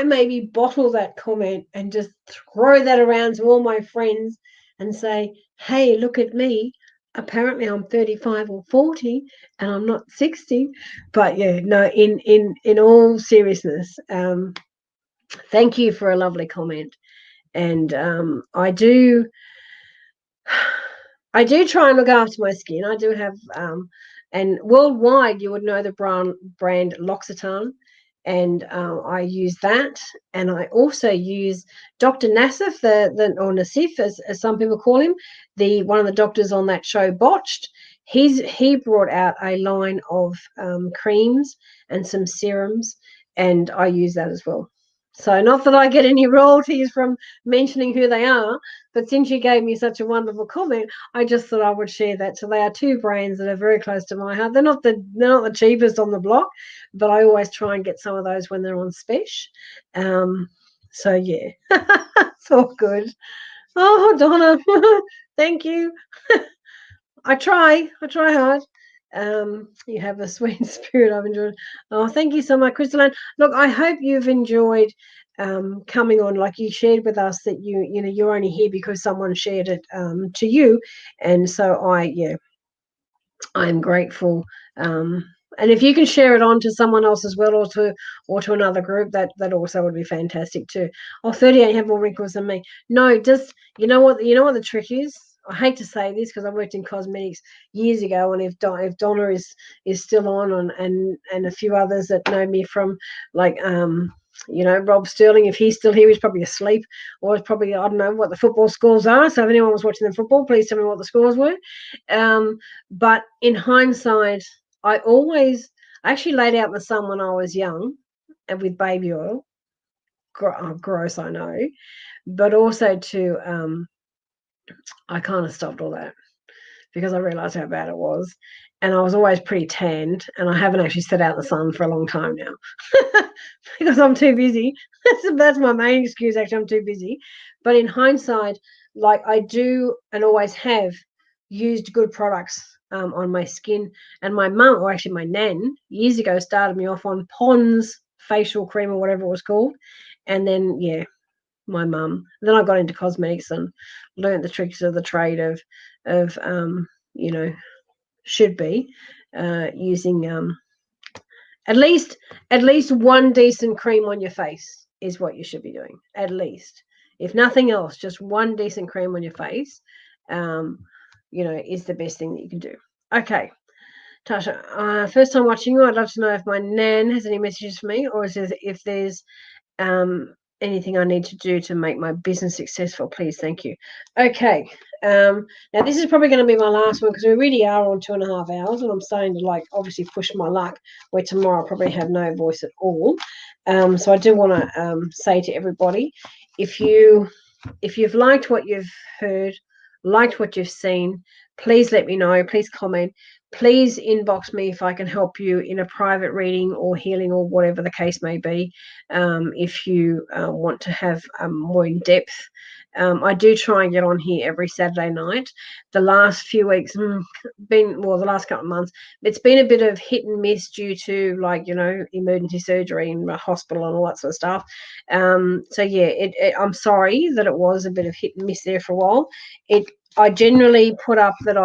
maybe bottle that comment and just throw that around to all my friends and say, hey, look at me. Apparently I'm 35 or 40 and I'm not 60. But yeah, no, in all seriousness, thank you for a lovely comment. And I do try and look after my skin. I do have, and worldwide, you would know the brand L'Occitane, and I use that. And I also use Dr. Nassif, or Nassif, as some people call him, one of the doctors on that show, Botched. He brought out a line of creams and some serums, and I use that as well. So not that I get any royalties from mentioning who they are, but since you gave me such a wonderful comment, I just thought I would share that. So they are two brands that are very close to my heart. They're not the cheapest on the block, but I always try and get some of those when they're on special. So yeah, it's all good. Oh, Donna, thank you. I try hard. You have a sweet spirit. I've enjoyed. Oh, thank you so much, Crystalline. Look, I hope you've enjoyed coming on. Like, you shared with us that you're only here because someone shared it to you, and so I'm grateful. And if you can share it on to someone else as well, or to another group, that also would be fantastic too. Oh, 38 have more wrinkles than me. No, just you know what the trick is. I hate to say this because I worked in cosmetics years ago, and if Donna is still on, and a few others that know me from, like, Rob Sterling, if he's still here, he's probably asleep, or it's probably, I don't know what the football scores are. So if anyone was watching the football, please tell me what the scores were. But in hindsight, I actually laid out in the sun when I was young, and with baby oil. Gross, I know, but also I kind of stopped all that because I realised how bad it was, and I was always pretty tanned, and I haven't actually sat out in the sun for a long time now because I'm too busy. That's my main excuse. Actually, I'm too busy. But in hindsight, like, I do and always have used good products on my skin. And my mum, or actually my nan, years ago started me off on Pond's facial cream, or whatever it was called. And then, my mum. Then I got into cosmetics and learned the tricks of the trade of you know, should be using at least one decent cream on your face is what you should be doing. At least, if nothing else, just one decent cream on your face, you know, is the best thing that you can do. Okay, Tasha, first time watching you. I'd love to know if my nan has any messages for me, or if there's anything I need to do to make my business successful, please. Thank you. Okay. Now this is probably going to be my last one because we really are on 2.5 hours, and I'm starting to like obviously push my luck where tomorrow I'll probably have no voice at all. So I do want to say to everybody, if you've liked what you've heard, liked what you've seen, please let me know. Please comment. Please inbox me if I can help you in a private reading or healing or whatever the case may be. If you want to have more in depth, I do try and get on here every Saturday night. The last few weeks, the last couple of months, it's been a bit of hit and miss due to, like, you know, emergency surgery in the hospital and all that sort of stuff. So yeah, I'm sorry that it was a bit of hit and miss there for a while. I generally put up that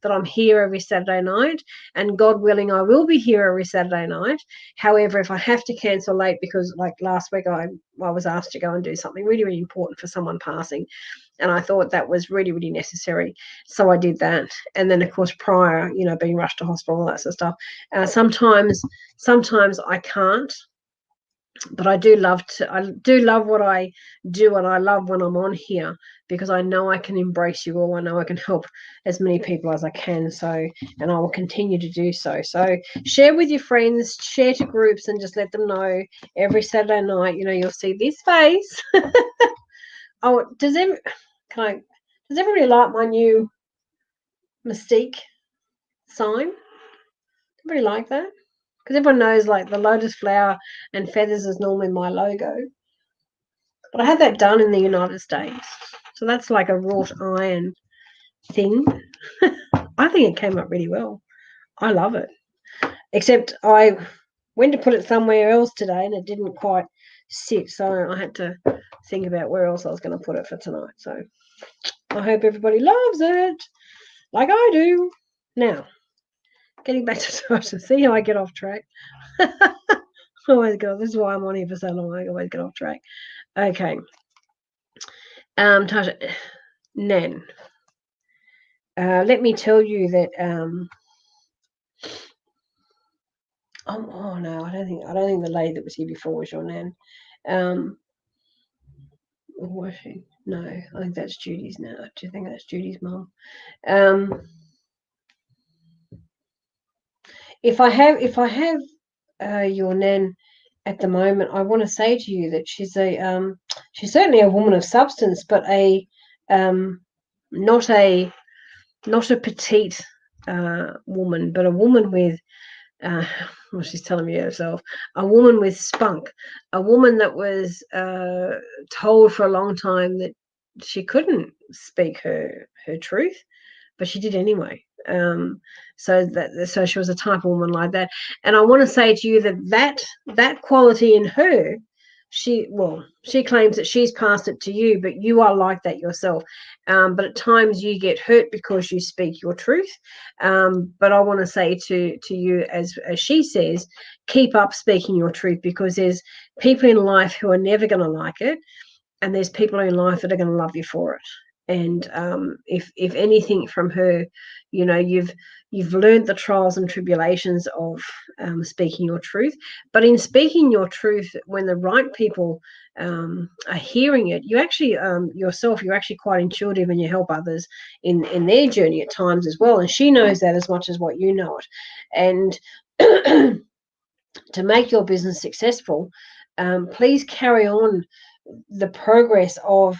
that I'm here every Saturday night, and God willing, I will be here every Saturday night. However, if I have to cancel late because, like last week, I was asked to go and do something really, really important for someone passing, and I thought that was really, really necessary, so I did that. And then, of course, prior, being rushed to hospital, all that sort of stuff. Sometimes I can't. But I do love what I do, and I love when I'm on here because I know I can embrace you all. I know I can help as many people as I can. So, and I will continue to do so. So share with your friends, share to groups, and just let them know every Saturday night, you'll see this face. Oh, does everybody like my new Mystique sign? Everybody like that? Because everyone knows, like, the lotus flower and feathers is normally my logo. But I had that done in the United States. So that's like a wrought iron thing. I think it came up really well. I love it. Except I went to put it somewhere else today and it didn't quite sit. So I had to think about where else I was going to put it for tonight. So I hope everybody loves it like I do. Now, getting back to Tasha. See how I get off track? This is why I'm on here for so long. I always get off track. Okay. Tasha, Nan, let me tell you that. Oh no, I don't think the lady that was here before was your Nan. Was she? No, I think that's Judy's now. Do you think that's Judy's mum? If I have your Nan at the moment, I want to say to you that she's she's certainly a woman of substance, but not a petite woman, but a woman with well, she's telling me herself, a woman with spunk, a woman that was told for a long time that she couldn't speak her truth, but she did anyway. So she was a type of woman like that. And I want to say to you that quality in her, she claims that she's passed it to you, but you are like that yourself. But at times you get hurt because you speak your truth. But I want to say to you, as she says, keep up speaking your truth, because there's people in life who are never going to like it, and there's people in life that are going to love you for it. And if anything from her, you've learned the trials and tribulations of speaking your truth. But in speaking your truth, when the right people are hearing it, you actually yourself, you're actually quite intuitive, and you help others in their journey at times as well. And she knows that as much as what you know it. And to make your business successful, please carry on the progress of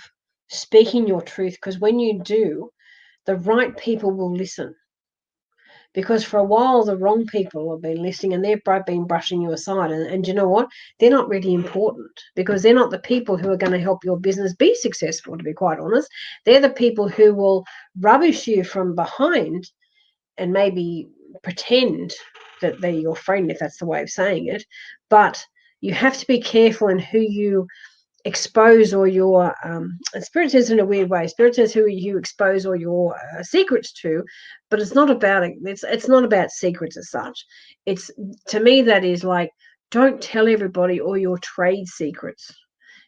speaking your truth, because when you do, the right people will listen. Because for a while, the wrong people have been listening, and they've been brushing you aside. And you know what? They're not really important, because they're not the people who are going to help your business be successful, to be quite honest. They're the people who will rubbish you from behind and maybe pretend that they're your friend, if that's the way of saying it. But you have to be careful in who you expose all your spirit says in a weird way, spirit says who you expose all your secrets to, but it's not about it. It's not about secrets as such. It's, to me, that is like, don't tell everybody all your trade secrets,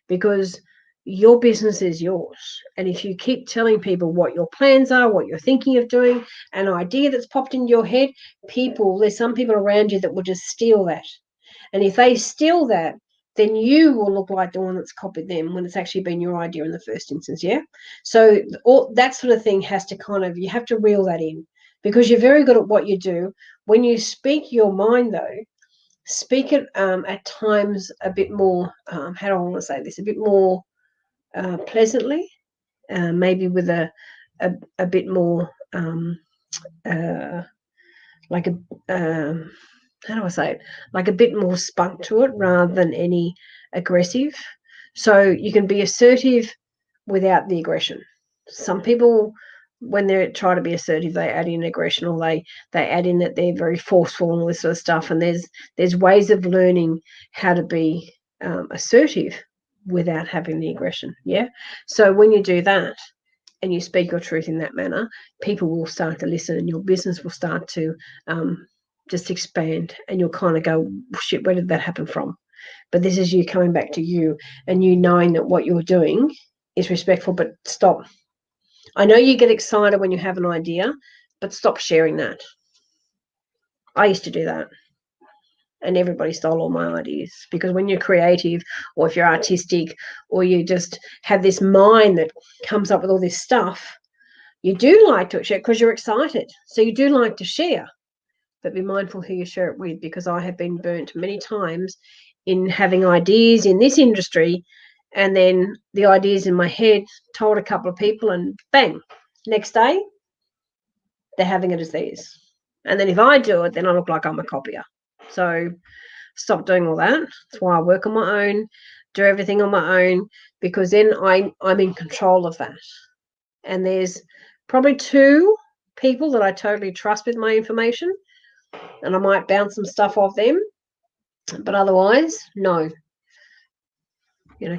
because your business is yours. And if you keep telling people what your plans are, what you're thinking of doing, an idea that's popped into your head, there's some people around you that will just steal that. And if they steal that, then you will look like the one that's copied them when it's actually been your idea in the first instance. Yeah. So all that sort of thing has to you have to reel that in, because you're very good at what you do. When you speak your mind, though, speak it at times a bit more, how do I want to say this, a bit more pleasantly, maybe with a bit more like how do I say it? Like a bit more spunk to it rather than any aggressive. So you can be assertive without the aggression. Some people, when they try to be assertive, they add in aggression, or they add in that they're very forceful and all this sort of stuff. And there's ways of learning how to be assertive without having the aggression. Yeah. So when you do that, and you speak your truth in that manner, people will start to listen, and your business will start to just expand, and you'll kind of go, shit, where did that happen from? But this is you coming back to you, and you knowing that what you're doing is respectful. But stop. I know you get excited when you have an idea, but stop sharing that. I used to do that, and everybody stole all my ideas, because when you're creative, or if you're artistic, or you just have this mind that comes up with all this stuff, you do like to share because you're excited. So you do like to share, but be mindful who you share it with, because I have been burnt many times in having ideas in this industry, and then the ideas in my head told a couple of people, and bang, next day they're having it as theirs. And then if I do it, then I look like I'm a copier. So stop doing all that. That's why I work on my own, do everything on my own, because then I'm in control of that. And there's probably 2 people that I totally trust with my information, and I might bounce some stuff off them, but otherwise, no.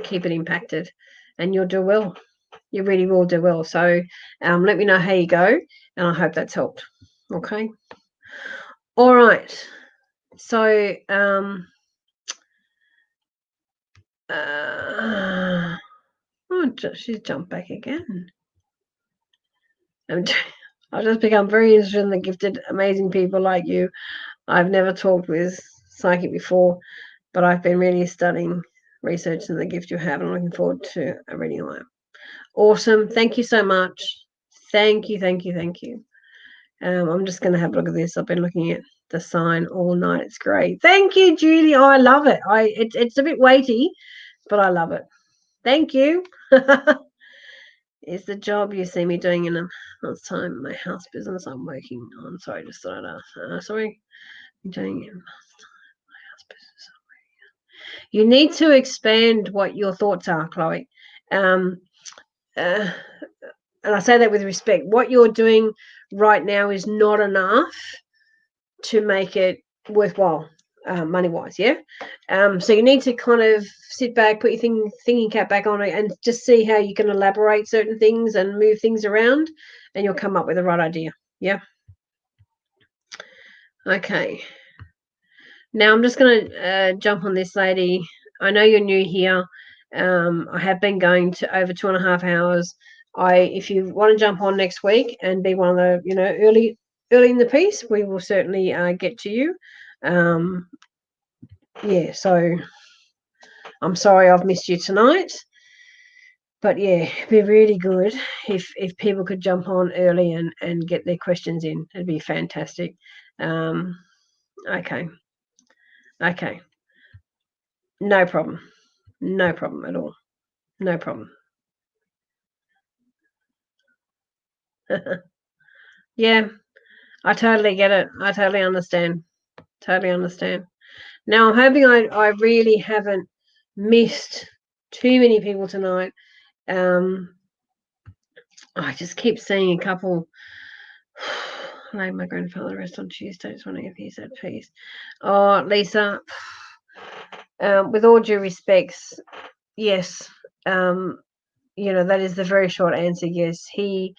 Keep it impacted, and you'll do well. You really will do well. So let me know how you go, and I hope that's helped. Okay. All right. So she's jumped back again. I've just become very interested in the gifted, amazing people like you. I've never talked with psychic before, but I've been really studying, researching the gift you have, and looking forward to a reading on it. Awesome. Thank you so much. Thank you, thank you, thank you. I'm just going to have a look at this. I've been looking at the sign all night. It's great. Thank you, Julie. Oh, I love it. It's a bit weighty, but I love it. Thank you. Is the job you see me doing in a month's time my house business I'm working on? Sorry, just thought I'd ask. Sorry, I'm doing it. You need to expand what your thoughts are, Chloe. And I say that with respect. What you're doing right now is not enough to make it worthwhile, money-wise, yeah? So you need to kind of sit back, put your thinking cap back on it, and just see how you can elaborate certain things and move things around, and you'll come up with the right idea, yeah? Okay. Now I'm just going to jump on this lady. I know you're new here. I have been going to over 2.5 hours. If you want to jump on next week and be one of the, early in the piece, we will certainly get to you. Yeah, so I'm sorry I've missed you tonight. But yeah, it'd be really good if people could jump on early and get their questions in. It'd be fantastic. Okay. Okay. No problem. No problem at all. No problem. Yeah, I totally get it. I totally understand. Totally understand. Now, I'm hoping I really haven't missed too many people tonight. I just keep seeing a couple. Like my grandfather rest on Tuesday. Just wondering if he's at peace. Oh, Lisa, with all due respects, yes, that is the very short answer. Yes, he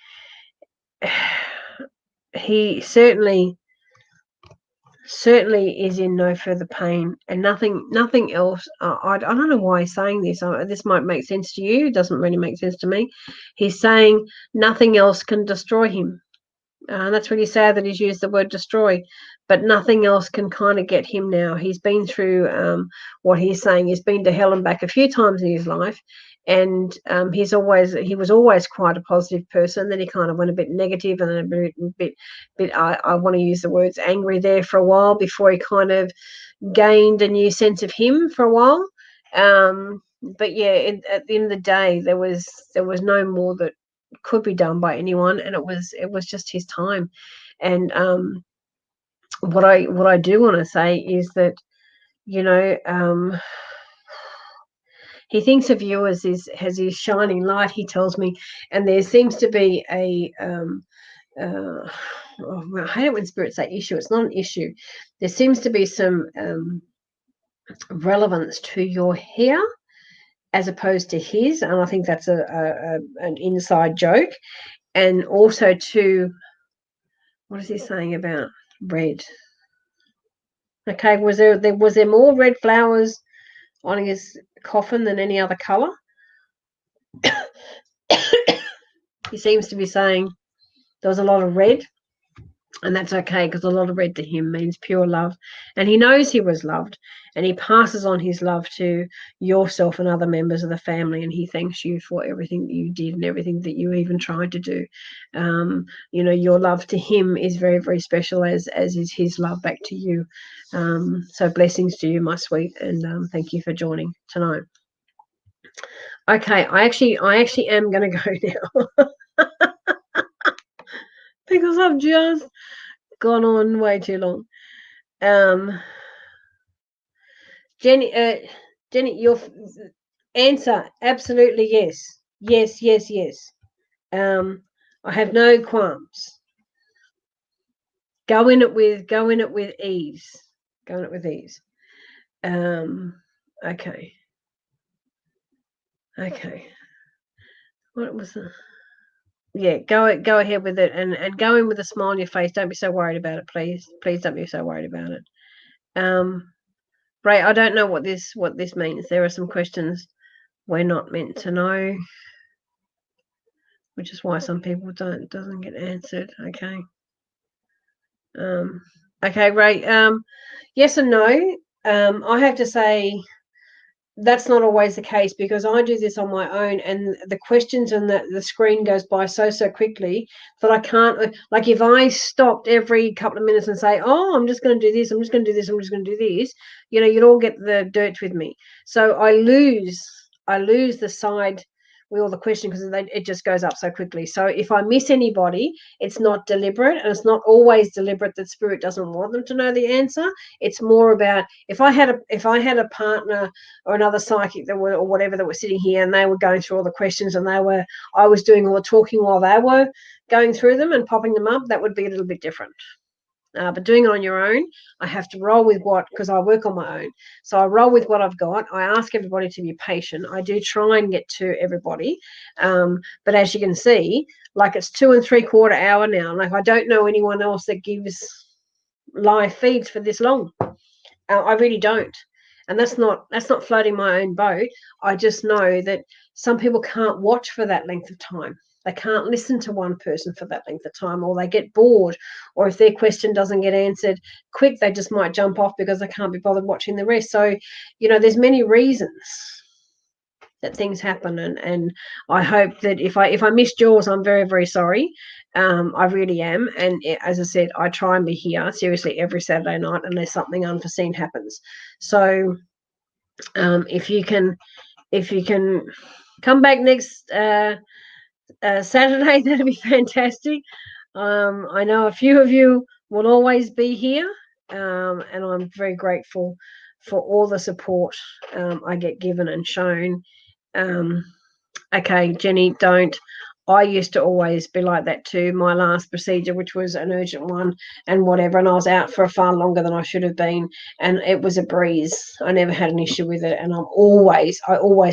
certainly is in no further pain, and nothing else. I don't know why he's saying this. This might make sense to you. It doesn't really make sense to me. He's saying nothing else can destroy him. That's really sad that he's used the word destroy, but nothing else can kind of get him now. He's been through what he's saying. He's been to hell and back a few times in his life, and he was always quite a positive person. Then he kind of went a bit negative and a bit. I want to use the words angry there for a while before he kind of gained a new sense of him for a while. But yeah, at the end of the day, there was no more that could be done by anyone, and it was just his time. And what I do want to say is that, he thinks of you as his shining light, he tells me, and there seems to be a I hate it when spirits say issue. It's not an issue. There seems to be some relevance to your hair as opposed to his, and I think that's an inside joke. And also to, what is he saying about red? Okay, was there more red flowers on his coffin than any other color? He seems to be saying there was a lot of red, and that's okay, because a lot of red to him means pure love, and he knows he was loved, and he passes on his love to yourself and other members of the family, and he thanks you for everything that you did and everything that you even tried to do. Your love to him is very, very special, as is his love back to you. So blessings to you, my sweet, and thank you for joining tonight. Okay, I actually am going to go now because I've just gone on way too long. Jenny, your answer, absolutely yes. Yes. I have no qualms. Go in it with ease. Go in it with ease. Okay. What was the? Yeah, go ahead with it, and go in with a smile on your face. Don't be so worried about it, please. Please don't be so worried about it. Ray, I don't know what this means. There are some questions we're not meant to know, which is why some people doesn't get answered. Okay. Okay, Ray. Yes and no. I have to say that's not always the case, because I do this on my own, and the questions and the screen goes by so quickly that I can't, like, if I stopped every couple of minutes and say, oh, I'm just going to do this, I'm just going to do this, I'm just going to do this, you'd all get the dirt with me. So I lose the side with all the questions, because it just goes up so quickly. So if I miss anybody, it's not deliberate, and it's not always deliberate that spirit doesn't want them to know the answer. It's more about, if I had a partner or another psychic or whatever that were sitting here, and they were going through all the questions, and I was doing all the talking while they were going through them and popping them up, that would be a little bit different. But doing it on your own, I have to roll with because I work on my own. So I roll with what I've got. I ask everybody to be patient. I do try and get to everybody. But as you can see, like, it's 2 3/4 hour now. Like, I don't know anyone else that gives live feeds for this long. I really don't. And that's not floating my own boat. I just know that some people can't watch for that length of time. They can't listen to one person for that length of time, or they get bored, or if their question doesn't get answered quick, they just might jump off because they can't be bothered watching the rest. So, there's many reasons that things happen, and I hope that if I missed yours, I'm very, very sorry. I really am, and as I said, I try and be here seriously every Saturday night unless something unforeseen happens. So if you can come back next Saturday, that'd be fantastic. I know a few of you will always be here, and I'm very grateful for all the support I get given and shown. Okay, Jenny, don't. I used to always be like that too. My last procedure, which was an urgent one and whatever, and I was out for far longer than I should have been, and it was a breeze. I never had an issue with it, and I always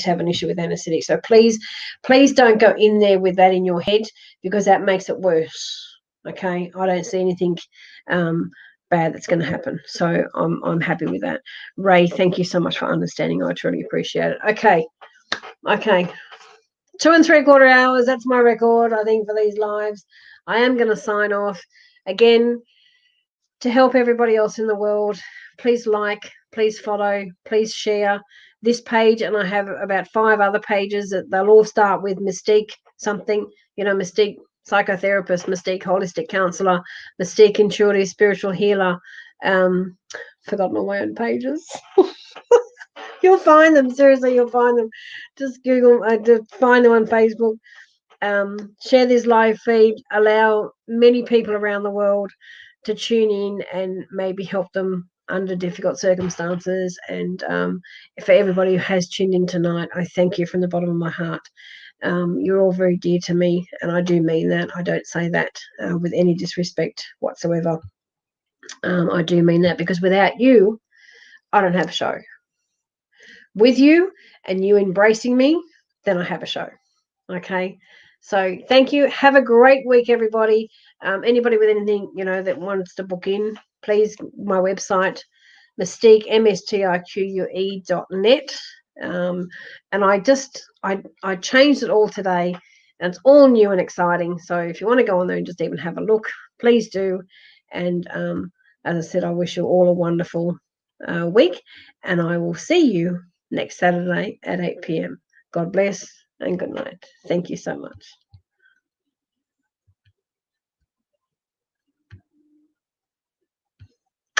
have an issue with anesthetic. So please don't go in there with that in your head, because that makes it worse. Okay, I don't see anything bad that's going to happen. So I'm happy with that. Ray, thank you so much for understanding. I truly appreciate it. Okay. 2 3/4 hours, that's my record, I think, for these lives. I am going to sign off. Again, to help everybody else in the world, please like, please follow, please share this page. And I have about 5 other pages that they'll all start with Mystique something, Mystique psychotherapist, Mystique holistic counselor, Mystique intuitive spiritual healer. Forgotten all my own pages. You'll find them. Seriously, you'll find them. Just Google, find them on Facebook. Share this live feed. Allow many people around the world to tune in and maybe help them under difficult circumstances. And for everybody who has tuned in tonight, I thank you from the bottom of my heart. You're all very dear to me, and I do mean that. I don't say that with any disrespect whatsoever. I do mean that, because without you, I don't have a show. With you and you embracing me, then I have a show. Okay. So thank you. Have a great week, everybody. Anybody with anything, that wants to book in, please, my website, Mystique, MSTIQUE.net. And I changed it all today, and it's all new and exciting. So if you want to go on there and just even have a look, please do. And as I said, I wish you all a wonderful week, and I will see you next Saturday at 8 p.m. God bless and good night. Thank you so much.